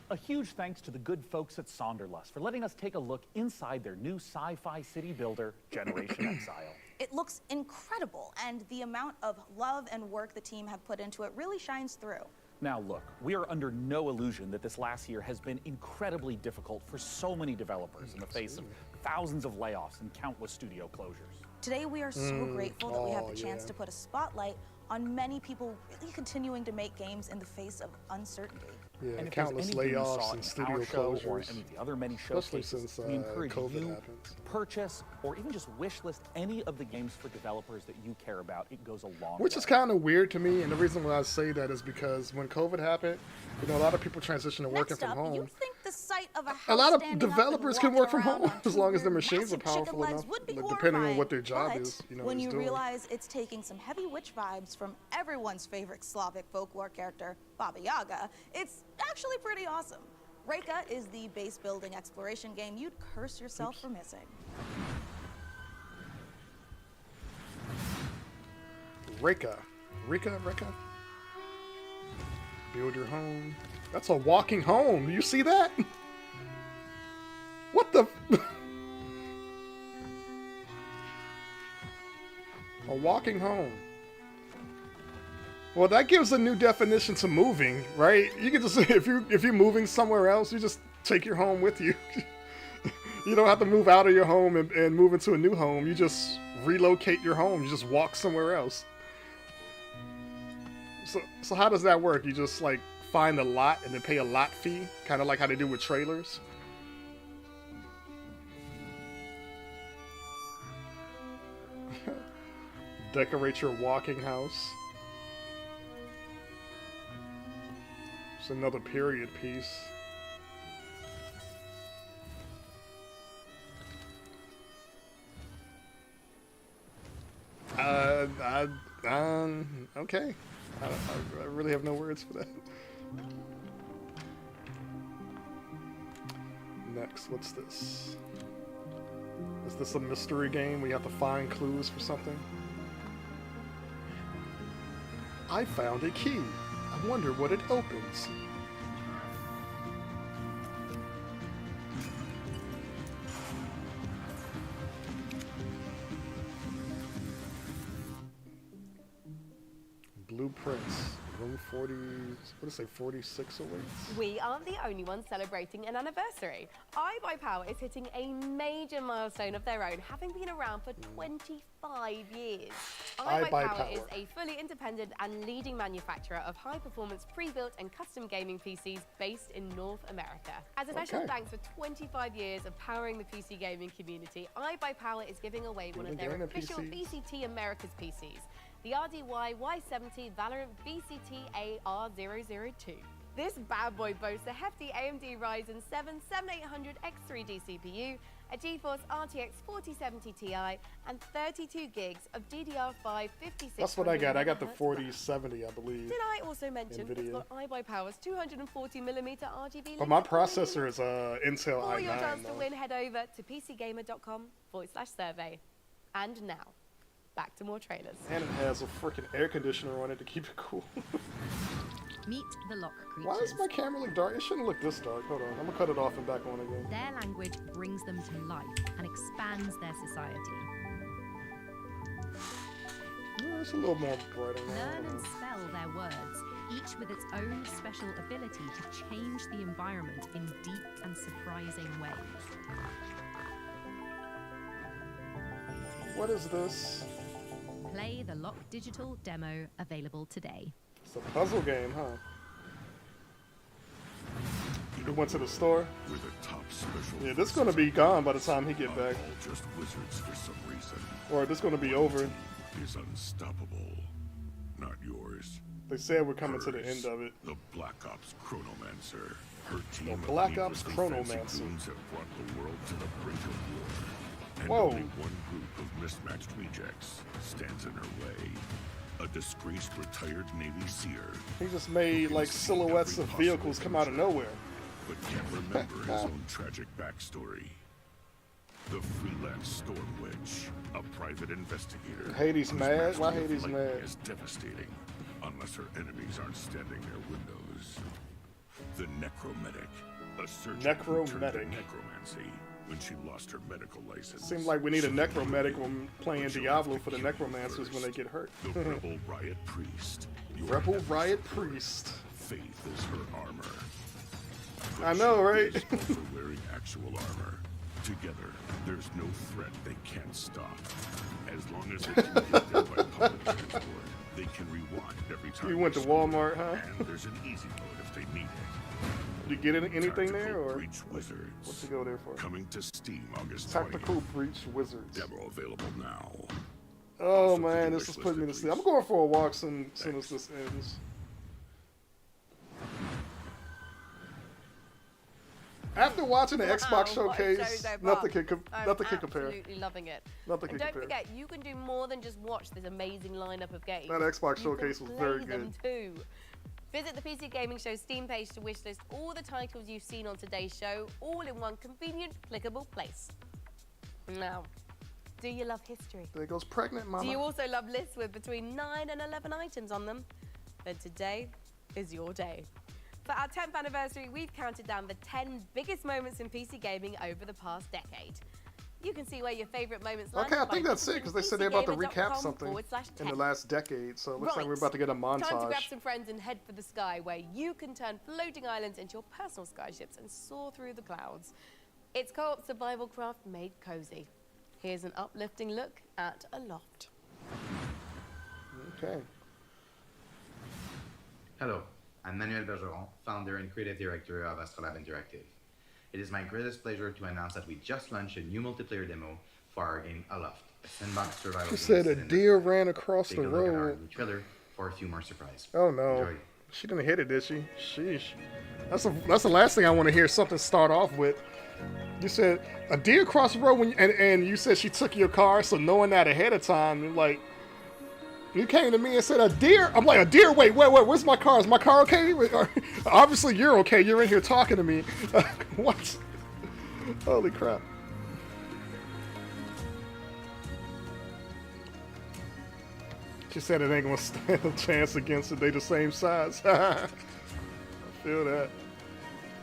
A huge thanks to the good folks at Sonderlust for letting us take a look inside their new sci-fi city builder, Generation Exile. It looks incredible, and the amount of love and work the team have put into it really shines through. Now look, we are under no illusion that this last year has been incredibly difficult for so many developers in the face of thousands of layoffs and countless studio closures. Today, we are so grateful that we have the chance yeah. to put a spotlight on many people really continuing to make games in the face of uncertainty. Yeah, And if there's countless anything you layoffs saw and in studio our show or closures. any of the other many Especially showcases, since we encourage COVID you happened. to purchase or even just wish list any of the games for developers that you care about. It goes a long Which way. is kind of weird to me, and the reason why I say that is because when COVID happened, a lot of people transitioned to working Next from up, home. you'd think the sight of a house A lot of standing up and developers can walking work from around home on as two long as their weird, machines are massive chicken powerful legs enough, would be like, depending on horrifying. what their job But is. when is you doing. realize it's taking some heavy witch vibes from everyone's favorite Slavic folklore character, Baba Yaga, it's actually pretty awesome. Reka is the base building exploration game you'd curse yourself for missing. Reka. Build your home. That's a walking home. Do you see that? What the? A walking home. Well, that gives a new definition to moving, right? You can just if you're moving somewhere else, you just take your home with you. You don't have to move out of your home and move into a new home. You just relocate your home. You just walk somewhere else. So how does that work? You just like find a lot and then pay a lot fee, kind of like how they do with trailers. Decorate your walking house. It's another period piece. Okay. I really have no words for that. Next, what's this? Is this a mystery game where you have to find clues for something? I found a key. I wonder what it opens. Blueprints. Room 40, what did it say, 46 awaits? We aren't the only ones celebrating an anniversary. iBuyPower is hitting a major milestone of their own, having been around for 25 years. iBuyPower is a fully independent and leading manufacturer of high-performance pre-built and custom gaming PCs based in North America. As a special thanks for 25 years of powering the PC gaming community, iBuyPower is giving away one of their official VCT Americas PCs, the RDY Y70 Valorant VCT AR002. This bad boy boasts a hefty AMD Ryzen 7 7800X3D CPU, a GeForce RTX 4070 Ti, and 32 gigs of DDR5 5600. That's what I got. I got the 4070, I believe. Did I also mention it's got iBuyPower's 240mm RGB? But my processor is Intel i9. For your chance to win, head over to pcgamer.com/survey. And now, back to more trailers. And it has a freaking air conditioner on it to keep it cool. Meet the lock creatures. Why does my camera look dark? It shouldn't look this dark. Hold on. I'm gonna cut it off and back on again. Their language brings them to life and expands their society. Yeah, it's a little more brighter now. Learn and spell their words, each with its own special ability to change the environment in deep and surprising ways. What is this? Play the Lock Digital demo available today. It's a puzzle game, huh? We went to the store. With a top special. Yeah, this is gonna be gone by the time he get back. All just wizards for some reason. Or this is gonna be over. Is unstoppable. Not yours. They said we're coming to the end of it. The Black Ops Chronomancer. Her team of Black Ops needlessly Chronomancer. fancy goons have brought the world to the brink of war. And Whoa. only one group of mismatched rejects stands in her way. A disgraced retired Navy SEER. He just made like silhouettes of vehicles come out of nowhere. But can't remember his own tragic backstory. The freelance Storm Witch, a private investigator. Hades whose mad? Why mastery of Hades lightning mad? is devastating, unless her enemies aren't standing their windows. The Necromedic, a surgeon who turned to Necromedic. necromancy when she lost her medical license. Seems like we need a necromedic when playing Diablo for the necromancers when they get hurt. The Rebel Riot Priest. Your Rebel nemesis. Riot Priest. Faith is her armor. I know, right? She is also wearing actual armor. Together, there's no threat they can't stop. As long as they can get there by public transport, they can rewind every time. You went to Walmart, huh? And there's an easy mode if they need it. You get anything Tactical there, or Breach Wizards. what's it go there for? Coming to Steam August 20th. Tactical Breach Wizards. Demo available now. Oh Also, man, put your this is wish putting me to listed, sleep. I'm going for a walk soon as this ends. After watching the Xbox What a showcase, show so nothing far. can I'm nothing can compare. absolutely loving it. Nothing And can don't compare. forget, you can do more than just watch this amazing lineup of games. That Xbox You can showcase was play very them good. too. Visit the PC Gaming Show Steam page to wishlist all the titles you've seen on today's show, all in one convenient, clickable place. Now, do you love history? There goes pregnant mama. Do you also love lists with between 9 and 11 items on them? Then today is your day. For our 10th anniversary, we've counted down the 10 biggest moments in PC gaming over the past decade. You can see where your favorite moments land. Okay, I think that's it, because they said they're about to recap something in the /10. last decade, so it looks like we're Right. about to get a Time to grab montage. some friends and head for the sky, where you can turn floating islands into your personal skyships and soar through the clouds. It's co-op survival craft made cozy. Here's an uplifting look at Aloft. Okay. Hello, I'm Manuel Bergeron, founder and creative director of Astrolab Interactive. It is my greatest pleasure to announce that we just launched a new multiplayer demo for our game Aloft, a sandbox survival She game. said a set in deer the ran across Take the a look at our road. new trailer for a few more surprises. Oh no. Enjoy. She didn't hit it, did she? Sheesh. That's the last thing I want to hear something start off with. You said a deer crossed the road and you said she took your car, so knowing that ahead of time, you're like, You came to me and said, a deer? I'm like, a deer? Wait, where's my car? Is my car okay? Obviously you're okay. You're in here talking to me. What? Holy crap. She said it ain't gonna stand a chance against it. They the same size. I feel that.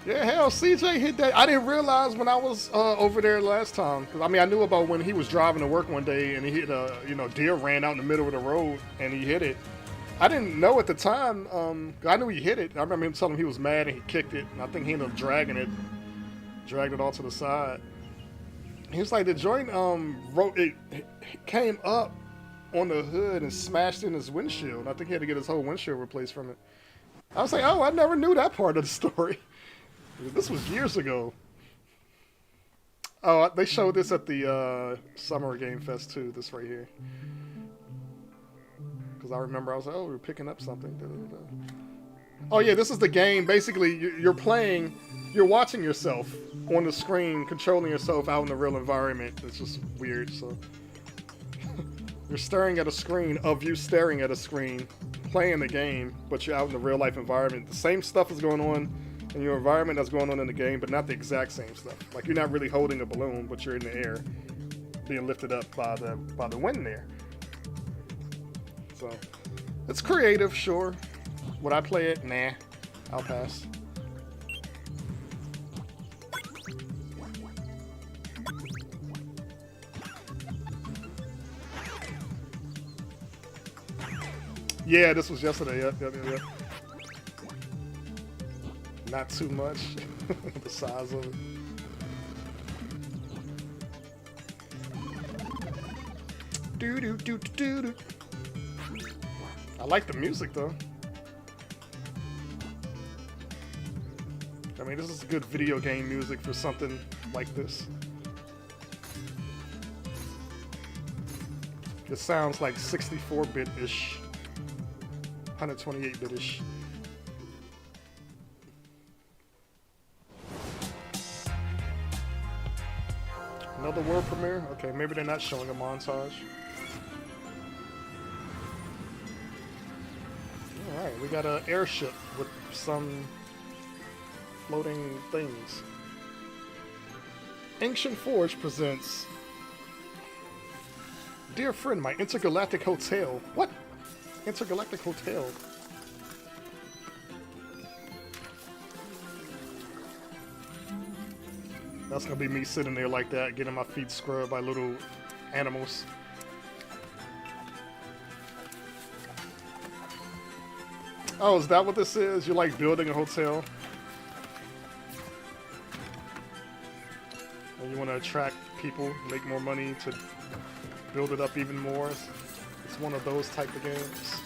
Yeah, hell, CJ hit that. I didn't realize when I was over there last time. Cause I mean, I knew about when he was driving to work one day and he hit a, deer ran out in the middle of the road and he hit it. I didn't know at the time. I knew he hit it. I remember him telling him he was mad and he kicked it. And I think he ended up dragged it all to the side. He was like, the joint it came up on the hood and smashed in his windshield. I think he had to get his whole windshield replaced from it. I was like, oh, I never knew that part of the story. This was years ago. Oh, they showed this at the Summer Game Fest too, this right here. Because I remember I was like, oh, we're picking up something. Da, da, da. Oh yeah, this is the game. Basically, you're playing, you're watching yourself on the screen, controlling yourself out in the real environment. It's just weird, so. You're staring at a screen of you staring at a screen, playing the game, but you're out in the real life environment. The same stuff is going on in your environment that's going on in the game, but not the exact same stuff. Like you're not really holding a balloon, but you're in the air, being lifted up by the wind there. So it's creative, sure. Would I play it? Nah, I'll pass. Yeah, this was yesterday. Yep. Not too much. The size of it. Do. I like the music though. I mean, this is good video game music for something like this. It sounds like 64-bit-ish, 128-bit-ish. Another world premiere? Okay, maybe they're not showing a montage. Alright, we got an airship with some floating things. Ancient Forge presents Dear Friend, My Intergalactic Hotel. What? Intergalactic Hotel? That's gonna be me sitting there like that, getting my feet scrubbed by little animals. Oh, is that what this is? You're like building a hotel? And you want to attract people, make more money to build it up even more? It's one of those type of games.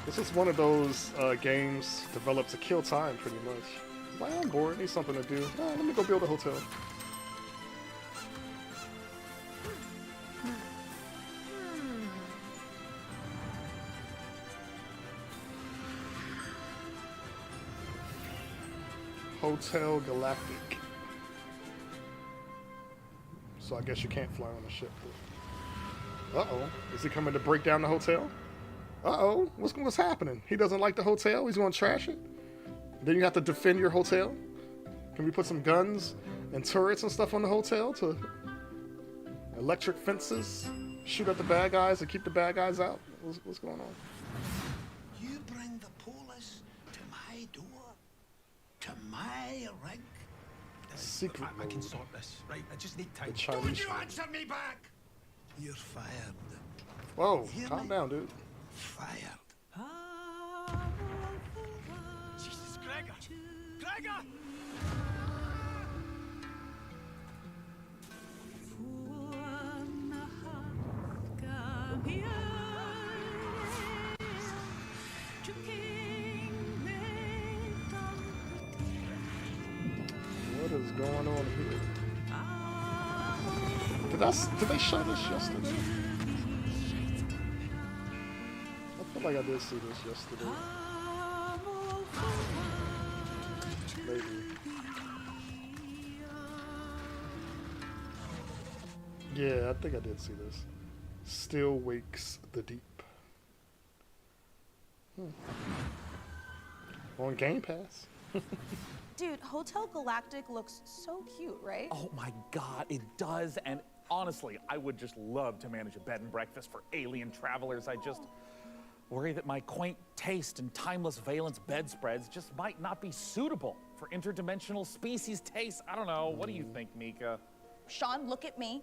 This is one of those games developed to kill time, pretty much. Like, I'm bored, need something to do. Oh, let me go build a hotel. Hotel Galactic. So I guess you can't fly on a ship. Uh-oh. Is he coming to break down the hotel? Uh-oh. What's happening? He doesn't like the hotel? He's going to trash it? Then you have to defend your hotel? Can we put some guns and turrets and stuff on the hotel to electric fences? Shoot at the bad guys and keep the bad guys out? What's going on? You bring the police to my door, to my rig. Secret I can sort this, right? I just need time. The Chinese Don't you one. answer me back! You're fired. Whoa, calm down, dude. Fired. Jesus, Gregor! Gregor! What is going on here? Did they show this yesterday? I feel like I did see this yesterday. Maybe. Yeah, I think I did see this. Still wakes the deep. On Game Pass. Dude, Hotel Galactic looks so cute, right? Oh my God, it does. And honestly, I would just love to manage a bed and breakfast for alien travelers. I just worry that my quaint taste and timeless valence bedspreads just might not be suitable for interdimensional species tastes. I don't know. What do you think, Mika? Sean, look at me.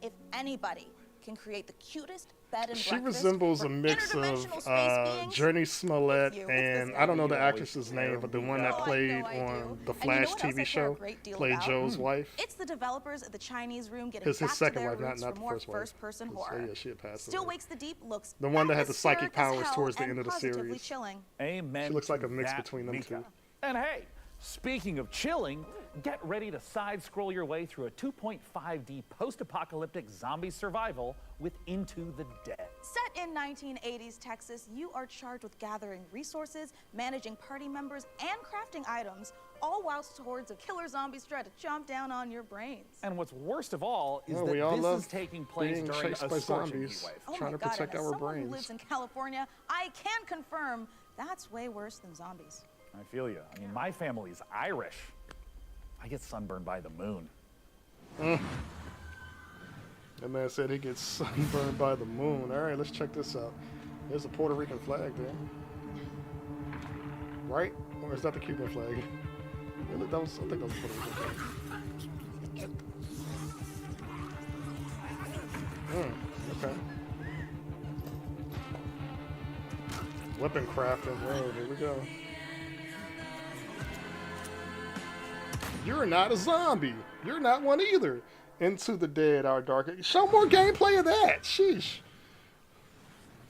If anybody can create the cutest bed and She breakfast resembles for a mix of interdimensional space beings, Journey Smollett you. and I don't know the actress's name, but the one that played on the Flash what else I TV care a show, great deal played about? Joe's wife. It's the developers at the Chinese Room getting His back to second their wife, roots not for the more first wife. first-person So, horror. yeah, she had passed Still away. Wakes the Deep looks The one that had the psychic atmospheric as powers towards the hell end of the and positively series. chilling. Amen. She looks like a mix to that, between them Mika. two. And hey, speaking of chilling, get ready to side-scroll your way through a 2.5D post-apocalyptic zombie survival with Into the Dead. Set in 1980s Texas, you are charged with gathering resources, managing party members, and crafting items, all whilst hordes of killer zombies try to chomp down on your brains. And what's worst of all is Well, we all that love this is taking place being during chased a by scorching zombies. heat wave. Oh Trying my to God, protect and as our someone brains. who lives in California, I can confirm that's way worse than zombies. I feel you. I mean, my family's Irish. I get sunburned by the moon. That man said he gets sunburned by the moon. All right, let's check this out. There's a Puerto Rican flag there. Right? Or is that the Cuban flag? Really? I think that was Puerto Rican flag. Okay. Weapon crafting. Oh, here we go. You're not a zombie. You're not one either. Into the Dead, Our Dark. Show more gameplay of that. Sheesh.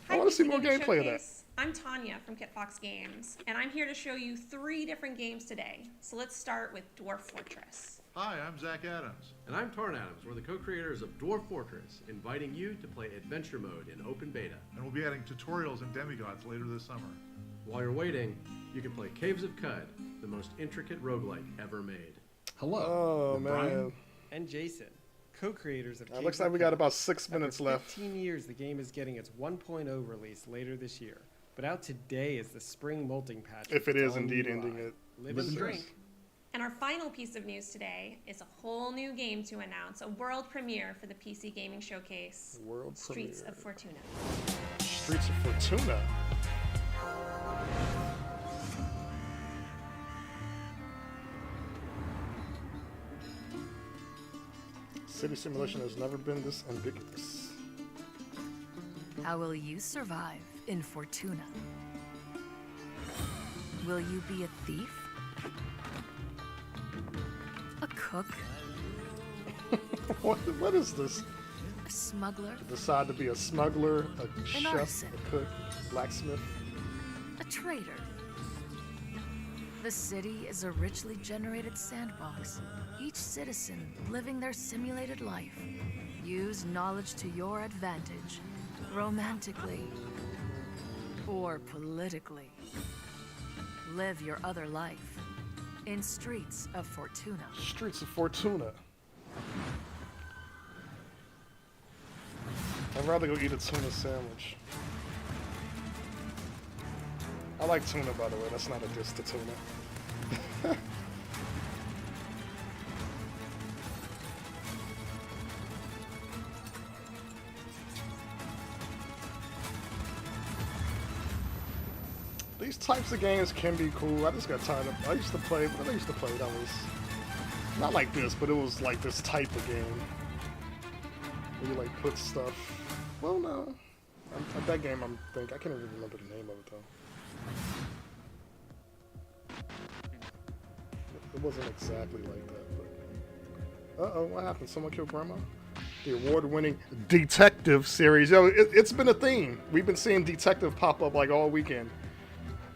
I want to see more gameplay of that. I'm Tanya from Kitfox Games, and I'm here to show you 3 different games today. So let's start with Dwarf Fortress. Hi, I'm Zach Adams. And I'm Tarn Adams. We're the co-creators of Dwarf Fortress, inviting you to play Adventure Mode in open beta. And we'll be adding tutorials and demigods later this summer. While you're waiting, you can play Caves of Cud, the most intricate roguelike ever made. Hello. Oh, I'm man. Brian and Jason, co-creators of Caves Looks like of we got Cud. about 6 minutes After left. 15 years, the game is getting its 1.0 release later this year. But out today is the spring molting patch. If it with is all indeed new ending life. it. Live and drink. And our final piece of news today is a whole new game to announce, a world premiere for the PC Gaming Showcase, World Streets premiere. of Fortuna. Streets of Fortuna. City simulation has never been this ambiguous. How will you survive in Fortuna? Will you be a thief? A cook? What is this? A smuggler? Decide to be a smuggler, a chef, artisan. a cook, blacksmith. A traitor? The city is a richly generated sandbox. Each citizen living their simulated life. Use knowledge to your advantage, romantically or politically. Live your other life in Streets of Fortuna. Streets of Fortuna. I'd rather go eat a tuna sandwich. I like tuna, by the way. That's not a diss to tuna. These types of games can be cool. I just got tired of. I used to play, but I used to play. That was not like this, but it was like this type of game where you like put stuff. Well, no, that game. I can't even remember the name of it though. It wasn't exactly like that. But what happened? Someone killed Grandma? The award-winning detective series. Yo, it's been a theme. We've been seeing detective pop up like all weekend.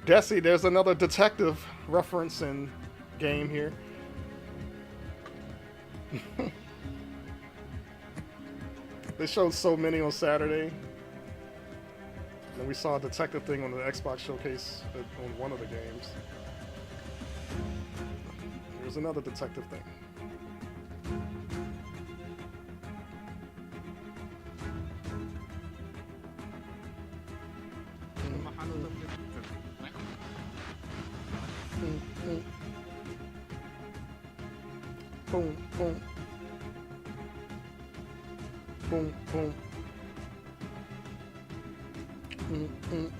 Desi, there's another detective reference in game here. They showed so many on Saturday. And we saw a detective thing on the Xbox showcase on one of the games. There's another detective thing. Boom, boom. Boom, boom.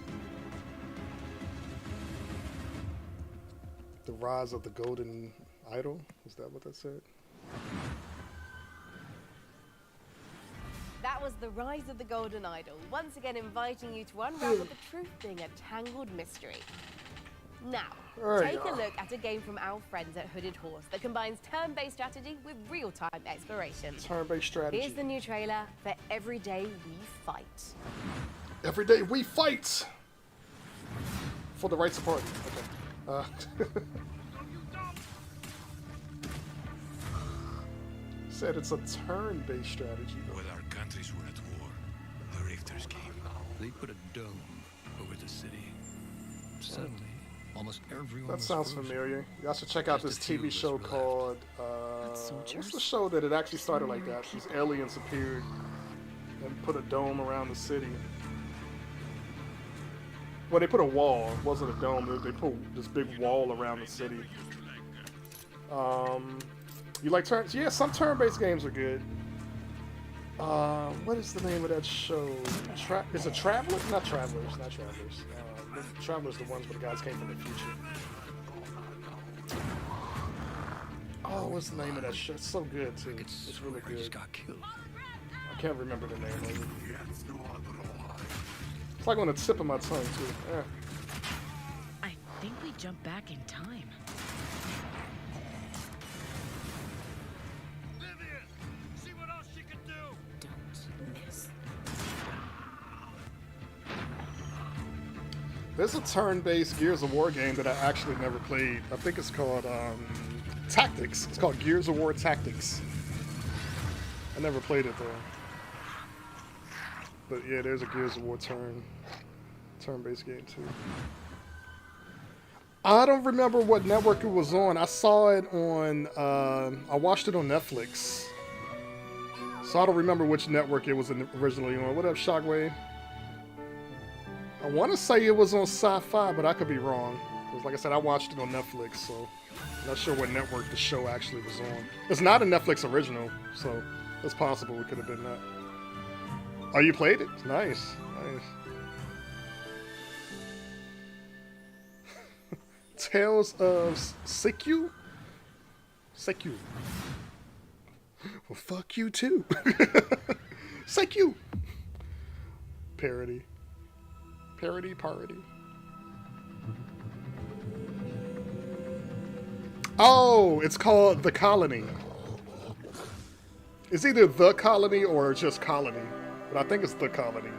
The Rise of the Golden Idol? Is that what that said? That was The Rise of the Golden Idol, once again inviting you to unravel the truth being a tangled mystery. Now, take a look at a game from our friends at Hooded Horse that combines turn-based strategy with real-time exploration. Turn-based strategy. Here's the new trailer for Every Day We Fight. Every day we fight! For the rights of party. Okay. Said it's a turn-based strategy. When our countries were at war, the Rifters came. They put a dome over the city. Suddenly, almost everyone. That sounds familiar. Y'all should check out this TV show called. What's the show that it actually started like that? These aliens appeared and put a dome around the city. Well, they put a wall. It wasn't a dome. They put this big wall around the city. You like turns? Yeah, some turn-based games are good. What is the name of that show? Is it Travelers? Not Travelers. Not Travelers. Travelers, the ones where the guys came from the future. Oh, what's the name of that show? It's so good too. It's really good. I can't remember the name of it. It's like on the tip of my tongue too. Yeah. I think we jumped back in time. There's a turn-based Gears of War game that I actually never played. I think it's called Tactics. It's called Gears of War Tactics. I never played it though. But yeah, there's a Gears of War turn-based game too. I don't remember what network it was on. I saw it on, I watched it on Netflix. So I don't remember which network it was originally on. What up, Shockwave? I want to say it was on Sci-Fi, but I could be wrong. Because like I said, I watched it on Netflix, so I'm not sure what network the show actually was on. It's not a Netflix original, so it's possible it could have been that. Oh, you played it? Nice, nice. Tales of Sekyu? Sekyu. Well, fuck you too. Sekyu. Parody. Parody. Oh, it's called The Colony. It's either The Colony or just Colony. But I think it's The Colony.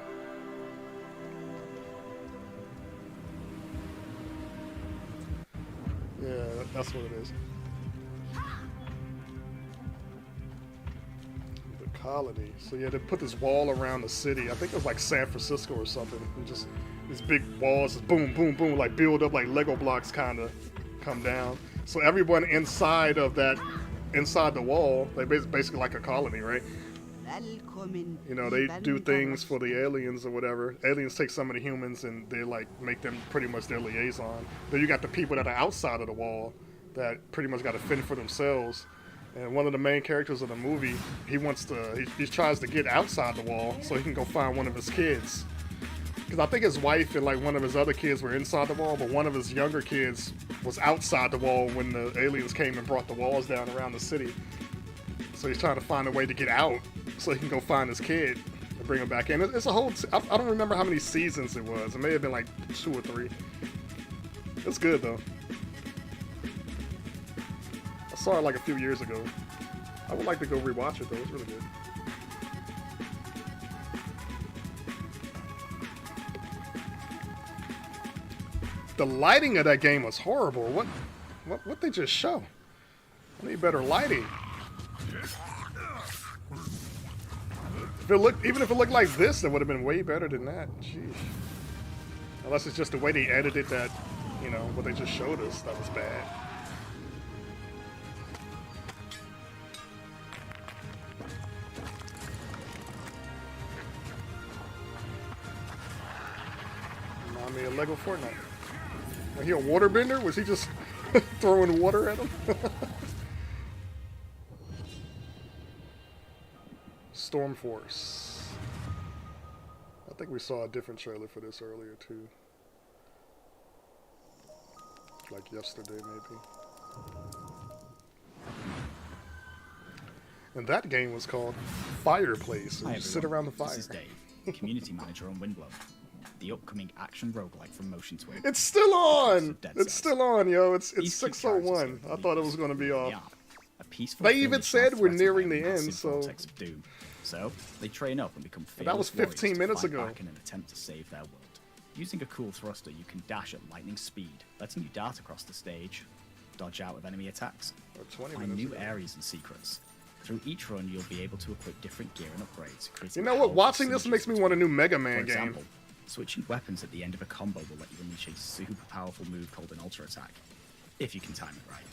Yeah, that's what it is. The Colony. So yeah, they put this wall around the city. I think it was like San Francisco or something. And just these big walls, just boom, boom, boom, like build up like Lego blocks kind of come down. So everyone inside of that, inside the wall, they basically like a colony, right? You know, they do things for the aliens or whatever. Aliens take some of the humans and they like make them pretty much their liaison. Then you got the people that are outside of the wall that pretty much got to fend for themselves. And one of the main characters of the movie, he tries to get outside the wall so he can go find one of his kids. Because I think his wife and like one of his other kids were inside the wall, but one of his younger kids was outside the wall when the aliens came and brought the walls down around the city. So he's trying to find a way to get out so he can go find his kid and bring him back in. It's a whole, I don't remember how many seasons it was. It may have been like 2 or 3. It's good though. I saw it like a few years ago. I would like to go rewatch it though, it's really good. The lighting of that game was horrible. What they just show? I need better lighting. Even if it looked like this, it would have been way better than that. Jeez. Unless it's just the way they edited that, you know, what they just showed us, that was bad. Remind me of Lego Fortnite. Was he a waterbender? Was he just throwing water at him? Storm Force. I think we saw a different trailer for this earlier too. Like yesterday maybe. And that game was called Fireplace. So Hi you sit everyone, around the fire. This is Dave, Community Manager on Windblow, the upcoming action roguelike from Motion Twin. It's still on! Dead It's Cells. still on, yo. It's These cute 6:01. I thought it was going to be off. A peaceful They even village said now we're threatened nearing by a the end, massive so... vortex of doom. So, they train up and become That was fearless 15 warriors to minutes fight ago. back in an attempt to save their world. Using a cool thruster, you can dash at lightning speed, letting you dart across the stage, dodge out of enemy attacks, 20 find minutes new ago. areas and secrets. Through each run, you'll be able to equip different gear and upgrades, You creating know what? powerful Watching this synergies makes me want a new Mega Man For game. example, switching weapons at the end of a combo will let you unleash a super powerful move called an Ultra Attack, if you can time it right.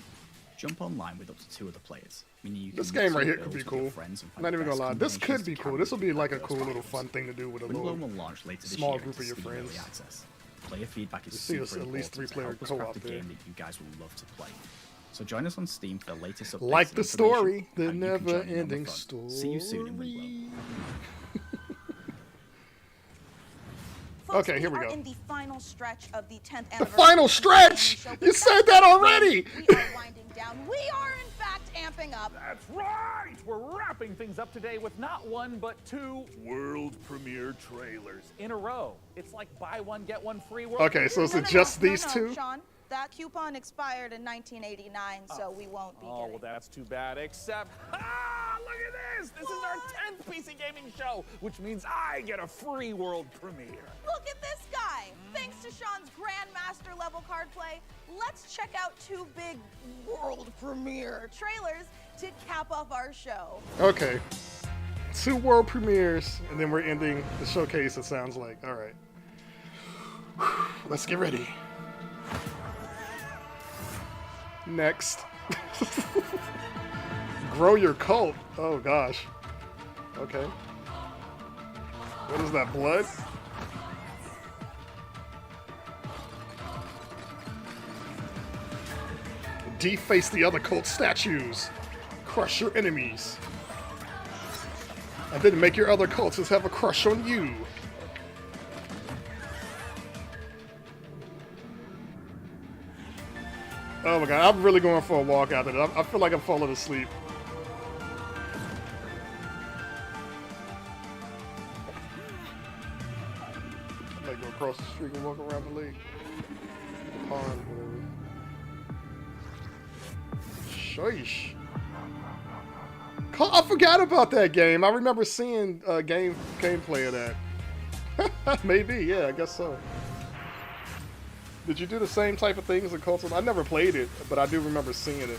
Jump online with up to 2 other players, meaning you can This mix game your right here could builds be with cool. your friends and find Not the even gonna best lie. This combinations could be to cool. carry This will be your like a first cool little titles. fun thing to do with a Windblown little will launch later this small year group of into your Steam Early friends. Access. Player feedback is You see super us at least important 3-player to help us craft co-op a there. game that you guys will love to play. So join us on Steam for the latest updates. Like and the information story, on the how you can join in on the never-ending fun. story. See you soon in Windblow. Folks, Okay, here we are go. in the final stretch of the 10th The anniversary. final of the stretch! gaming show, You but said that's that not already! when We are winding down. We are, in fact, amping up. That's right! We're wrapping things up today with not one, but 2 world premiere trailers in a row. It's like buy one, get one free world Okay, so is it just these two? Sean, that coupon expired in 1989, so we won't be Oh, getting well, that's too bad, except, look at this! This is our 10th PC Gaming Show, which means I get a free world premiere. Look at this guy! Thanks to Sean's Grandmaster level card play, let's check out 2 big world premiere trailers to cap off our show. Okay. 2 world premieres, and then we're ending the showcase, it sounds like. Alright. Let's get ready. Next. Grow your cult. Oh gosh. Okay. What is that, blood? Deface the other cult statues. Crush your enemies. And then make your other cultists have a crush on you. Oh my god, I'm really going for a walk out of it. I feel like I'm falling asleep. I might go across the street and walk around the lake. The pond, whatever. Sheesh. I forgot about that game. I remember seeing gameplay of that. Maybe, yeah, I guess so. Did you do the same type of things in Cult of... I never played it, but I do remember seeing it.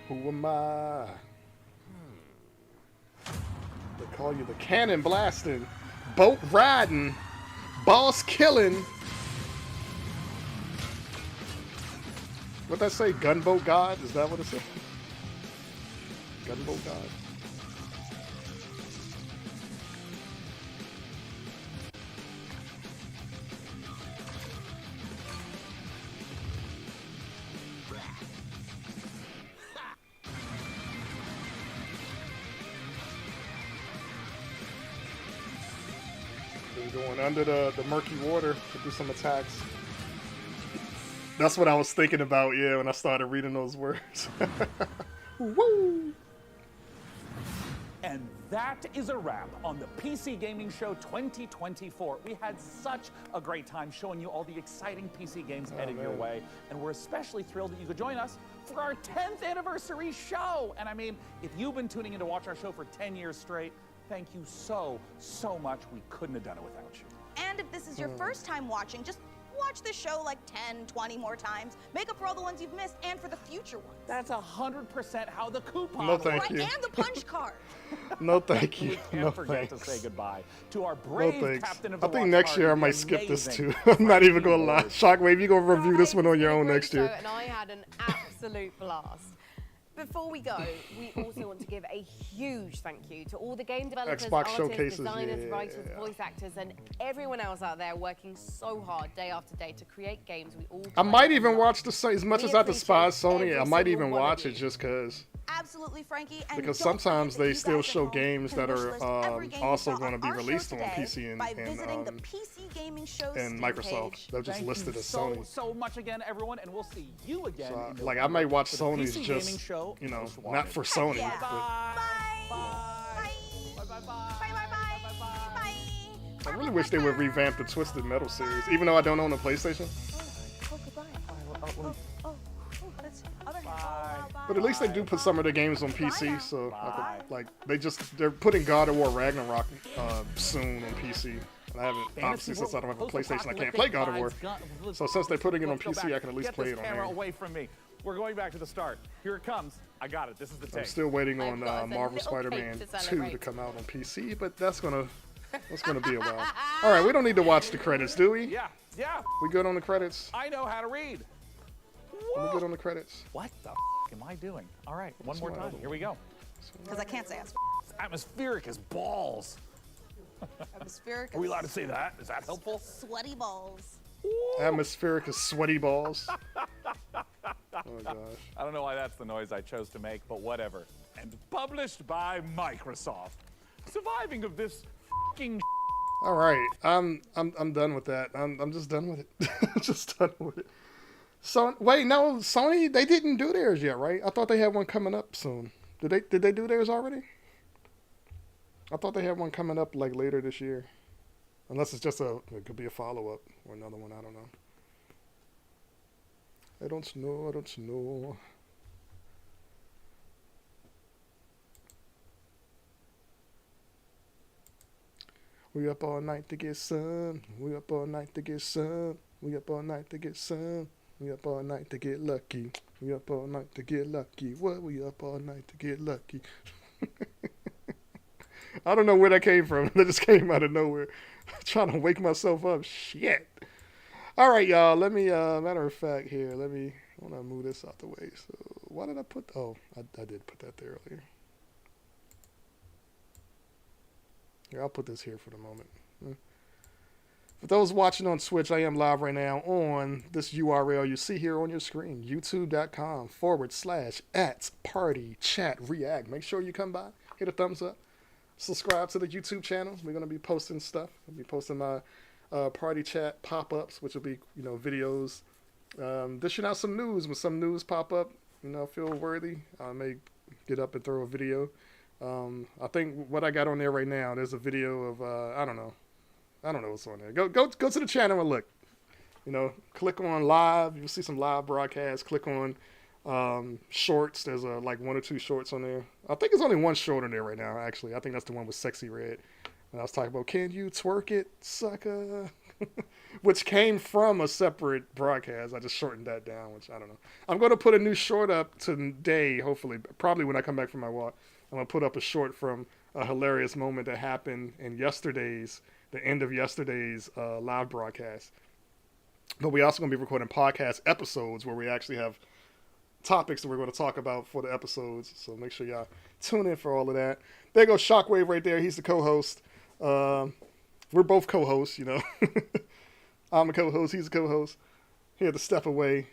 Who am I? They call you the cannon blasting, boat riding, boss killing. What'd that say? Gunboat God? Is that what it said? Gunboat God. Been going under the murky water to do some attacks. That's what I was thinking about, yeah, when I started reading those words. Woo! And that is a wrap on the PC Gaming Show 2024. We had such a great time showing you all the exciting PC games headed your way, and we're especially thrilled that you could join us for our 10th anniversary show. And I mean, if you've been tuning in to watch our show for 10 years straight, thank you so much. We couldn't have done it without you. And if this is your first time watching, just watch the show like 10, 20 more times. Make up for all the ones you've missed and for the future ones. That's 100% how the coupon No, thank works. you. And the punch card. No, thank you. We can't No, forget thanks. to say goodbye to our No, brave thanks. captain of I the think watch next party, year I the might skip this amazing too. I'm not even gonna lie. Ward. Shockwave, you gonna review this one on your own Great next year. show, and I had an absolute blast. Before we go, we also want to give a huge thank you to all the game developers, Xbox artists, showcases, designers, yeah. writers, voice actors, and everyone else out there working so hard day after day to create games we all I play might and even love. watch the as much We as I despise appreciate Sony. I every might single even one of watch you. it just because. Absolutely, Frankie. And Because don't sometimes forget that they you still guys at show home games can that wish are list every game you also saw going to on be our show released on today PC and by visiting the PC Gaming Show and Steam Microsoft. page. They're just Thank listed you as so, Sony. so much again, everyone, and we'll see you again. So, in like I November might watch for the Sony's PC just, gaming show you know, most not wanted. for Sony. Yeah. but- I really wish they would revamp the Twisted Metal series, even though I don't own a PlayStation. Oh, goodbye. But at least they do put some of their games on PC, so like they're putting God of War Ragnarok soon on PC. And I haven't, obviously, since I don't have a PlayStation, I can't play God of War. So since they're putting it on Let's go PC, back. I can at least Get play this it on camera there. away from me. We're going back to the start. Here it comes. I got it. This is the tape. I'm still waiting on got us a Marvel little Spider-Man cake to 2 to celebrate. come out on PC, but that's gonna be a while. All right, we don't need to watch the credits, do we? Yeah, yeah. We good on the credits? I know how to read. We good on the credits? What the am I doing? All right, one more my time. other Here we go. Because I can't say Atmospheric as balls. atmospheric. Are we allowed to say that? Is that helpful? Sweaty balls. Atmospheric is sweaty balls. Oh gosh. I don't know why that's the noise I chose to make, but whatever. And published by Microsoft. Surviving of this f***ing All right, I'm done with that. I'm just done with it. Just done with it. So wait, no, Sony, they didn't do theirs yet, right? I thought they had one coming up soon. Did they do theirs already? I thought they had one coming up like later this year. Unless it's just it could be a follow-up or another one, I don't know. I don't know. We up all night to get sun. We up all night to get sun. We up all night to get sun. We up all night to get lucky. We up all night to get lucky. What? We up all night to get lucky. I don't know where that came from. That just came out of nowhere. Trying to wake myself up. Shit. All right, y'all. Let me, matter of fact here, I want to move this out the way. So why did I put, I did put that there earlier. Here, I'll put this here for the moment. For those watching on Twitch, I am live right now on this URL you see here on your screen, youtube.com/@partychatreact. Make sure you come by, hit a thumbs up, subscribe to the YouTube channel. We're going to be posting stuff. I'll be posting my party chat pop-ups, which will be, videos. Dishing out some news. When some news pop up, feel worthy, I may get up and throw a video. I think what I got on there right now, there's a video of, I don't know what's on there. Go to the channel and look. Click on live. You'll see some live broadcasts. Click on shorts. There's like 1 or 2 shorts on there. I think there's only one short on there right now, actually. I think that's the one with Sexy Red. And I was talking about, can you twerk it, sucker? Which came from a separate broadcast. I just shortened that down, which I don't know. I'm going to put a new short up today, hopefully. Probably when I come back from my walk. I'm going to put up a short from a hilarious moment that happened in the end of yesterday's live broadcast. But we're also going to be recording podcast episodes where we actually have topics that we're going to talk about for the episodes. So make sure y'all tune in for all of that. There goes Shockwave right there. He's the co-host. We're both co-hosts, I'm a co-host. He's a co-host. He had to step away.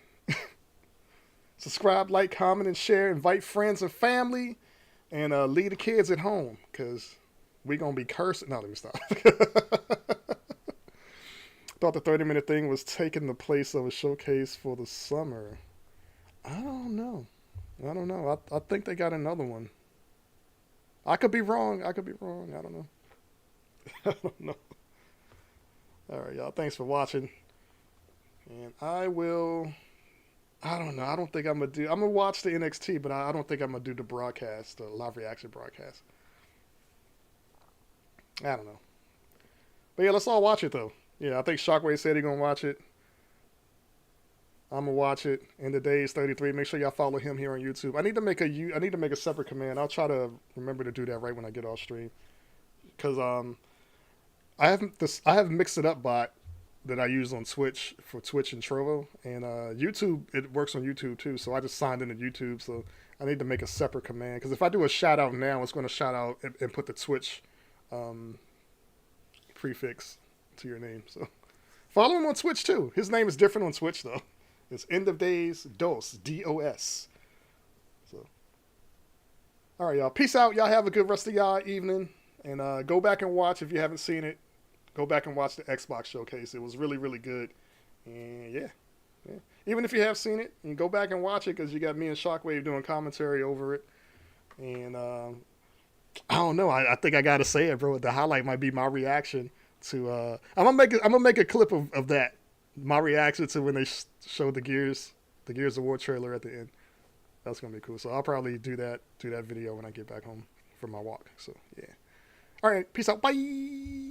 Subscribe, like, comment, and share. Invite friends and family. And leave the kids at home, because we're going to be cursing. No, let me stop. Thought the 30-minute thing was taking the place of a showcase for the summer. I don't know. I think they got another one. I could be wrong. I don't know. I don't know. All right, y'all. Thanks for watching. And I don't know. I don't think I'm going to watch the NXT, but I don't think I'm going to do the broadcast, the live reaction broadcast. I don't know. But yeah, let's all watch it, though. Yeah, I think Shockwave said he's going to watch it. I'm going to watch it. In the Days 33. Make sure y'all follow him here on YouTube. I need to make a separate command. I'll try to remember to do that right when I get off stream. Because I have Mix It Up bot that I use on Twitch and Trovo, and YouTube, it works on YouTube too, so I just signed into YouTube, so I need to make a separate command, because if I do a shout out now, it's going to shout out and put the Twitch prefix to your name. So follow him on Twitch too. His name is different on Twitch though. It's End of Days Dos, DOS. So all right, y'all. Peace out. Y'all have a good rest of y'all evening, and go back and watch if you haven't seen it. Go back and watch the Xbox showcase. It was really, really good. And yeah. Even if you have seen it, you can go back and watch it, because you got me and Shockwave doing commentary over it. And I don't know. I think I gotta say it, bro. The highlight might be my reaction to. I'm gonna make a clip of that. My reaction to when they showed the Gears of War trailer at the end. That's gonna be cool. So I'll probably do that video when I get back home from my walk. So yeah. All right. Peace out. Bye.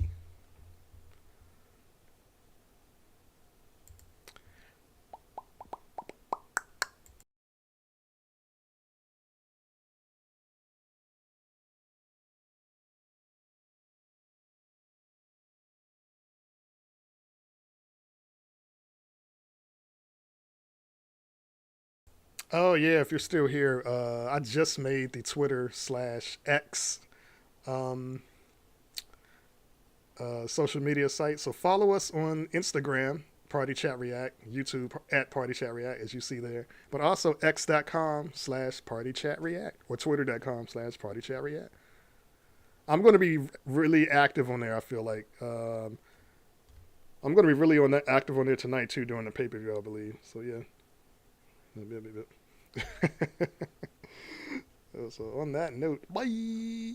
Oh yeah, if you're still here, I just made the Twitter/X social media site. So follow us on Instagram, Party Chat React, YouTube at Party Chat React, as you see there, but also x.com/Party Chat React or twitter.com/Party Chat React. I'm going to be really active on there. I feel like I'm going to be really active on there tonight too during the pay-per-view, I believe. So yeah. So on that note, bye.